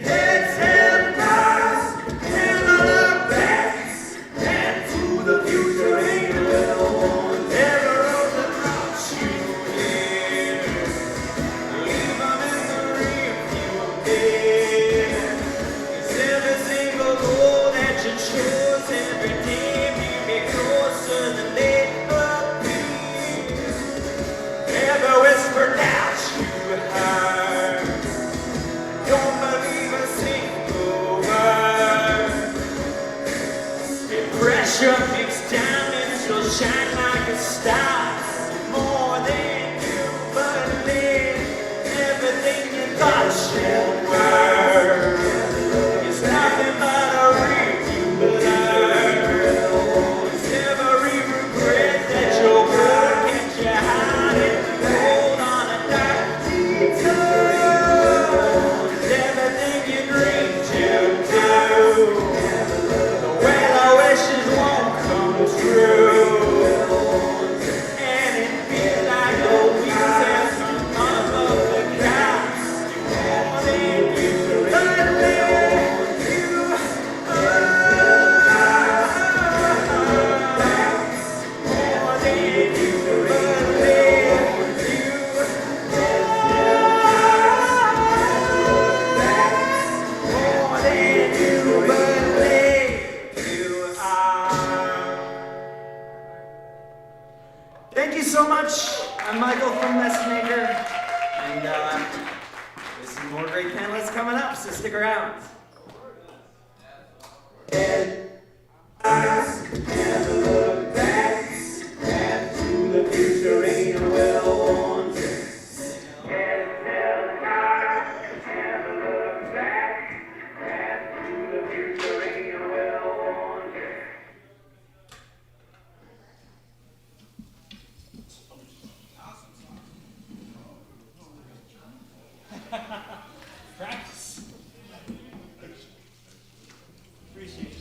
Heads held high, never look back. Path to the future ain't a well-wanted. Never on the cross you live. Leave 'em in the rearview mirror. 'Cause every single goal that you choose, every day you get closer than they appear. Every whisper that you heard, don't believe a single word. If pressure makes diamonds, you'll shine like a star. More than you believe. Everything you thought you were is nothing but a rearview blur. It's every regret that your word kept you hiding. Hold on a dark detour. Everything you dreamed you'd do, the well-wishes won't come true. And it feels like the wheels have come off of the clouds. More than you believe you are. More than you believe you are. More than you believe you are. Thank you so much. I'm Michael from Messmaker, and there's some more great panelists coming up, so stick around. Eyes never look back. Path to the future ain't a well-wanted. Head held high, never look back. Path to the future ain't a well-wanted. Practice. Appreciate it.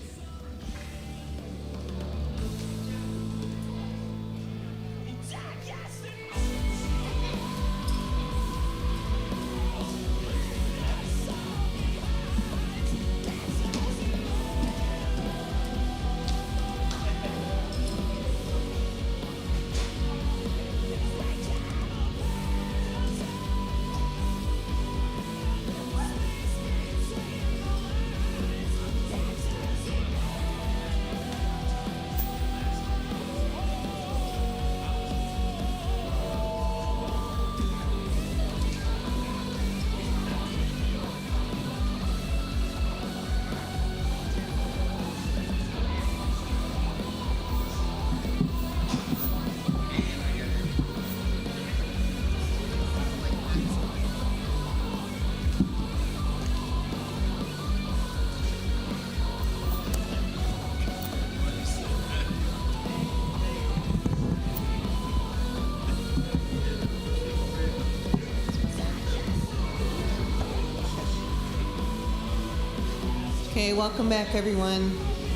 Okay, welcome back, everyone.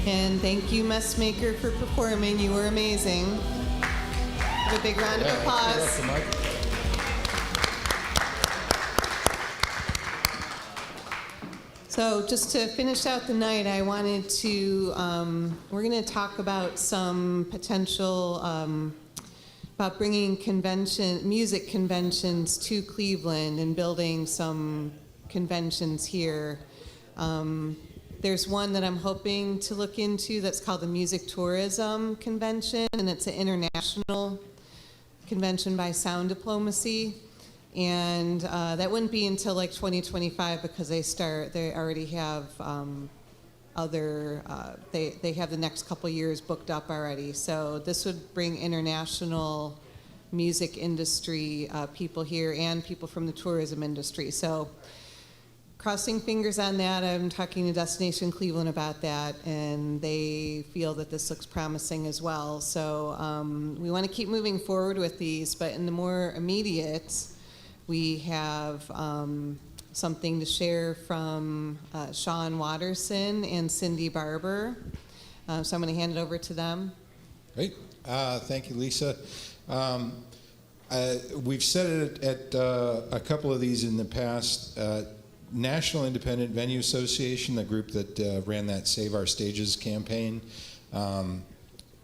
And thank you, Messmaker, for performing. You were amazing. Give a big round of applause. So just to finish out the night, I wanted to, we're going to talk about some potential, about bringing music conventions to Cleveland and building some conventions here. There's one that I'm hoping to look into that's called the Music Tourism Convention, and it's an international convention by Sound Diplomacy. And that wouldn't be until like 2025 because they already have they have the next couple years booked up already. So this would bring international music industry people here and people from the tourism industry. So crossing fingers on that. I'm talking to Destination Cleveland about that, and they feel that this looks promising as well. So we want to keep moving forward with these, but in the more immediate, we have something to share from Sean Watterson and Cindy Barber. So I'm going to hand it over to them. Great. Thank you, Lisa. We've said it at a couple of these in the past. National Independent Venue Association, the group that ran that Save Our Stages campaign,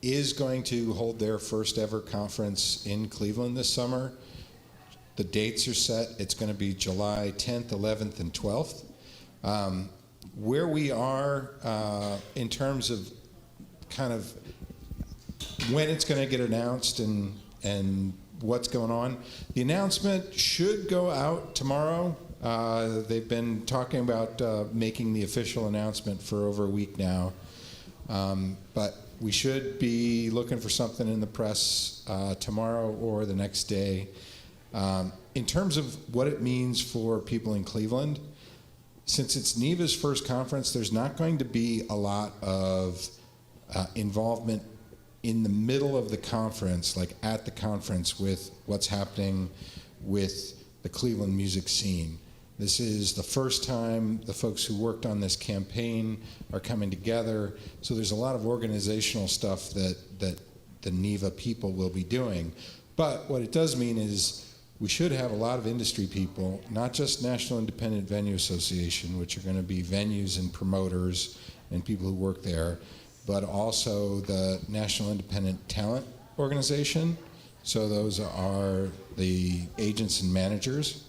is going to hold their first ever conference in Cleveland this summer. The dates are set. It's going to be July 10th, 11th, and 12th. Where we are in terms of kind of when it's going to get announced and what's going on, the announcement should go out tomorrow. They've been talking about making the official announcement for over a week now. But we should be looking for something in the press tomorrow or the next day. In terms of what it means for people in Cleveland, since it's NIVA's first conference, there's not going to be a lot of involvement in the middle of the conference, like at the conference, with what's happening with the Cleveland music scene. This is the first time the folks who worked on this campaign are coming together, so there's a lot of organizational stuff that the NIVA people will be doing. But what it does mean is we should have a lot of industry people, not just National Independent Venue Association, which are going to be venues and promoters and people who work there, but also the National Independent Talent Organization. So those are the agents and managers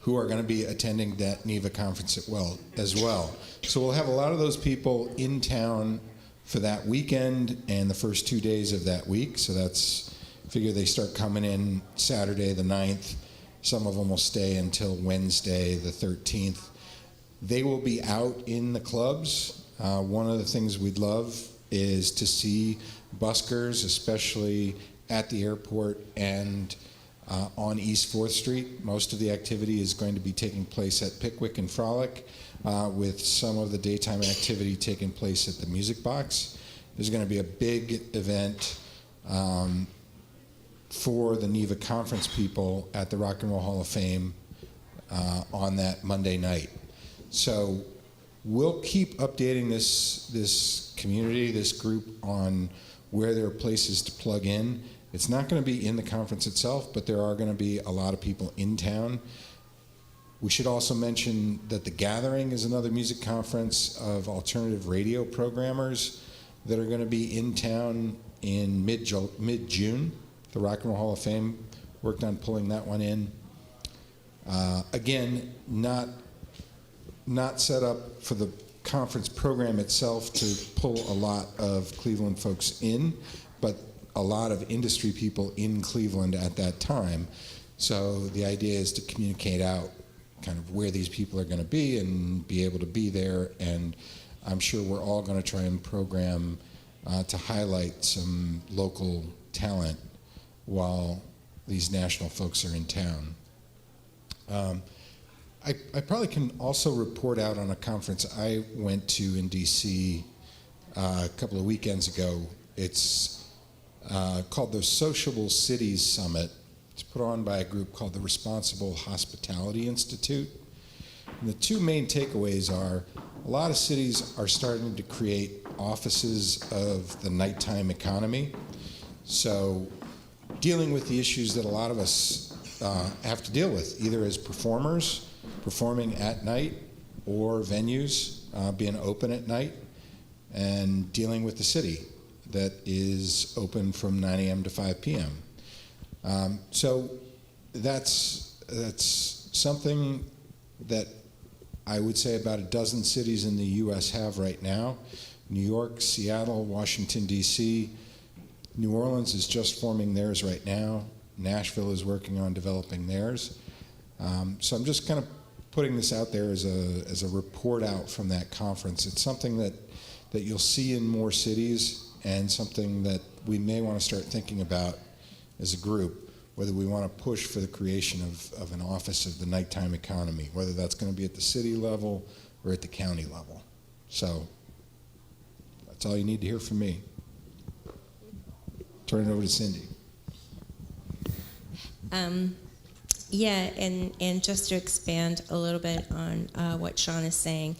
who are going to be attending that NIVA conference as well. So we'll have a lot of those people in town for that weekend and the first 2 days of that week. So figure they start coming in Saturday the 9th. Some of them will stay until Wednesday the 13th. They will be out in the clubs. One of the things we'd love is to see buskers, especially at the airport and on East 4th Street. Most of the activity is going to be taking place at Pickwick and Frolic, with some of the daytime activity taking place at the Music Box. There's going to be a big event for the NIVA conference people at the Rock and Roll Hall of Fame on that Monday night. So we'll keep updating this community, this group, on where there are places to plug in. It's not going to be in the conference itself, but there are going to be a lot of people in town. We should also mention that The Gathering is another music conference of alternative radio programmers that are going to be in town in mid-June. The Rock and Roll Hall of Fame worked on pulling that one in. Again, not set up for the conference program itself to pull a lot of Cleveland folks in, but a lot of industry people in Cleveland at that time. So the idea is to communicate out kind of where these people are going to be and be able to be there. And I'm sure we're all going to try and program to highlight some local talent while these national folks are in town. I probably can also report out on a conference I went to in DC a couple of weekends ago. It's called the Sociable Cities Summit. It's put on by a group called the Responsible Hospitality Institute. And the two main takeaways are a lot of cities are starting to create offices of the nighttime economy. So dealing with the issues that a lot of us have to deal with, either as performers, performing at night, or venues being open at night, and dealing with the city that is open from 9 a.m. to 5 p.m. So that's something that I would say about a dozen cities in the U.S. have right now. New York, Seattle, Washington, D.C. New Orleans is just forming theirs right now. Nashville is working on developing theirs. So I'm just kind of putting this out there as a report out from that conference. It's something that you'll see in more cities, and something that we may want to start thinking about as a group, whether we want to push for the creation of an office of the nighttime economy, whether that's going to be at the city level or at the county level. So that's all you need to hear from me. Turn it over to Cindy. Yeah, and just to expand a little bit on what Sean is saying,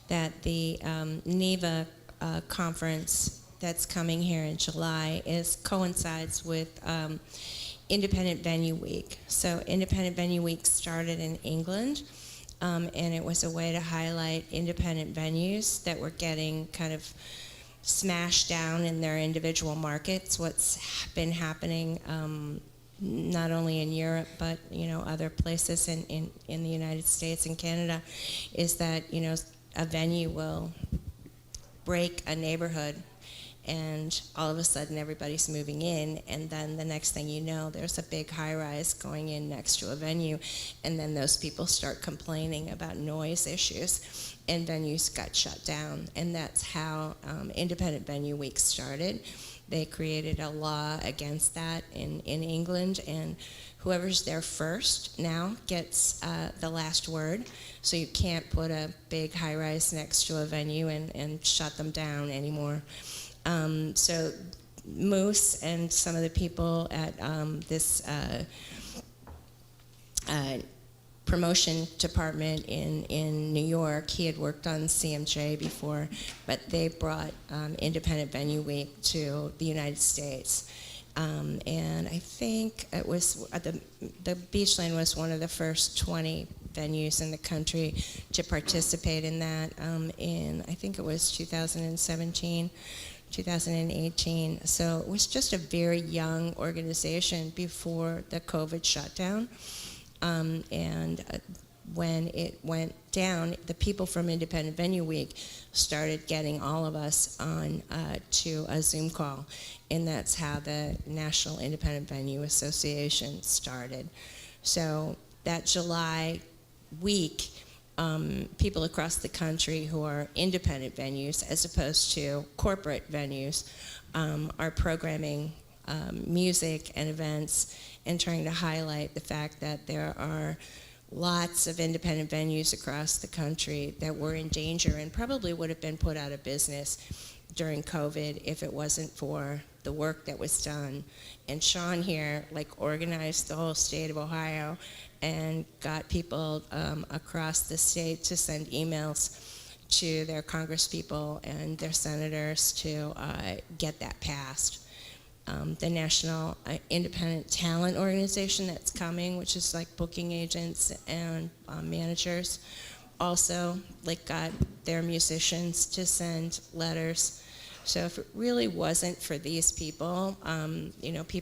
that the NEVA conference that's coming here in July coincides with Independent Venue Week. So Independent Venue Week started in England, and it was a way to highlight independent venues that were getting kind of smashed down in their individual markets. What's been happening not only in Europe, but other places in the United States and Canada, is that a venue will break a neighborhood, and all of a sudden everybody's moving in, and then the next thing you know, there's a big high-rise going in next to a venue, and then those people start complaining about noise issues, and venues got shut down. And that's how Independent Venue Week started. They created a law against that in England, and whoever's there first now gets the last word. So you can't put a big high-rise next to a venue and shut them down anymore. So Moose and some of the people at this promotion department in New York, he had worked on CMJ before, but they brought Independent Venue Week to the United States. And I think it was the Beachland was one of the first 20 venues in the country to participate in that in, I think it was 2017, 2018. So it was just a very young organization before the COVID shutdown. And when it went down, the people from Independent Venue Week started getting all of us on to a Zoom call, and that's how the National Independent Venue Association started. So that July week, people across the country who are independent venues as opposed to corporate venues are programming music and events and trying to highlight the fact that there are lots of independent venues across the country that were in danger and probably would have been put out of business during COVID if it wasn't for the work that was done. And Sean here organized the whole state of Ohio and got people across the state to send emails to their congresspeople and their senators to get that passed. The National Independent Talent Organization that's coming, which is like booking agents and managers, also got their musicians to send letters. So if it really wasn't for these people,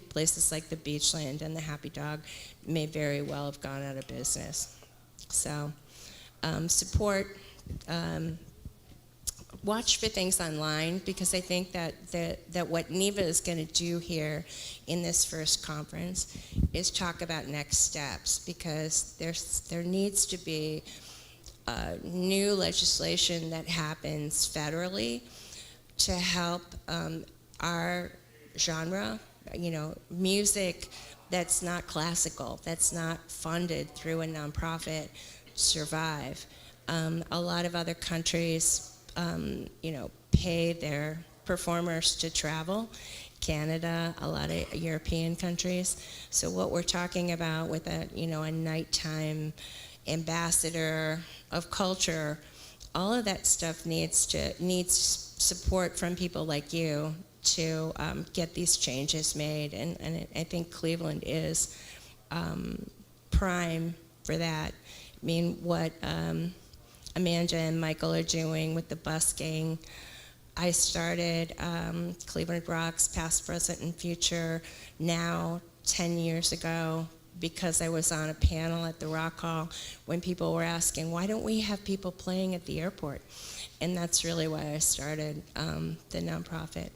places like the Beachland and the Happy Dog may very well have gone out of business. So support. Watch for things online, because I think that what NEVA is going to do here in this first conference is talk about next steps, because there needs to be new legislation that happens federally to help our genre, music that's not classical, that's not funded through a nonprofit, survive. A lot of other countries pay their performers to travel. Canada, a lot of European countries. So what we're talking about with a nighttime ambassador of culture, all of that stuff needs support from people like you to get these changes made, and I think Cleveland is prime for that. I mean, what Amanda and Michael are doing with the busking. I started Cleveland Rocks, Past, Present, and Future now 10 years ago because I was on a panel at the Rock Hall when people were asking, why don't we have people playing at the airport? And that's really why I started the nonprofit.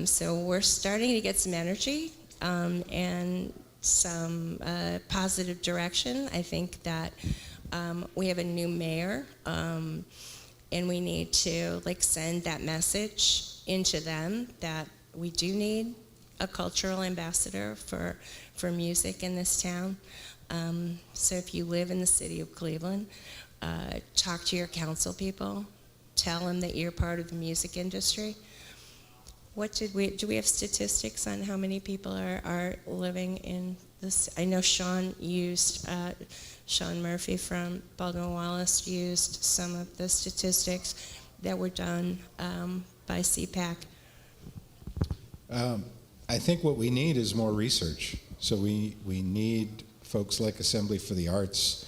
So we're starting to get some energy and some positive direction. I think that we have a new mayor, and we need to send that message into them that we do need a cultural ambassador for music in this town. So if you live in the city of Cleveland, talk to your council people, tell them that you're part of the music industry. Do we have statistics on how many people are living in this? I know Sean Murphy from Baldwin Wallace used some of the statistics that were done by CPAC. I think what we need is more research. So we need folks like Assembly for the Arts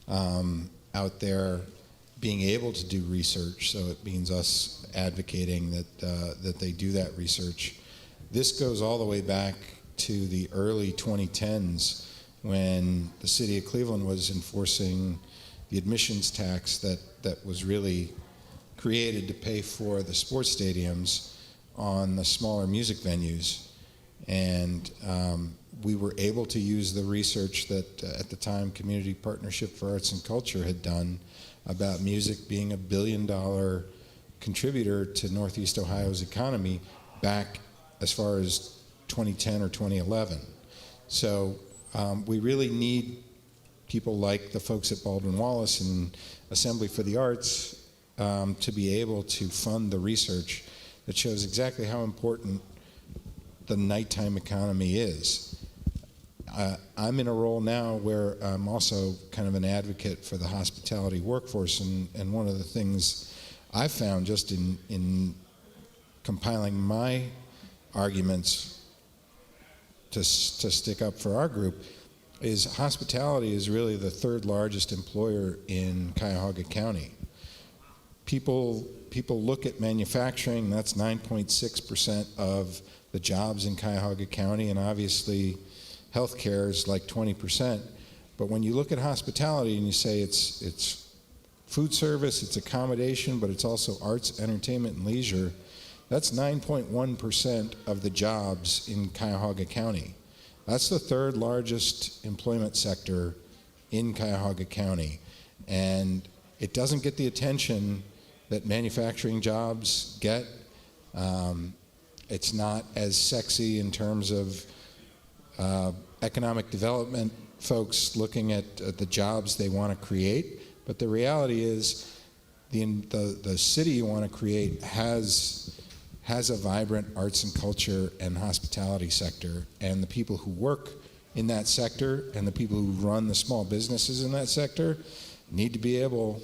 out there being able to do research. So it means us advocating that they do that research. This goes all the way back to the early 2010s when the city of Cleveland was enforcing the admissions tax that was really created to pay for the sports stadiums on the smaller music venues. And we were able to use the research that at the time Community Partnership for Arts and Culture had done about music being $1 billion contributor to Northeast Ohio's economy back as far as 2010 or 2011. So we really need people like the folks at Baldwin Wallace and Assembly for the Arts to be able to fund the research that shows exactly how important the nighttime economy is. I'm in a role now where I'm also kind of an advocate for the hospitality workforce, and one of the things I found just in compiling my arguments to stick up for our group is hospitality is really the third largest employer in Cuyahoga County. People look at manufacturing, that's 9.6% of the jobs in Cuyahoga County, and obviously healthcare is like 20%. But when you look at hospitality and you say it's food service, it's accommodation, but it's also arts, entertainment, and leisure, that's 9.1% of the jobs in Cuyahoga County. That's the third largest employment sector in Cuyahoga County. And it doesn't get the attention that manufacturing jobs get. It's not as sexy in terms of economic development folks looking at the jobs they want to create. But the reality is the city you want to create has a vibrant arts and culture and hospitality sector, and the people who work in that sector and the people who run the small businesses in that sector need to be able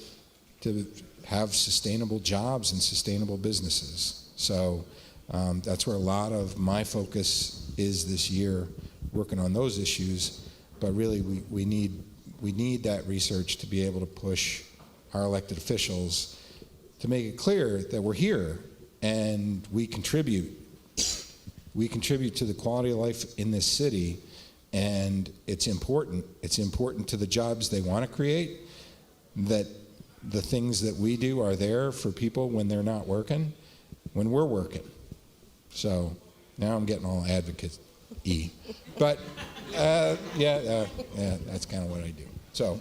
to have sustainable jobs and sustainable businesses. So that's where a lot of my focus is this year, working on those issues. But really, we need that research to be able to push our elected officials to make it clear that we're here and we contribute. We contribute to the quality of life in this city, and it's important. It's important to the jobs they want to create, that the things that we do are there for people when they're not working, when we're working. So now I'm getting all advocate-y. But yeah, that's kind of what I do. So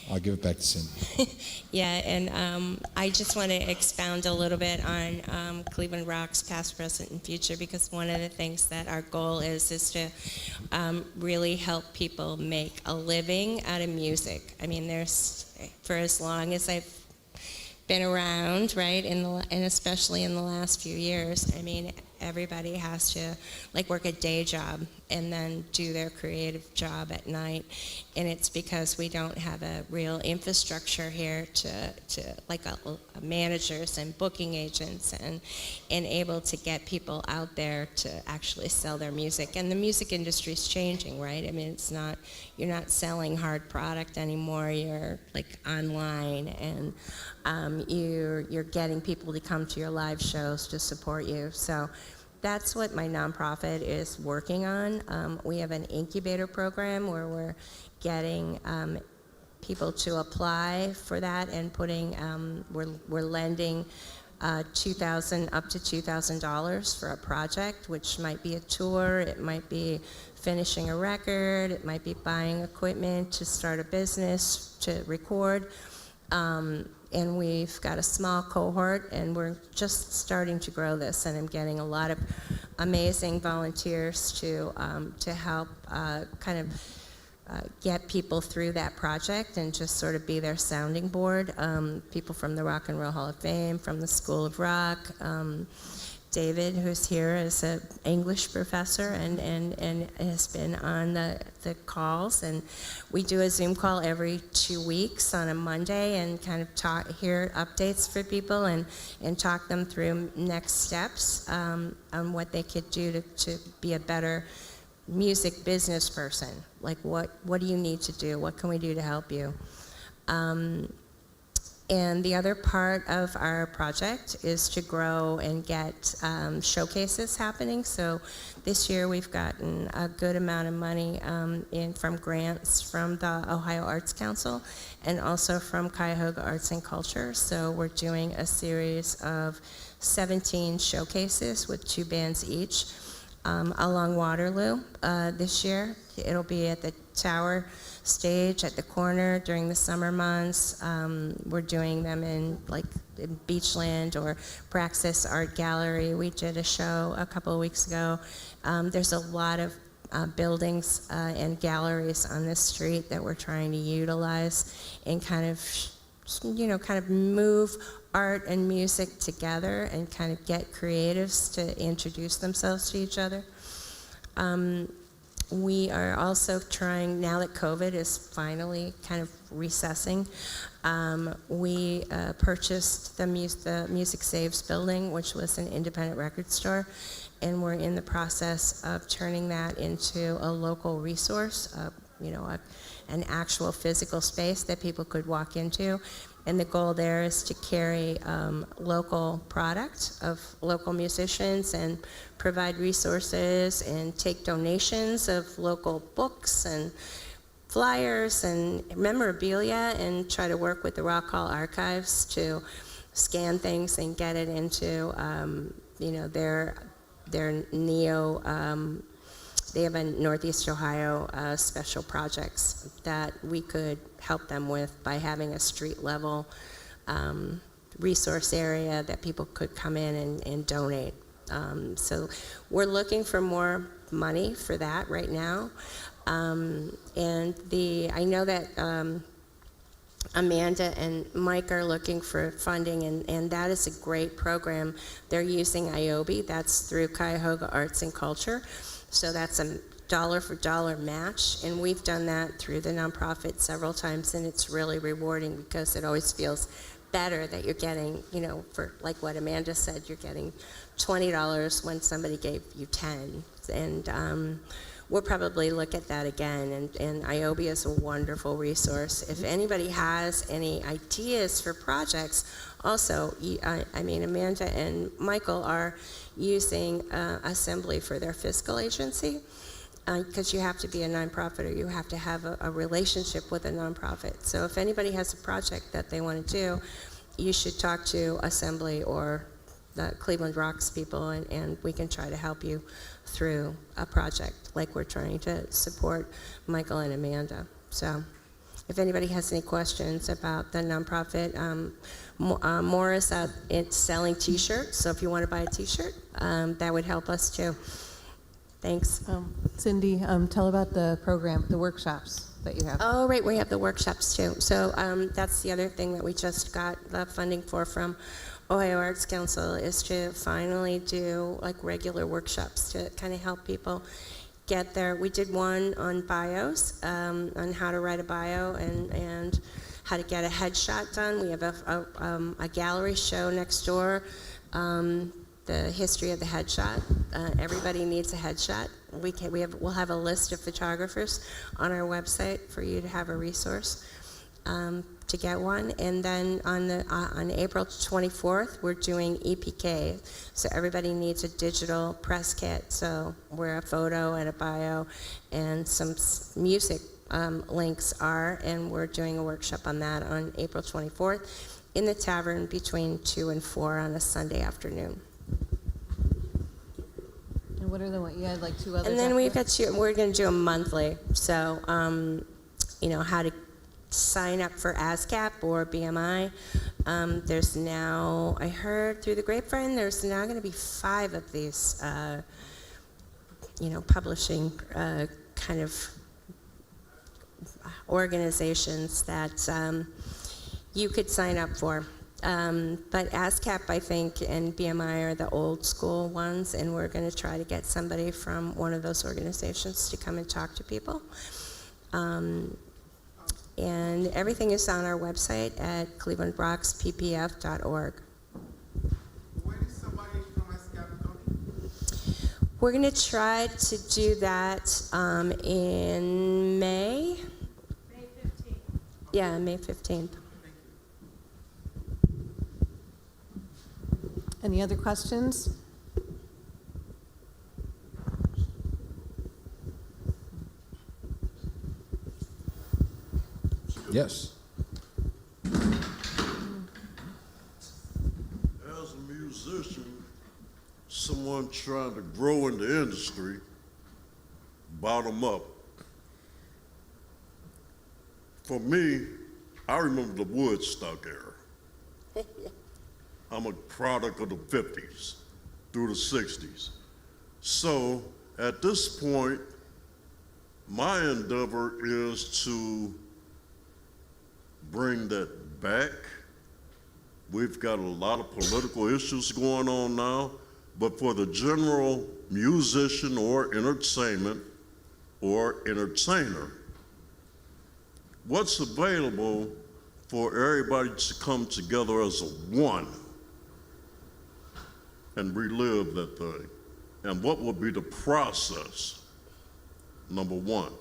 I'll give it back to Cindy. Yeah, and I just want to expound a little bit on Cleveland Rocks, Past, Present, and Future, because one of the things that our goal is to really help people make a living out of music. I mean, for as long as I've been around, right, and especially in the last few years, I mean, everybody has to like work a day job and then do their creative job at night, and it's because we don't have a real infrastructure here to like managers and booking agents and able to get people out there to actually sell their music. And the music industry is changing, right? I mean, it's not, you're not selling hard product anymore. You're like online, and you're getting people to come to your live shows to support you. So that's what my nonprofit is working on. We have an incubator program where we're getting people to apply for that and putting, we're lending $2,000 up to $2,000 for a project, which might be a tour, it might be finishing a record, it might be buying equipment to start a business, to record. And we've got a small cohort, and we're just starting to grow this, and I'm getting a lot of amazing volunteers to help get people through that project and just sort of be their sounding board. People from the Rock and Roll Hall of Fame, from the School of Rock. David, who's here, is an English professor and has been on the calls. And we do a Zoom call every 2 weeks on a Monday and kind of hear updates for people and talk them through next steps on what they could do to be a better music business person. Like what do you need to do? What can we do to help you? And the other part of our project is to grow and get showcases happening. So this year we've gotten a good amount of money in from grants from the Ohio Arts Council and also from Cuyahoga Arts and Culture. So we're doing a series of 17 showcases with 2 bands each along Waterloo this year. It'll be at the Tower Stage at the corner during the summer months. We're doing them in Beachland or Praxis Art Gallery. We did a show a couple of weeks ago. There's a lot of buildings and galleries on this street that we're trying to utilize and kind of move art and music together and kind of get creatives to introduce themselves to each other. We are also trying, now that COVID is finally kind of recessing, we purchased the Music Saves building, which was an independent record store, and we're in the process of turning that into a local resource, an actual physical space that people could walk into. And the goal there is to carry local product of local musicians and provide resources and take donations of local books and flyers and memorabilia and try to work with the Rock Hall Archives to scan things and get it into their they have a Northeast Ohio special projects that we could help them with by having a street level resource area that people could come in and donate. So we're looking for more money for that right now. And I know that Amanda and Mike are looking for funding, and that is a great program. They're using IOBE, that's through Cuyahoga Arts and Culture. So that's a dollar for dollar match, and we've done that through the nonprofit several times, and it's really rewarding because it always feels better that you're getting, for like what Amanda said, you're getting $20 when somebody gave you 10. And we'll probably look at that again, and IOBE is a wonderful resource. If anybody has any ideas for projects, also, Amanda and Michael are using Assembly for their fiscal agency, because you have to be a nonprofit or you have to have a relationship with a nonprofit. So if anybody has a project that they want to do, you should talk to Assembly or the Cleveland Rocks people, and we can try to help you through a project like we're trying to support Michael and Amanda. So if anybody has any questions about the nonprofit, Morris it's selling t-shirts, so if you want to buy a t-shirt, that would help us too. Thanks. Cindy, tell about the program, the workshops that you have. Oh, right, we have the workshops too. So that's the other thing that we just got the funding for from Ohio Arts Council is to finally do like regular workshops to kind of help people get there. We did one on bios, on how to write a bio and how to get a headshot done. We have a gallery show next door, the history of the headshot. Everybody needs a headshot. We'll have a list of photographers on our website for you to have a resource to get one. And then on April 24th, we're doing EPK. So everybody needs a digital press kit. So where a photo and a bio and some music links are, and we're doing a workshop on that on April 24th in the tavern between 2 and 4 on a Sunday afternoon. And what are the one? You had like 2 others. And then after? we've got we're going to do them monthly. So, how to sign up for ASCAP or BMI. There's now, I heard through the grapevine, there's now going to be 5 of these, publishing kind of organizations that you could sign up for. But ASCAP, I think, and BMI are the old school ones, and we're going to try to get somebody from one of those organizations to come and talk to people. And everything is on our website at clevelandbroxppf.org. When is somebody from ASCAP coming? We're going to try to do that in May. May 15th. Yeah, May 15th. Any other questions? Yes. As a musician, someone trying to grow in the industry, bottom up. For me, I remember the Woodstock era. I'm a product of the 50s through the 60s. So at this point, my endeavor is to bring that back. We've got a lot of political issues going on now, but for the general musician or entertainment or entertainer, what's available for everybody to come together as a one and relive that thing? And what would be the process? Number one,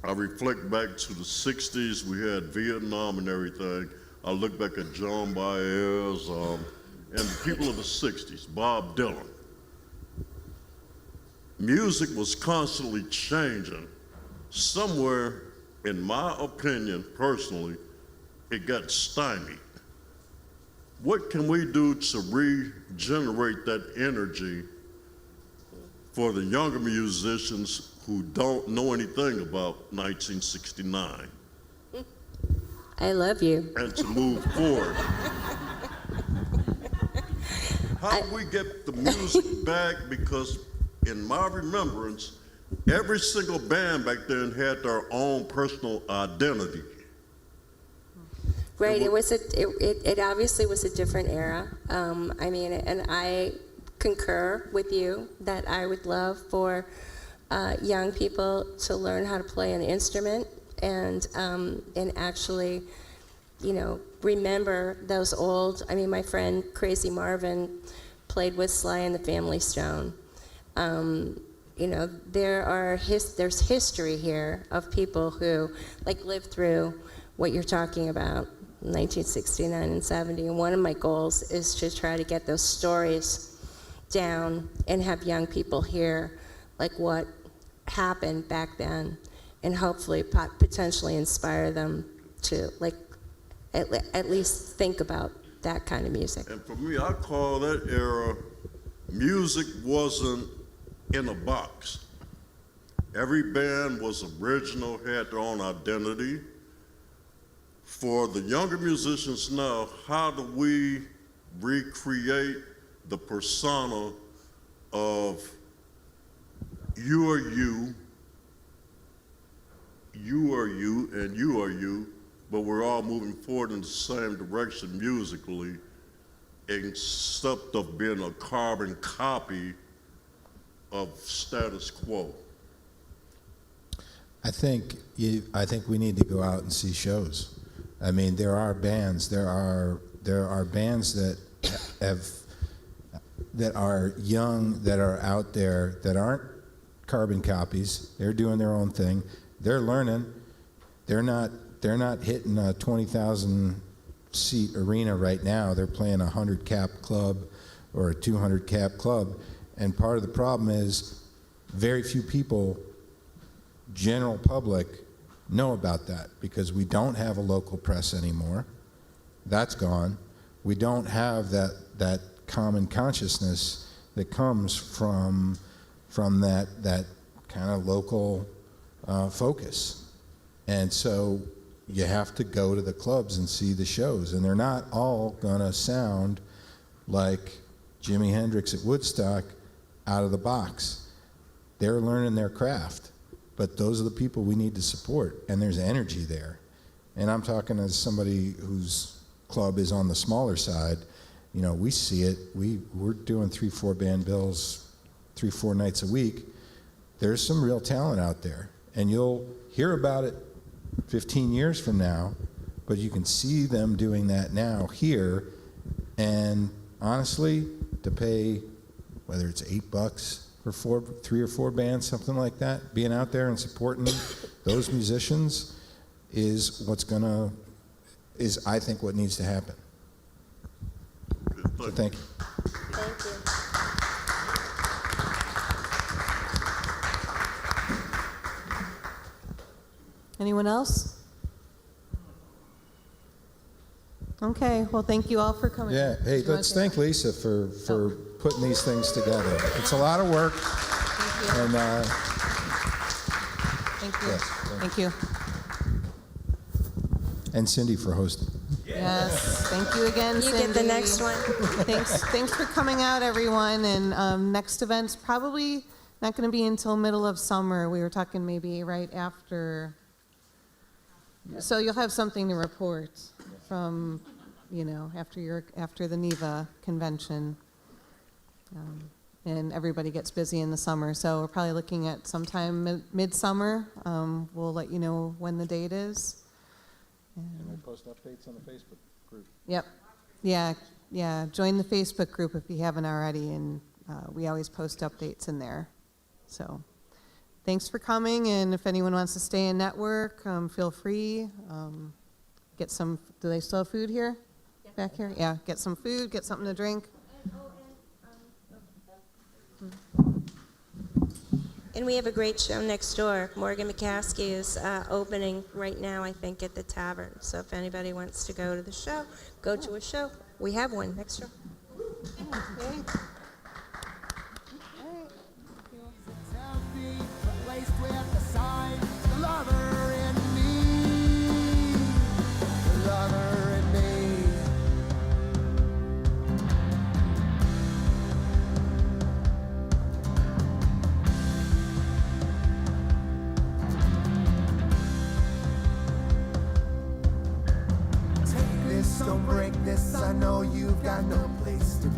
I reflect back to the 60s, we had Vietnam and everything. I look back at John Baez and the people of the 60s, Bob Dylan. Music was constantly changing. Somewhere, in my opinion, personally, it got stymied. What can we do to regenerate that energy for the younger musicians who don't know anything about 1969? I love you. And to move forward. How do we get the music back? Because in my remembrance, every single band back then had their own personal identity. Right, it obviously was a different era. And I concur with you that I would love for young people to learn how to play an instrument and actually, remember those old. My friend Crazy Marvin played with Sly and the Family Stone. There's history here of people who lived through what you're talking about, 1969 and 70. And one of my goals is to try to get those stories down and have young people hear what happened back then, and hopefully potentially inspire them to at least think about that kind of music. And for me, I call that era, music wasn't in a box. Every band was original, had their own identity. For the younger musicians now, how do we recreate the persona of you are you, you are you, and you are you, but we're all moving forward in the same direction musically, except of being a carbon copy of status quo. I think we need to go out and see shows. I mean, there are bands that are young, that are out there, that aren't carbon copies. They're doing their own thing. They're learning. They're not hitting a 20,000 seat arena right now. They're playing a 100 cap club or a 200 cap club. And part of the problem is very few people, general public, know about that because we don't have a local press anymore. That's gone. We don't have that common consciousness that comes from that kind of local focus. And so you have to go to the clubs and see the shows, and they're not all gonna sound like Jimi Hendrix at Woodstock out of the box. They're learning their craft, but those are the people we need to support, and there's energy there. And I'm talking as somebody whose club is on the smaller side. You know, we see it. We're doing 3-4 band bills 3-4 nights a week. There's some real talent out there, and you'll hear about it 15 years from now, but you can see them doing that now here. And honestly, to pay, whether it's $8 for 3 or 4 bands, something like that, being out there and supporting those musicians is I think what needs to happen. So thank you. Thank you. Anyone else? Okay, well, thank you all for coming. Yeah, hey, let's thank Lisa for putting these things together. It's a lot of work. Thank you. And Thank you. yes, Thank you. and Cindy for hosting. Yes, thank you again, You Cindy. get the next one. Thanks for coming out, everyone. And next event's probably not going to be until middle of summer. We were talking maybe right after. So you'll have something to report from, after the NEVA convention. And everybody gets busy in the summer. So we're probably looking at sometime midsummer. We'll let you know when the date is. And we'll post updates on the Facebook group. Yep. Yeah. Join the Facebook group if you haven't already, and we always post updates in there. So thanks for coming, and if anyone wants to stay and network, feel free. Get some, do they still have food here? Back here? Yeah, get some food, get something to drink. And we have a great show next door. Morgan McCaskey is opening right now, I think, at the Tavern. So if anybody wants to go to the show, go to a show. We have one next door. Okay. Replaced with the sign, the lover in me, the lover in me. Take this, don't break this, I know you've got no place to go.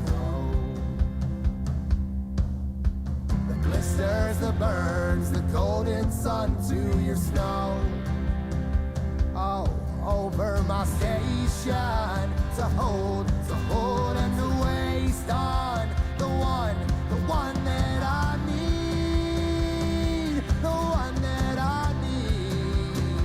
Blisters, the burns, the golden sun to your snow. Oh, over my station to hold and to waste on the one that I need, the one that I need.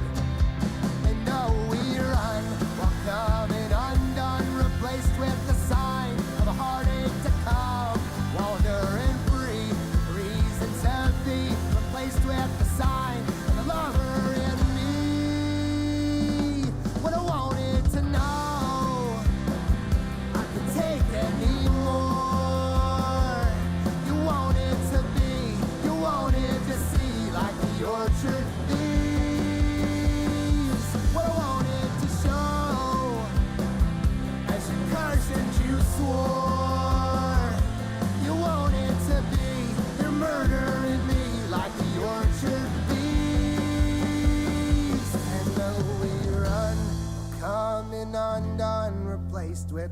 And no, we run while coming undone, replaced with the sign of a heartache to come, wandering free. Replaced with the sign of the lover in me. What I wanted to know, I could take any more.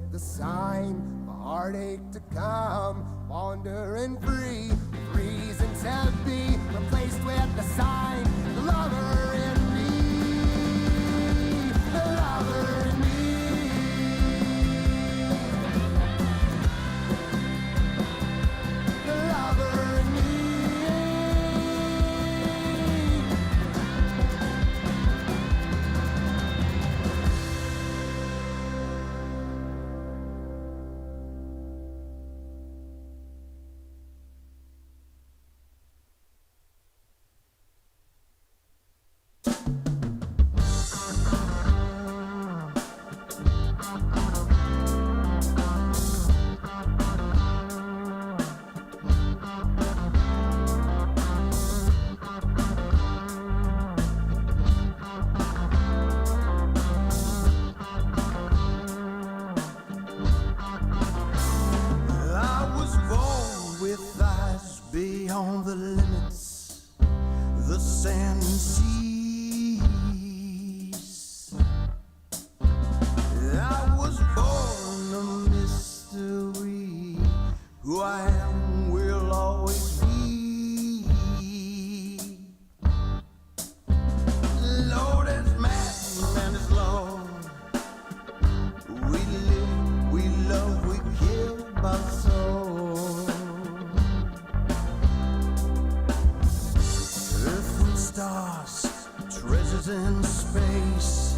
the sign, the heartache to come, wandering free, reasons to be replaced with the sign, the lover in me, the lover in me. The lover in me. I was born with eyes beyond the limits, the sand and seas. I was born a mystery. Who I am will always be. Lord is man, man is Lord. We live, we love, we kill by the soul. Earth and stars, treasures in space,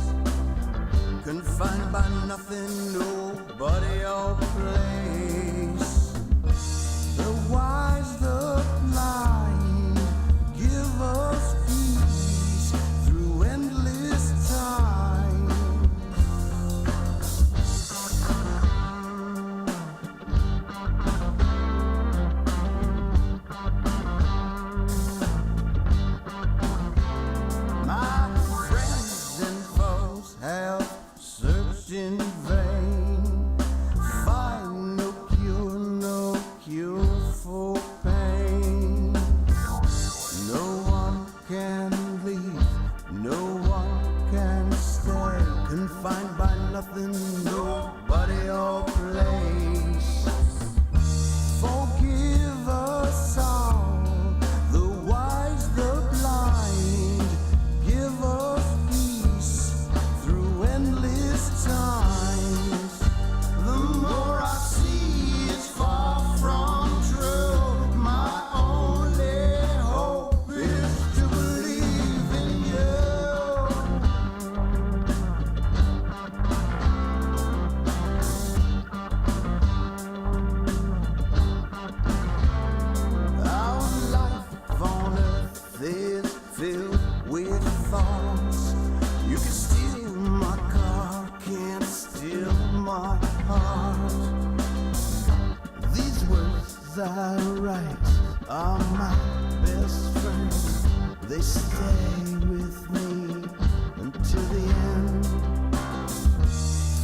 confined by nothing, nobody or place. The wise, the blind, give us peace through endless time. My friends and foes have searched in vain, find no cure for pain. No one can leave, no one can stay, confined by nothing, nobody or place. Forgive us all, the wise, the blind, give us peace through endless times. The more I see is far from true. My only hope is to believe in you. Our life on earth is filled with thorns. You can steal my car, can't steal my heart. These words I write are my best friends. They stay with me until the end.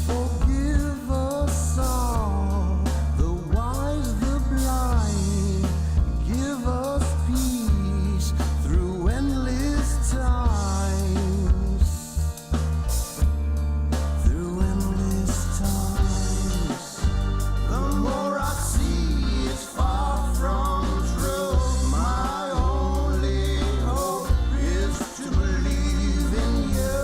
Forgive us all, the wise, the blind, give us peace through endless times. Through endless times. The more I see is far from true. My only hope is to believe in you.